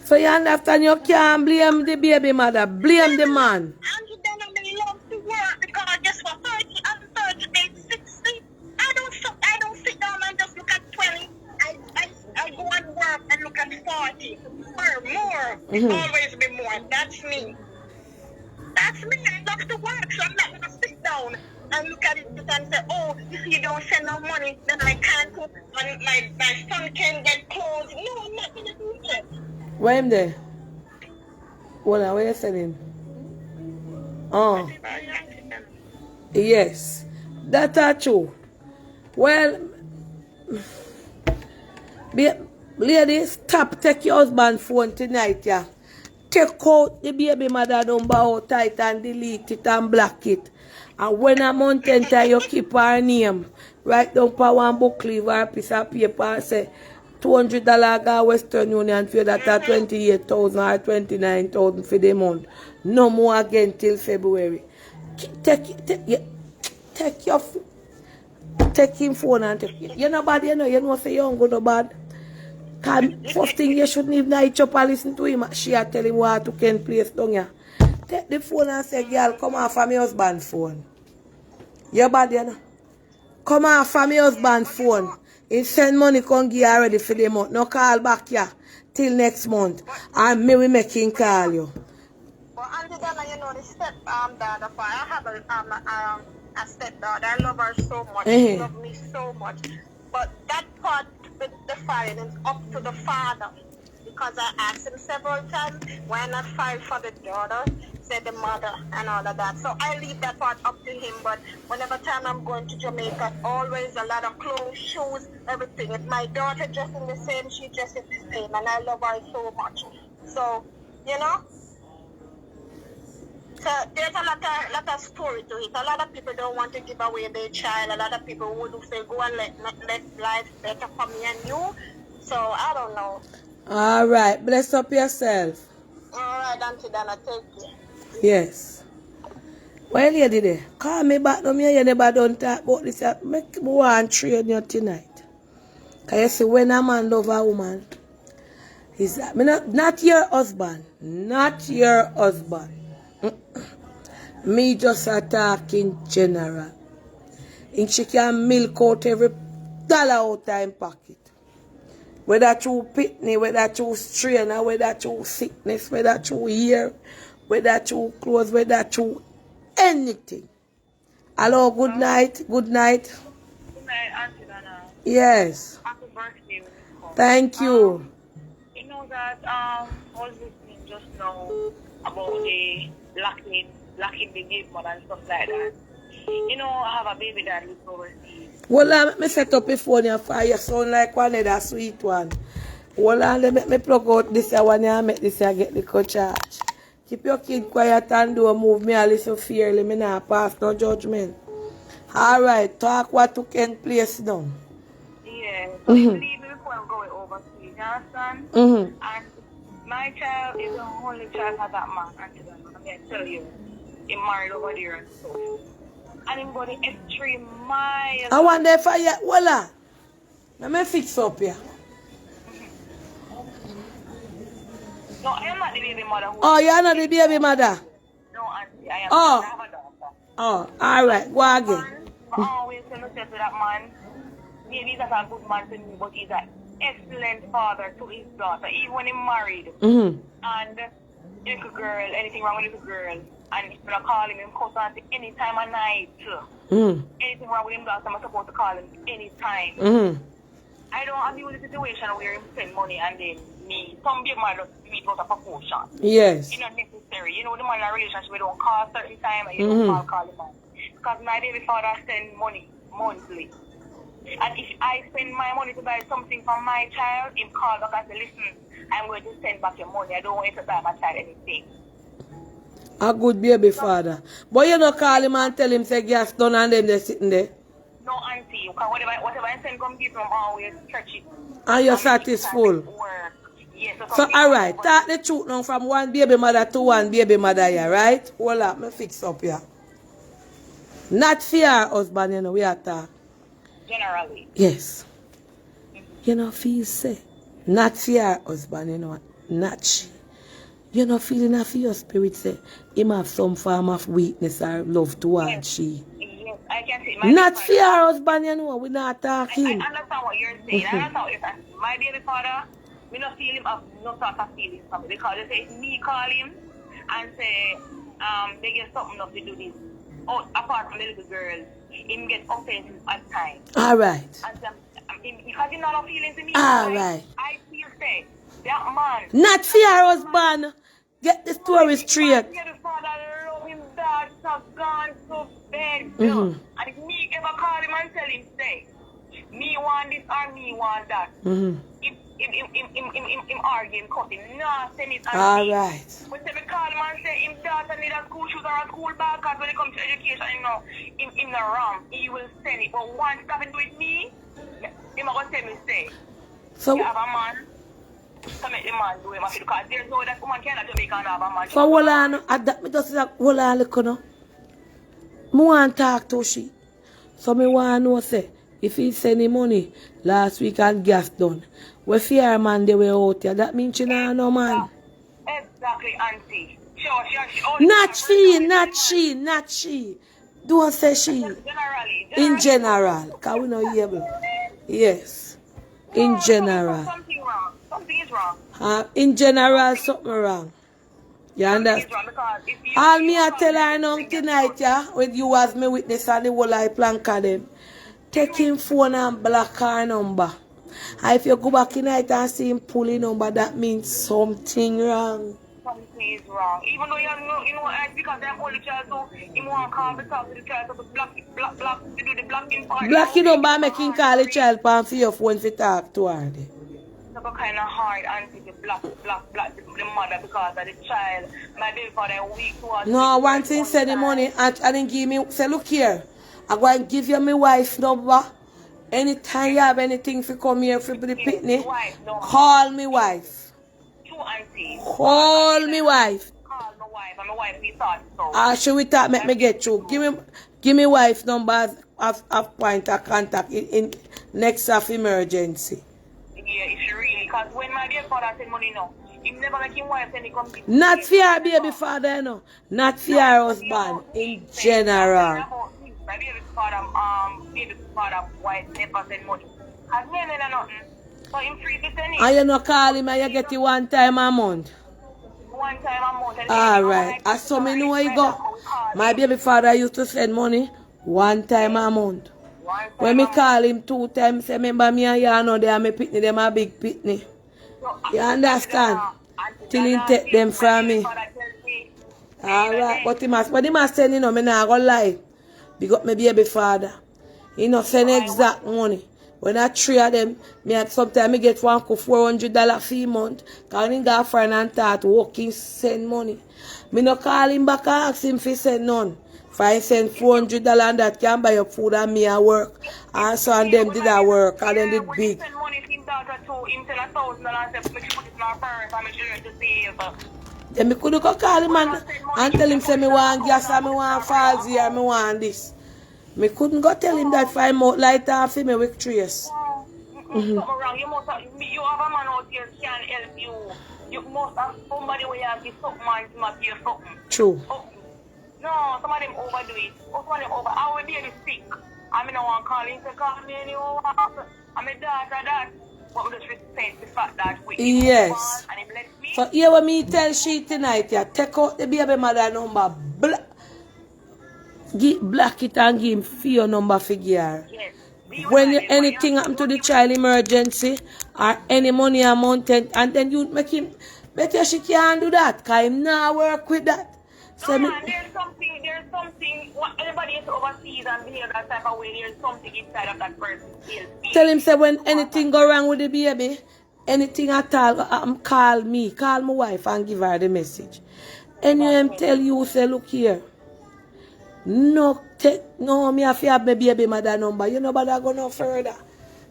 So you understand you can't blame the baby mother, blame the man. And you don't really love to work because guess what? 30 and 30 makes 60. I don't sit down and just look at 20. I go and work and look at 40 per more. It always be more. That's me. That's me. I love to work, so I'm not gonna sit down and look at it and say, oh, if you don't send no money, then I can't cook and my son can get clothes. No, I'm not gonna do that. Where am there? Well, where you selling? Oh, yes. That's true. Well, ladies, stop take your husband's phone tonight, yeah. Take out the baby mother number out tight and delete it and block it. And when a month enter, you keep her name. Write down for one book leave or a piece of paper and say $200 go Western Union for that at 28,000 or 29,000 for the month. No more again till February. Take him phone and take it. You know bad, you know say you don't go no bad. Cause first thing you shouldn't even each up and listen to him. She a tell him what to can place down here. Take the phone and say, girl, come off from your husband's phone. You bad, you know? Come off from your husband's phone. He send money, come give you ready for the month. No call back here till next month. And me will make him call you. But Auntie Donna, you know, the stepdaughter, I have a stepdaughter. I love her so much. She loves me so much. But that part with the filing is up to the father. Because I asked him several times, why not file for the daughter, said the mother, and all of that. So I leave that part up to him. But whenever time I'm going to Jamaica, always a lot of clothes, shoes, everything. If my daughter dressing the same, she dresses the same. And I love her so much. So, you know, so there's a lot of story to it. A lot of people don't want to give away their child. A lot of people would say, go and let life better for me and you. So I don't know. All right. Bless up yourself. All right, Auntie Donna, take care. Yes. Well, lady there, call me back. No, me you never done talk about this. Make me want to train you tonight. Because you see, when a man love a woman, he's not your husband. Not your husband. Me just a talk in general. And she can milk out every dollar out of in pocket. Whether through pitney, whether through strain, or whether through sickness, whether through hair, whether through clothes, whether through anything. Hello, good night. Good night. Good night, Auntie Donna. Yes. Happy birthday. Thank you. You know that I was listening just now about the locking the gate mother and stuff like that. You know, I have a baby that lives overseas. Well, let me set up a phone for you. Sound like one of that sweet one. Well, let me plug out this one and make this get the charge. Keep your kid quiet and don't move me a little fearly. Me not pass no judgment. All right, talk what you can place down. Yeah, so you leave me before I'm going overseas, you understand? And my child is the only child of that man, Auntie Donna. I'm going to tell you, he married over there and stuff. And him going the extreme miles. I want that for you. Voila. Let me fix up here. No, I am not the baby mother. Oh, you're not the baby mother? No, Auntie, I am. Oh. I have a daughter. Oh, all right. Go again. I always tell myself to that man, maybe he's not a good man to me, but he's an excellent father to his daughter, even when he's married. And little girl, anything wrong with little girl, and when I call him, I'm constantly any time of night. Anything wrong with him, I'm supposed to call him anytime. I don't abuse the situation where him spend money and then me, some big man just do it out of proportion. Yes. It's not necessary. You know, the man in a relationship, we don't call certain time and you don't call him man. Because my baby father send money monthly. And if I spend my money to buy something for my child, him call back and say, listen, I'm going to send back your money. I don't want you to buy my child anything. A good baby father. But you don't call him and tell him, say, gas done and then they're sitting there. No, Auntie. Because whatever I send, come give them always stretch it. And you're satisfied. Yes, so all right, talk the truth now from one baby mother to one baby mother here, right? Hold up, me fix up here. Not for your husband, you know, we are talking. Generally. Yes. You know, feel say. Not for your husband, you know, not she. You know, feeling of your spirit say, him have some form of weakness or love towards she. Yes, I can see. Not for your husband, you know, we're not talking. I understand what you're saying. I understand what you're saying. My baby father, Me not feel him have no sort of feelings for me because they say if me call him and say they get something up to do this. Oh, apart from the little girl, him get offensive at times. All right. And because he not have feelings to me, All right. I feel say that man. Not for your husband. Get the story straight. The father love him dad so gone so bad. Mm-hmm. And if me ever call him and tell him say, me want this or me want that. Mm-hmm. Him argue, him cut him. No, send it. All right. When they call him and say him daughter need a school shoes or a school bag, because when it comes to education, you know, him not wrong. He will send it. But once having do with me, him going to tell me say, So, you have a man, to make the man do him. Because there's no that woman cannot Jamaica and have a man. for hold on, at that me just like hold on look no. Me want talk to she. So me want know say if he send him money last week and gas done. We fear man they were out here. That means she nah no man. Exactly, auntie. Sure. Not she. Don't say she. Generally. In general. Because we know able. Yes. In general. Something wrong. Something is wrong. In general, something wrong. You understand? All me I tell her now tonight, yeah, with you as me witness and the whole I Planka them. Take him phone and block her number. And if you go back tonight and see him pulling number, that means something wrong. Something is wrong. Even though you know, because I'm only child, so you want to call the talk to the child, so block, to do the blocking part. Block your number, make him call the child pan for your phone to talk to her. It's kind of hard, auntie, to block the mother because of the child. My baby father weak towards. No, one thing send the money and then give me, say, look here, I'm going to give you my wife's number. Anytime you have anything to come here for the picnic, call me wife. True, auntie. Call me wife. Call my wife, and my wife we thought so. Should we talk, make me get through. Give me wife number of point of contact in next of emergency. Yeah, if you really, because when my dear father send money now, he never make him wife send the company. Not for your baby father, you know. Not for your husband, in general. My baby father wife never send money. Has me nothing. So him free to send it. And you not call him and you get it one time a month. One time a month. Alright. As so me know you go. My baby father used to send money one time a month. When me call him 2 times, say, remember me and you know they are my pitney, them a big pitney. You understand? Till he take them from me. Alright, but he must send, you know, me not gonna lie. Big up my baby father. He not send exact money. When I 3 of them, sometimes I get one $400 fee month. Because he got a friend and thought working send money. Me no call him back and ask him if he send none. If I send $400 and that can buy up food and me at work. And so and them did that work and then did big. Send money to him daughter too, him send $1,000 and say, make sure put it in our parents and make sure to save. Then me could go call him and tell him say me want gas and me want falsy and me want this. Me couldn't go tell him that 5 months later for me with trace. Something wrong. You have a man out here can help you. You must have somebody where you have to something and to make you something. True. No, some of them overdo it. Some of them over. I will be sick. I mean, I want to call him to call me anymore. I'm a daughter that. But we just respect the fact that we yes. And it lets me. So here when me tell she tonight, yeah, take out the baby mother number, black it and give him for your number figure. Yes. When anything happen to the child emergency or any money amount and then you make him better she can't do that because him now work with that. So no, man, there's something, what everybody is overseas and behave that type of way, there's something inside of that person's skill. Tell him, say, when anything go wrong with the baby, anything at all, call me, call my wife and give her the message. And you tell you, say, look here, no, me have to have my baby mother number, you know, but I go no further.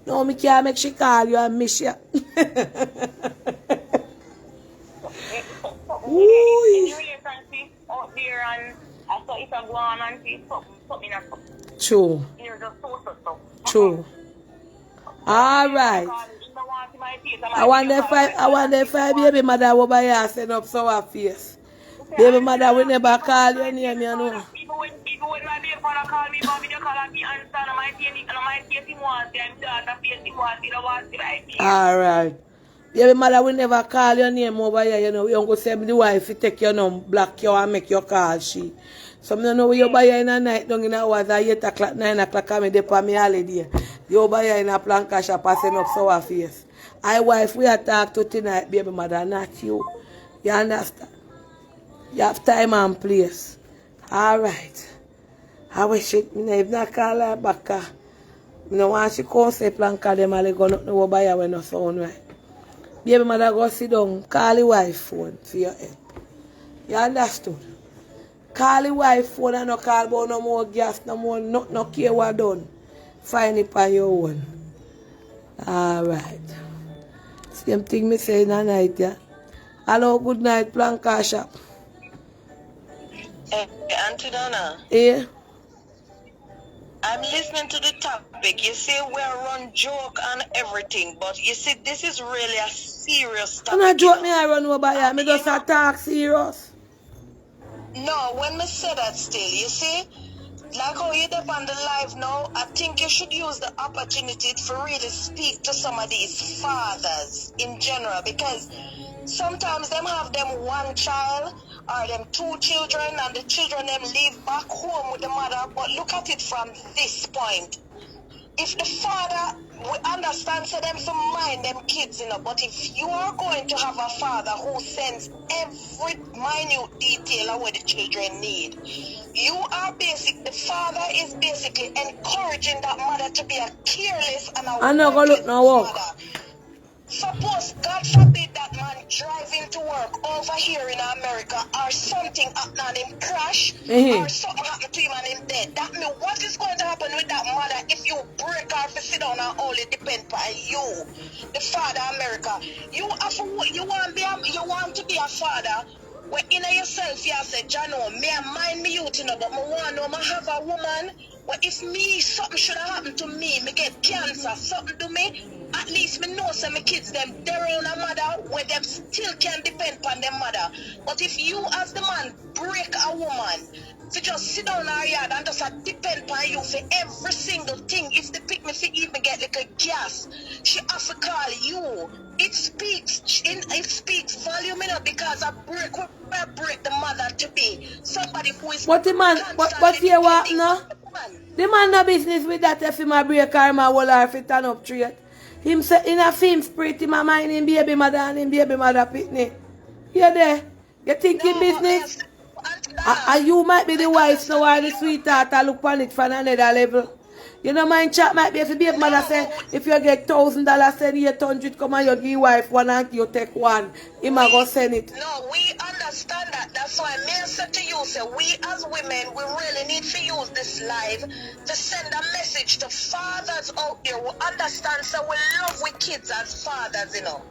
No, me can't make she call you and miss you. Ooh. Out there and I saw it go on and see something. True. True. All right. I wonder if I baby mother will buy her send up sour face. Baby mother will never call your name, you know. Even when my baby father call me, but video call me and my face him want I'm daughter face him want the right. All right. Your mother will never call your name over here, you know. You don't go say the wife, you take your number, block you and make your call she. So I don't know where you buy in a night, down in hours, 8 o'clock, 9 o'clock, I'm there for me holiday. You buy in a Plankashop, passing up so our face. I wife, we are talk to tonight, baby mother, not you. You understand? You have time and place. Alright. I wish it, if not call her back, I don't want she come say Planka them, I'll go not know buy her when no sound right. Baby mother go sit down, call the wife phone for your help. You understood? Call the wife phone and no call about no more gas, no more, no care what done. Find it on your own. Alright. Same thing me say in the night, yeah. Hello, good night, Plankashop. Hey, Auntie Donna. Yeah. I'm listening to the topic. You see, we're run joke and everything, but you see, this is really a serious topic. I'm not joke me I run over here. Me just talk serious. No, when me say that still, you see, like how you dip on the live now, I think you should use the opportunity to really speak to some of these fathers in general, because sometimes them have them one child or them 2 children and the children them live back home with the mother. But look at it from this point. If the father, we understand, so them to mind them kids, you know, but if you are going to have a father who sends every minute detail of what the children need, you are the father is basically encouraging that mother to be a careless and a worthless mother. Suppose, God forbid, that man driving to work over here in America, or something happened and him crash, or something happened to him and him dead. That means what is going to happen with that mother if you break her to sit down and only depend on you, the father America? You want to be a father. When in yourself you say, Jano, me I mind me youth, you know, but I want to know I have a woman. Well, if me, something should have happened to me get cancer, something to me, at least me know some kids, them, their own mother, where them still can depend on their mother. But if you, as the man, break a woman, to just sit down in her yard and just depend on you for every single thing, if the pick me for even get like a gas, she have to call you. It speaks volume, you know, because I break the mother to be somebody who is. What the man? What here what now? The man no business with that if him a break her, him a hold her if he turn up straight. Him say in a film spirit, him a mind him baby mother and him baby mother pitney. You there? You think him business? And you might be the wife now or the sweetheart and look on it for another level. You know, my chat might be if the baby mother say, if you get $1,000, send 800, come and you give wife one and you take one. He might go send it. No, we understand that. That's why I said to you, so we as women, we really need to use this live to send a message to fathers out there who understand, so we love we kids as fathers, you know.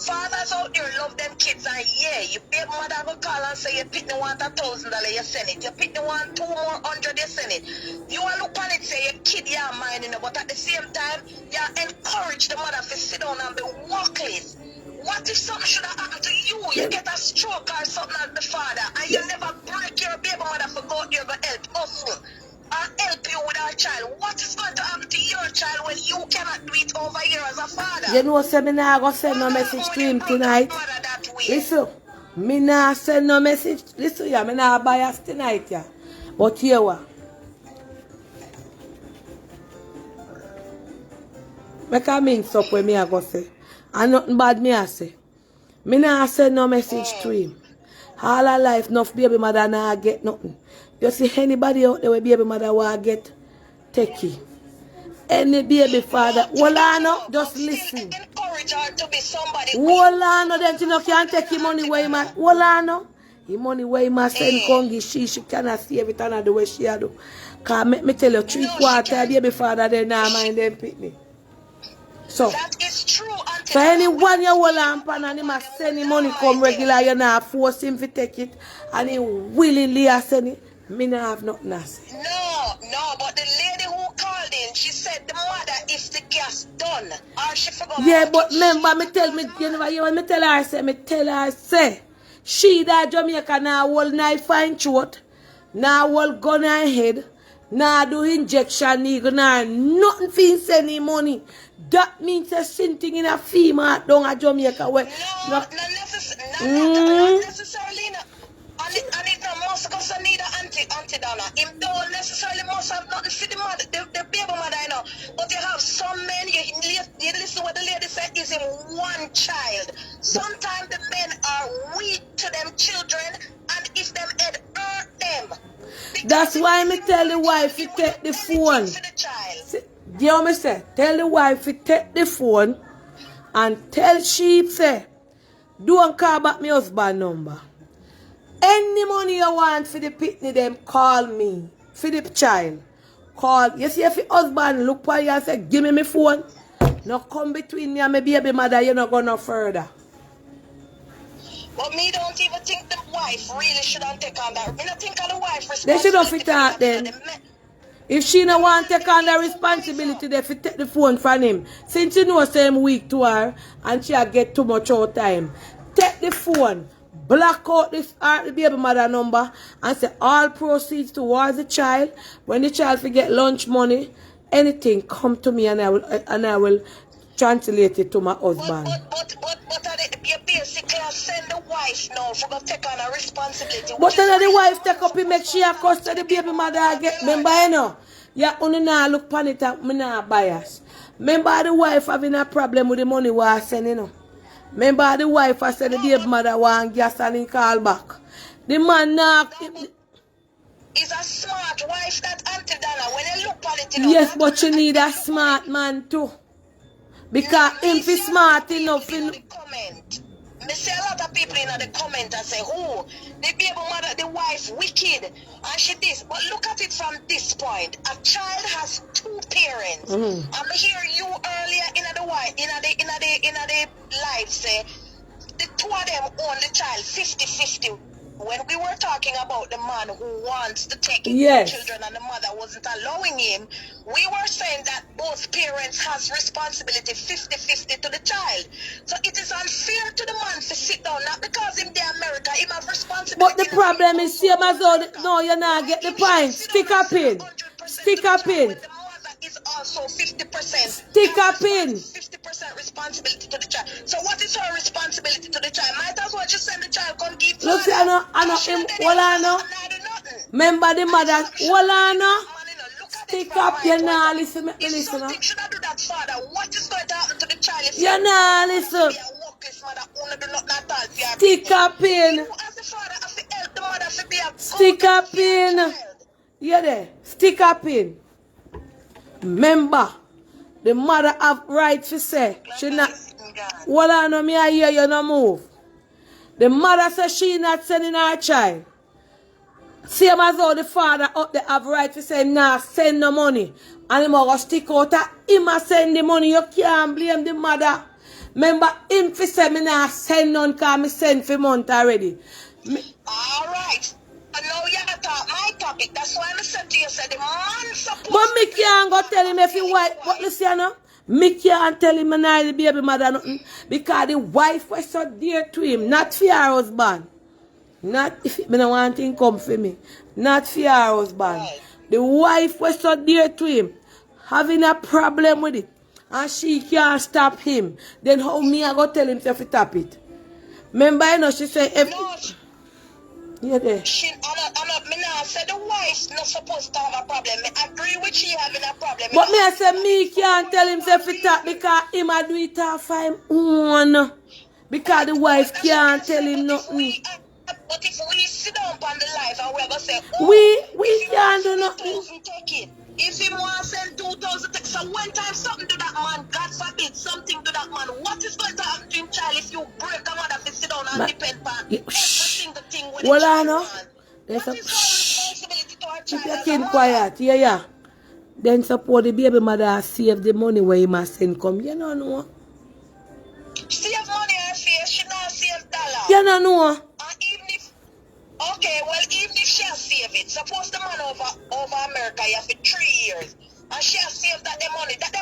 Fathers out there love them kids, and yeah, you baby mother will call and say you pick the want $1,000, you send it. You pick the want 2 more 100, you send it. You will look on it, say your kid, you're mine, you know, but at the same time, you encourage the mother to sit down and be workless. What if something should have happened to you? You get a stroke or something as the father, and you never break your baby mother for go here to help hustle and help you with our child. What is going to happen to your child when you cannot do it over here as a father? You know, say me nah go send no message to him tonight. Listen, me nah send no message. Listen, yeah, me nah bias tonight, yeah. But here what? Make a mince up when me I go say. And nothing bad me I say. Me nah send no message to him. All her life, enough baby mother nah get nothing. You see anybody out there where baby mother want get techie. Any baby father, hold on up, just listen. Encourage her to be somebody. Hold on up, then you know can't take his money where he must. Hold on up. His money where he must send Kongi, she cannot see every time the way she do. Cause make me tell you, 3/4 baby father they nah mind them pick me. So, that is true. for anyone you hold on pan and he must send him money come regular, you not force him to take it and he willingly send it. Me not have nothing to say. No, but the lady who called in, she said the mother is the gas done. Or she forgot. Yeah, but remember, me tell her, say, she that Jamaica now hold knife and throat, now hold gun and head, nah do injection nigga, nah nothing for send him money. That means a something in a female down at Jamaica where Not necessarily. And it not must also need an anti-donor. Him don't necessarily must have nothing for the mother, the baby mother, you know. But you have some men, you listen what the lady said, is in one child. Sometimes the men are weak to them children, and if them head hurt them. that's why me tell the wife to take the phone. You know me say? Tell the wife to take the phone and tell she say, don't call back my husband number. Any money you want for the pitney, them call me. For the child. Call. You see if your husband look for you and say, give me my phone. No come between me and my baby mother, you're not going no further. But me don't even think the wife really shouldn't take on that. Me don't think of the wife responsibility. They should have fit out then. If she no want to take on the responsibility, they fit take the phone from him. Since you know same week to her and she get too much out time. Take the phone. Block out this the baby mother number and say all proceeds towards the child. When the child forget lunch money, anything come to me and I will translate it to my husband. But you basically send the wife now for to take on a responsibility. But then the wife take up it, make sure you custody the baby mother get. Remember, you know, yeah, only now look upon it and me not bias. Remember the wife having a problem with the money we are sending, you know. Remember the wife I said the baby mother want gas and he call back. The man now. Is a smart wife that Auntie Donna when you look at it, you know. Yes, but you need a smart man too. Because if he's smart enough in the comment. Me see a lot of people in the comment and say, oh, the baby mother, the wife wicked and she this. But look at it from this point. A child has two parents. I'm hear you earlier in the live say the two of them own the child 50-50. When we were talking about the man who wants to take in the children and the mother wasn't allowing him, we were saying that both parents has responsibility 50-50 to the child. So it is unfair to the man to sit down, not because in the America, he have responsibility. But the problem is same as though, no, you're not get the point. Stick up in. Stick up in. Is also 50%. Stick up in. 50% responsibility to the child. So what is her responsibility to the child? Might as well just send the child come give. Look, I know him. Well, know. Remember the mother. Well, know. Stick up. You know, listen. Me listen. Something should I do that, father? What is going to happen to the child if you know, listen. Stick up in. You as the father have to help the mother to be a stick up in. You there? Stick up in. Remember, the mother have right to say she not. Well, I know me I hear you no move. The mother says she not sending her child. Same as how the father up there have right to say nah send no money. And him go stick out him a send the money. You can't blame the mother. Remember him for say me nah send none cause me send for month already. Alright. I know you talk my topic. That's why I said to you, said the man supposed. But me can't go tell him if he white. But listen, you know, me can't tell him and the baby mother nothing because the wife was so dear to him, not for her husband. Not if me don't want him come for me, not for her husband. Right. The wife was so dear to him, having a problem with it, and she can't stop him. Then how me I go tell him to stop it? Remember, you know, she said if. No. Yeah, there. Me now say the wife not supposed to have a problem. I agree with she having a problem. But me I say me can't tell him to stop because him a do it off him own. Because the wife can't tell him nothing. But if we sit down on the life and we're going to say, oh, we can't do nothing. Take it. If he wants to send 2,000, so one time something to that man, God forbid, something to that man, what is going to happen to him, child, if you break a mother to sit down and depend on every single thing with well, the child? What is her responsibility to our child? Keep your kid quiet, yeah. Then support the baby mother save the money where he must send come. You don't know. Save money her face, she not save dollar. You don't know. Even if, okay, well, even if she has saved it, suppose the man over America here for 3 years, and she has saved that the money that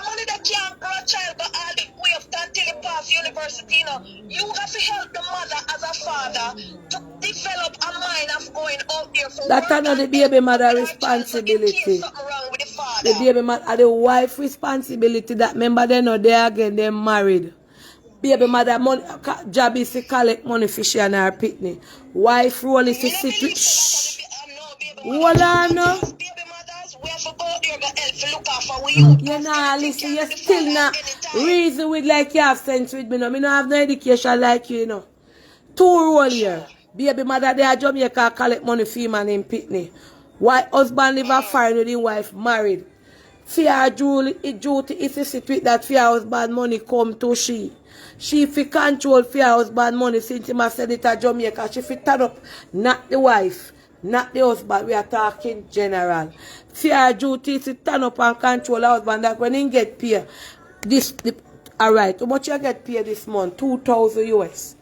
can't grow a child go all the way up until he pass university, you know, you have to help the mother as a father to develop a mind of going out there for That's work. not the baby mother responsibility. The baby mother, the wife responsibility. That member they know they again they married. Baby mother money, job is to collect money for she and her pitney. Wife role is to sit with. Shh. Hold on no. You know, listen, you still not reason with like you have sense with me. No, me not have no education like you, you know. Two role here. Baby mother they are Jamaica collect money for him and him pitney. Why husband live a foreign with his wife married. Fear duty is to sit with that fear husband money come to she. She fi control fear husband money since him said it at Jamaica. She fi turn up, not the wife, not the husband. We are talking general. Fear duty is to turn up and control the husband. That when he get paid, alright, how much you get paid this month? 2,000 US.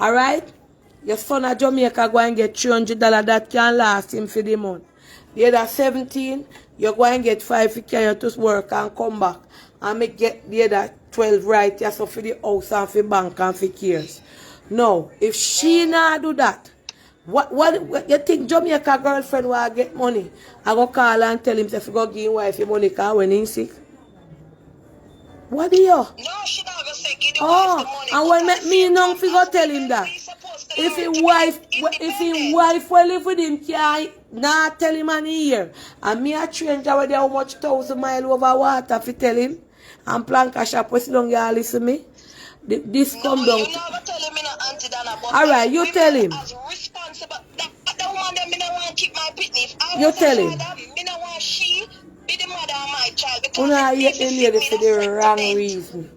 Alright? Your son at Jamaica go and get $300 that can last him for the month. The other 17, you're going to get 5 if you to work and come back. And make get the other 12 right here so for the house and for bank and for cares. No, if she not do that, what you think Jamaica girlfriend will get money? I go call and tell him if you go give him wife your money because when he's sick. What do you? No, she never say give the wife the money. And when make me know if you go tell him that. If his wife will live with him, can not tell him any year. And me a stranger where they how much 1,000 miles over water if you tell him. And Plankashop, what's long you listen me? This No, come down. You never tell him in Auntie Dana, but alright, you tell him. As responsible, that woman them, me no want to keep my pitney. If I You was tell a him. father, me no want she be the mother of my child. Because Una if hate he the fit lady me, for no the wrong friend reason.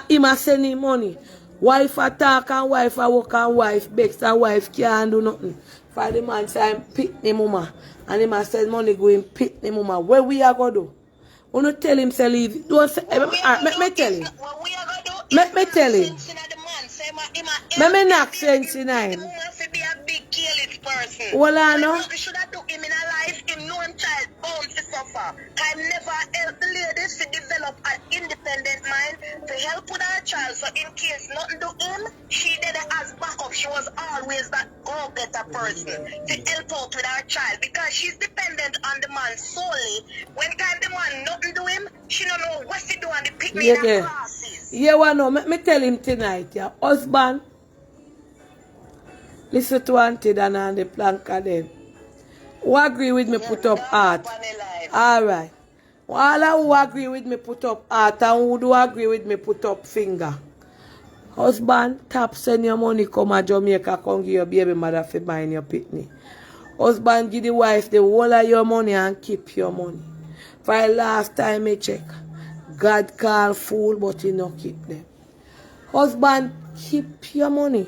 Him a send him money. Wife attack and wife a work and wife begs and wife can't do nothing. For the man say I'm pitney mama. And him a send money going pitney mama. Where we are going to do? You not tell him to leave. Don't say, let me tell him. Let me tell him. Let me knock sense in him. Well, I know. Should I do him in a life? Him no child bound to suffer. I never help the ladies to develop an independent mind to help with her child. So in case nothing do him, she did it as backup. She was always that go-getter person to help out with her child because she's dependent on the man solely. When time the man nothing do him, she don't know what to do and the pick me in her classes. Yeah, well, no, let me tell him tonight, yeah. Husband, listen to Auntie Dana and the planka then. Who agree with me put up heart? Alright. All who agree with me put up heart and who do agree with me put up finger. Husband, tap send your money come to Jamaica, come give your baby mother for buying your pitney. Husband, give the wife the whole of your money and keep your money. For the last time I check, God call fool but he no keep them. Husband, keep your money.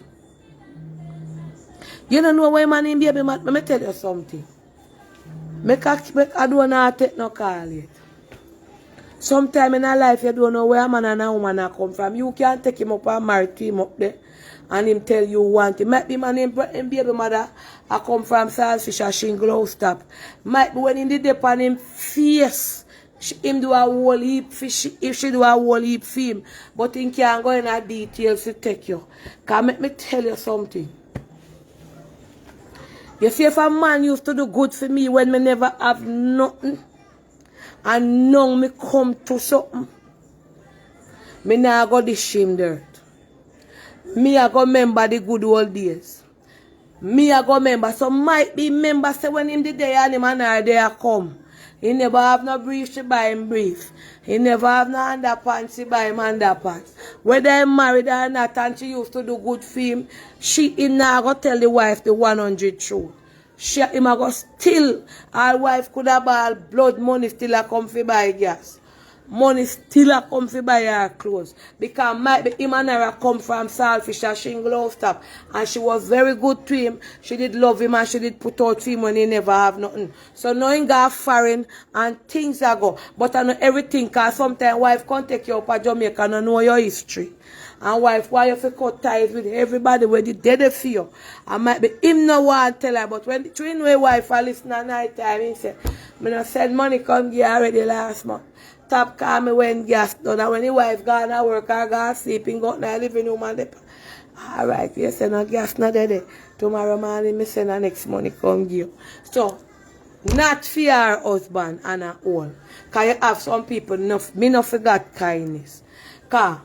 You don't know why man in baby mother. Let me tell you something. I don't not take no call yet. Sometime in our life, you don't know where a man and a woman are come from. You can't take him up and marry him up there and him tell you want him. Might be man in baby mother I come from Saltfish or Shingle Stop. Might be when in the dip on him face, him do a whole heap fish, if she do a whole heap for him. But he can't go in a details to take you. Because let me tell you something. You see if a man used to do good for me when me never have nothing. And now me come to something. Me now go dish him dirt. Me I go remember the good old days. Me I go remember. So might be remember say when him the day and him and her day come. He never have no brief to buy him brief. He never have no underpants to buy him underpants. Whether I'm married or not and she used to do good for him, he now go tell the wife the 100 truth. Him a go still, our wife could have all blood money still a come for buy gas. Money still a come for buy her clothes. Because might be him and her come from Saltfish or Shingle Stop. And she was very good to him. She did love him and she did put out for him when he never have nothing. So now he got foreign and things are go. But I know everything because sometimes wife can't take you up to Jamaica and know your history. And wife, why you cut ties with everybody where they did for you? I might be him no want to tell her, but when the twin way wife I listen at night time, he said, me no send money come give already last month. Top call me when gas done. And when the wife gone to work or gone sleeping, go to the living room and Alright, you send a gas not there. Tomorrow morning, me send a next money come give you. So, not for your husband and a all. Because you have some people, me not forgot kindness. Because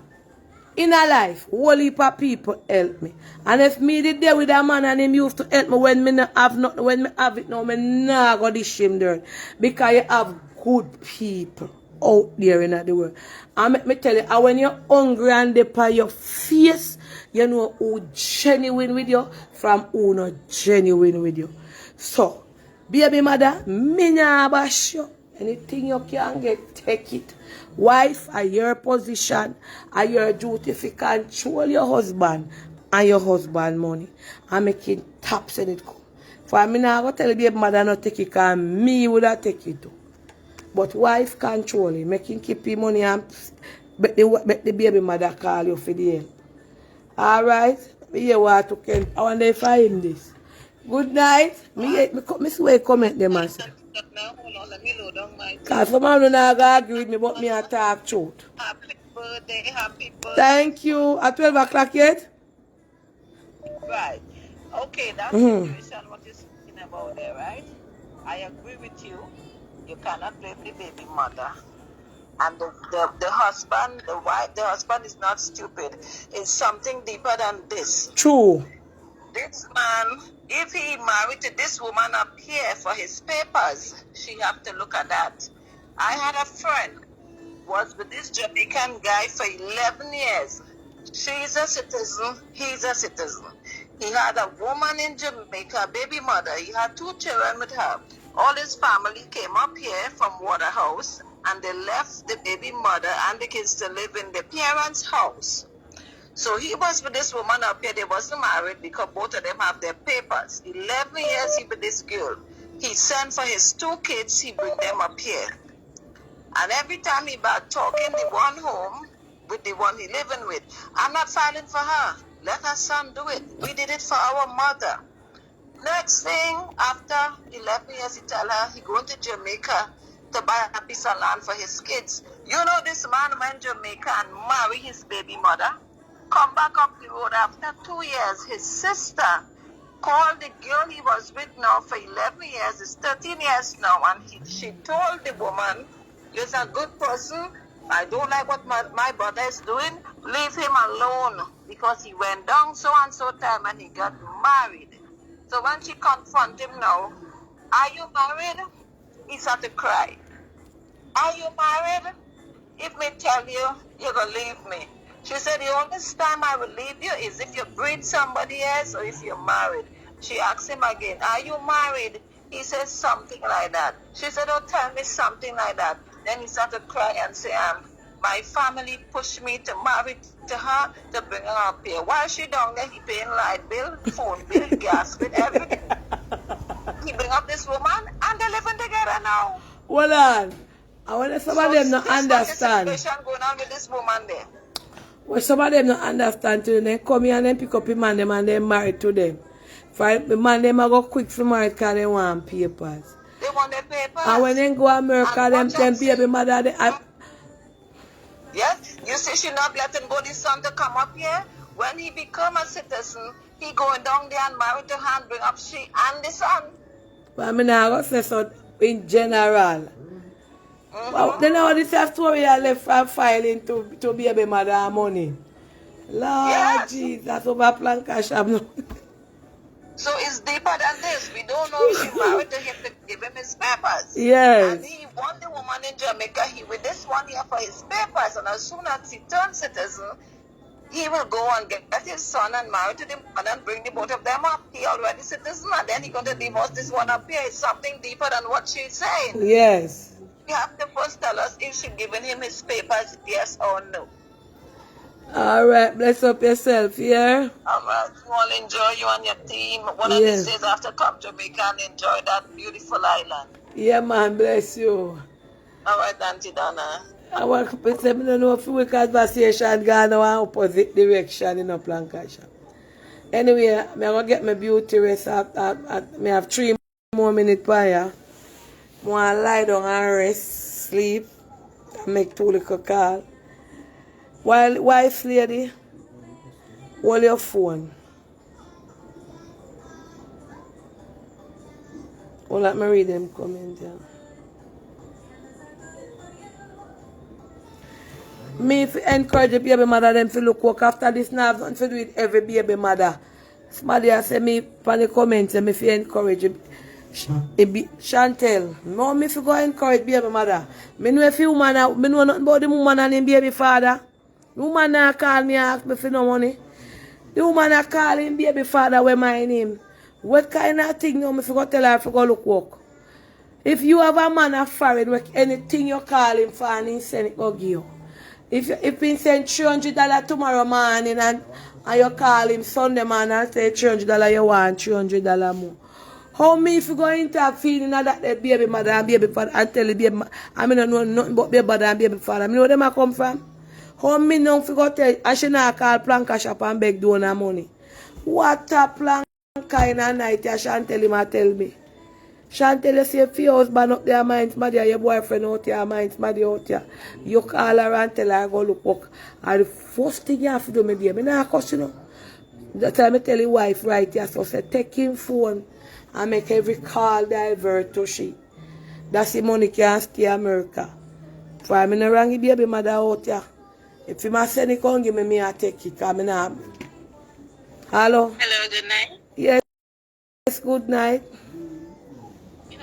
in a life, whole heap of people help me. And if me did there with a man and him used to help me when me not have nothing, when me have it now, me not go dish him dirt. Because you have good people out there in the world. And let me tell you, and when you're hungry and they by your face, you know who genuine with you from who not genuine with you. So, baby mother, me nah bash you. Anything you can get, take it. Wife, are your position, are your duty if you control your husband and your husband money. And making taps in it come. For me now, I go tell the baby mother not take it because me would have take it too. But wife control it, making keep your money and make the baby mother call you for the help. Alright? Me hear what to Ken. I wonder if I him this. Good night. Me see where you comment them and say. Now, hold on, let me load on my Because some of them not agree with me, but me a talk truth. happy birthday, happy birthday. Thank you. At 12 o'clock yet? Right. Okay, that Mm-hmm. situation, what you're speaking about there, right? I agree with you. You cannot blame the baby mother. And the husband, the wife, the husband is not stupid. It's something deeper than this. True. This man, if he married to this woman up here for his papers, she have to look at that. I had a friend, was with this Jamaican guy for 11 years. She's a citizen, he's a citizen. He had a woman in Jamaica, baby mother. He had 2 children with her. All his family came up here from Waterhouse, and they left the baby mother and the kids to live in the parents' house. So he was with this woman up here. They wasn't married because both of them have their papers. 11 years he with this girl. He sent for his 2 kids. He bring them up here. And every time he back talking, the one home with the one he living with. I'm not filing for her. Let her son do it. We did it for our mother. Next thing, after 11 years, he tell her he going to Jamaica to buy a piece of land for his kids. You know, this man went to Jamaica and marry his baby mother. Come back up the road after 2 years. His sister called the girl he was with now for 11 years. It's 13 years now. And she told the woman, you're a good person. I don't like what my brother is doing. Leave him alone. Because he went down so and so time and he got married. So when she confront him now, are you married? He started to cry. Are you married? If me tell you, you're going to leave me. She said, the only time I will leave you is if you breed somebody else or if you're married. She asked him again, are you married? He said something like that. She said, oh, tell me something like that. Then he started to cry and say, my family pushed me to marry to her to bring her up here. While she down there, he paying light bill, phone bill, gas bill, everything. He bring up this woman and they're living together now. Hold on. I want some of them not understand. This situation going on with this woman there. Well, some of them not understand too. They come here and then pick up the man them and they married to them. For the man them I go quick for married because they want papers. They want their papers. And when they go to America, them baby mother they yes, you see she not letting go the son to come up here. When he become a citizen, he going down there and married to her and bring up she and the son. But I mean I go say so in general. Well, then now this is story I left from filing to baby mother money. Lord yes. Jesus, over Plankashop. So it's deeper than this. We don't know if she married to him to give him his papers. Yes. And he won the woman in Jamaica. He with this one here for his papers. And as soon as he turns citizen, he will go and get his son and marry to the mother and bring the both of them up. He already citizen and then he's going to divorce this one up here. It's something deeper than what she's saying. Yes. You have to first tell us if she giving him his papers, yes or no. Alright, bless up yourself, yeah? Alright, you all enjoy you and your team. One of these days after come to Jamaica and enjoy that beautiful island. Yeah, man, bless you. Alright, Auntie Donna. I want to say, I don't know if we conversation going in opposite direction in Plankashop. Anyway, I'm going to get my beauty rest. I have 3 more minutes per here. I want to lie down and rest, sleep, and make 2 little calls. While wife lady, Hold your phone. Oh, let me read them comments here. Me if encourage the baby mother them to look work after this now have nothing to do with every baby mother. Somebody has said me on the comments and me if you encourage it. Chantel, no me if you go encourage baby mother. Me know if you woman me know nothing about the woman and the baby father. The woman now call me ask me for no money. The woman a call him baby father where my name. What kind of thing now me if you go tell her if you go look work? If you have a man of foreign, anything you call him for and he send it go give you. If he send $300 tomorrow morning and you call him Sunday morning and say $300 you want $300 more. How me if you go interfere in that baby mother and baby father and tell the baby I mean don't know nothing about baby mother and baby father. I mean where them a come from? How me know if you go tell I should not call Plankashop and beg donor money. What a plank kind of night you shan't tell him and tell me. Chantel, you see if your husband up there, minds mad, your boyfriend out there, minds mad out there. You call her and tell her go look work. And the first thing you have to do, my dear, I not cuss you know. That's why I tell your wife right here, so say take him phone and make every call divert to she. That's the money can stay in America. For I no wrong the baby mother out here. If you must send it, come give me, I take it, because I not. Hello? Hello, good night. Yes, good night.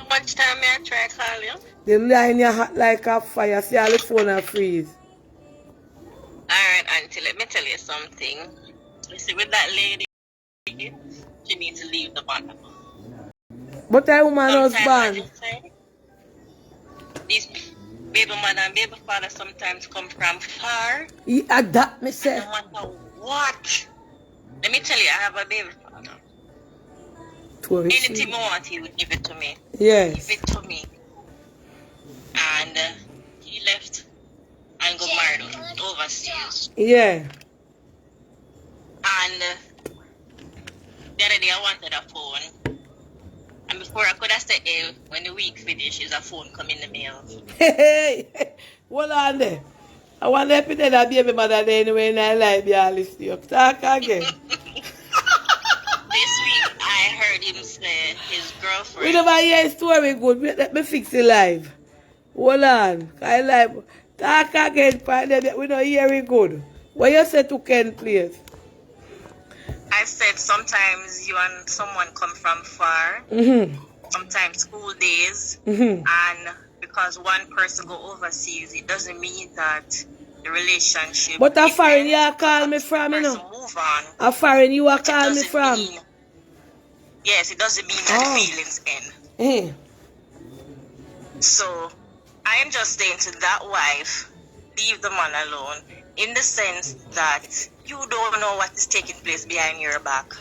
Much time may I try call you? The line you hot like a fire. See all the phone and freeze. Alright, Auntie, let me tell you something. You see, with that lady, she needs to leave the mother. But I woman Sometimes, husband. I just say, these baby mother and baby father sometimes come from far. Yeah, that me say. No matter what. Let me tell you, I have a baby father. Anything I want, he would give it to me. Yes. Give it to me. And he left and got married overseas. Yeah. And the other day I wanted a phone. And before I could have said, hey, when the week finishes, a phone come in the mail. Hey, hold on there. I want to put that baby mother there anyway in I like the list. You talk again. This week I heard him say his girlfriend. We never hear a story good. Let me fix it live. Hold on. I like talk again, partner. We don't hear it good. What you say to Ken, please? I said sometimes you and someone come from far. Sometimes school days. And because one person go overseas, it doesn't mean that the relationship. But a foreign you call me from, you know. Move on. A foreign you are call me from. Yes, it doesn't mean that the feelings end. So, I am just saying to that wife, leave the man alone, in the sense that you don't know what is taking place behind your back.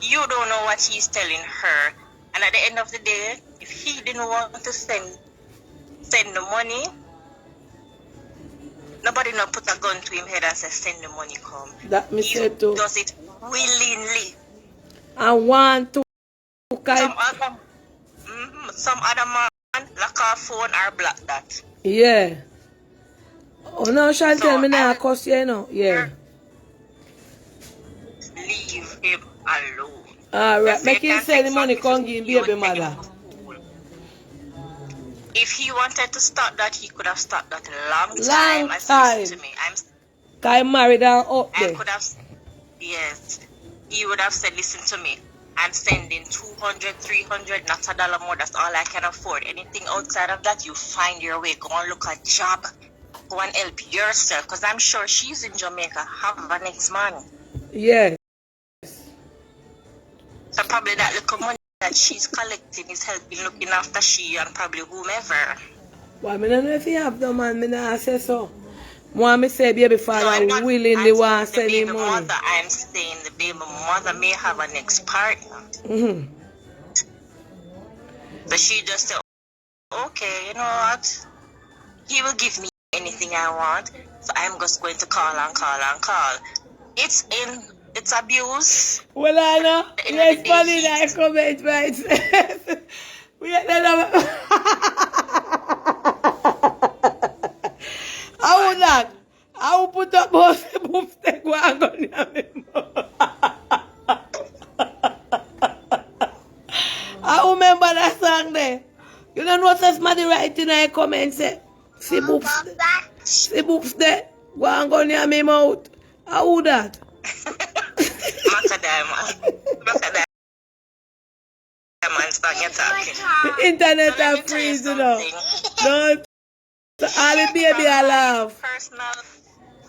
You don't know what he's telling her. And at the end of the day, if he didn't want to send the money, nobody not put a gun to him head and say, send the money come. That me say too. Does it willingly. I want to. Some other man lock our phone or block that. Yeah. Oh no, Chantel, me now cuss you know. Yeah. Leave him alone. Alright, make him say the money come give him baby mother. If he wanted to start that, he could have started that a long time. Listen to me. I'm married and up there. I could have, yes. He would have said, listen to me. I'm sending 200, 300, not $1 more. That's all I can afford. Anything outside of that, you find your way. Go and look at job. Go and help yourself. Because I'm sure she's in Jamaica. Have an next man. Yes. So probably that little money that she's collecting is helping looking after she and probably whomever. Well, I don't know if you have the man. I don't say so. Want me say baby father willingly want to send him money. I'm saying the baby mother may have an ex-partner. So she just said, okay, you know what? He will give me anything I want. So I'm just going to call and call and call. It's abuse. Well, I know. Yes, funny that I comment right. We had I would not. I will put up both boomstick wagon. song there. You don't know what's somebody writing in the comments say, see boops there. Go and go near me mouth. How that? Macadamia song you're talking. The internet So let are me tell you freezing up. something. Don't. So all the baby I laugh. Personal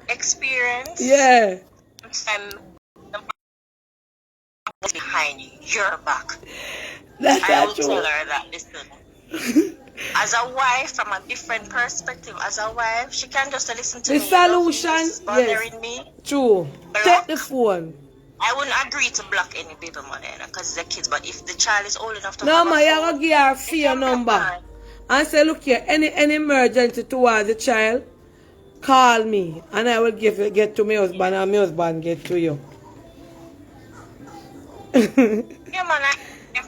experience. Yeah. And behind your back. That's I not will true. tell her that, listen. As a wife, from a different perspective, as a wife, she can just listen to The me. You love me, solution, this is bothering yes. me. True. Block. Take the phone. I wouldn't agree to block any baby mother because it's a kids. But if the child is old enough to No, have ma, a you phone, gotta give her a they fear can block number. her. And say, look here, any emergency towards the child, call me. And I will get to my husband and my husband get to you. Yeah, man, I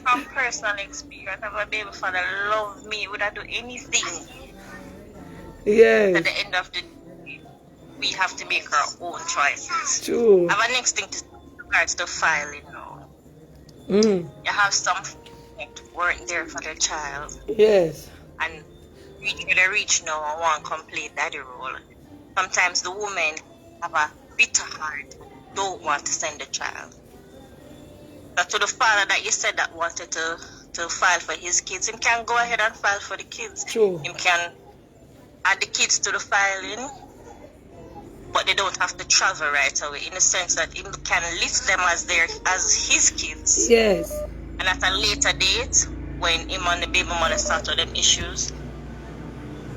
from personal experience, I have a baby father love me, would I do anything? Yes. At the end of the day, we have to make our own choices. True. I have a next thing to regards to filing now. Mm. You have some that weren't there for the child, Yes. and they reach now and want to complete daddy role. Sometimes the women have a bitter heart, don't want to send the child. So to the father that you said that wanted to file for his kids, him can go ahead and file for the kids. True. Him can add the kids to the filing, but they don't have to travel right away, in the sense that him can list them as his kids. Yes. And at a later date, when him and the baby mother start with them issues,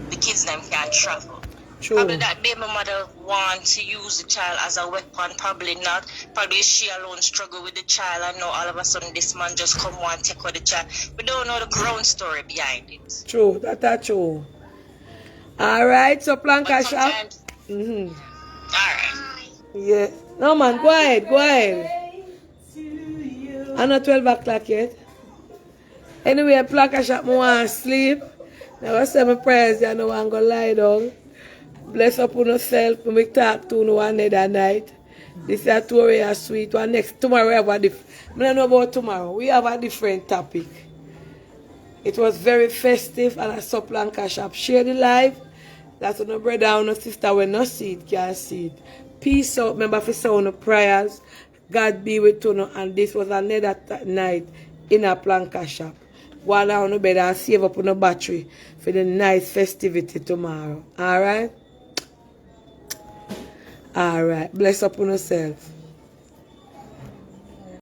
the kids them can travel. True. Probably that baby mother want to use the child as a weapon, probably not. Probably she alone struggle with the child, and now all of a sudden this man just come and take out the child. We don't know the ground story behind it. True. That's true. Alright, so Plankashop. Mm-hmm. Alright. Yeah. No man, go ahead. I'm not 12 o'clock yet. Anyway, Plankashop, I want to sleep. Now I say my prayers, I know I'm going to lie down. Bless up on yourself. When we talk to you another night. This is a story sweet. One next tomorrow we have I don't know about tomorrow. We have a different topic. It was very festive, and I saw Plankashop share the live. That's when no brother and no sister when no see it can see it. Peace out. Remember for sound of prayers. God be with you. And this was another night in a Plankashop. Go on down to bed and save up on the battery for the nice festivity tomorrow. Alright? Alright. Bless up on yourself.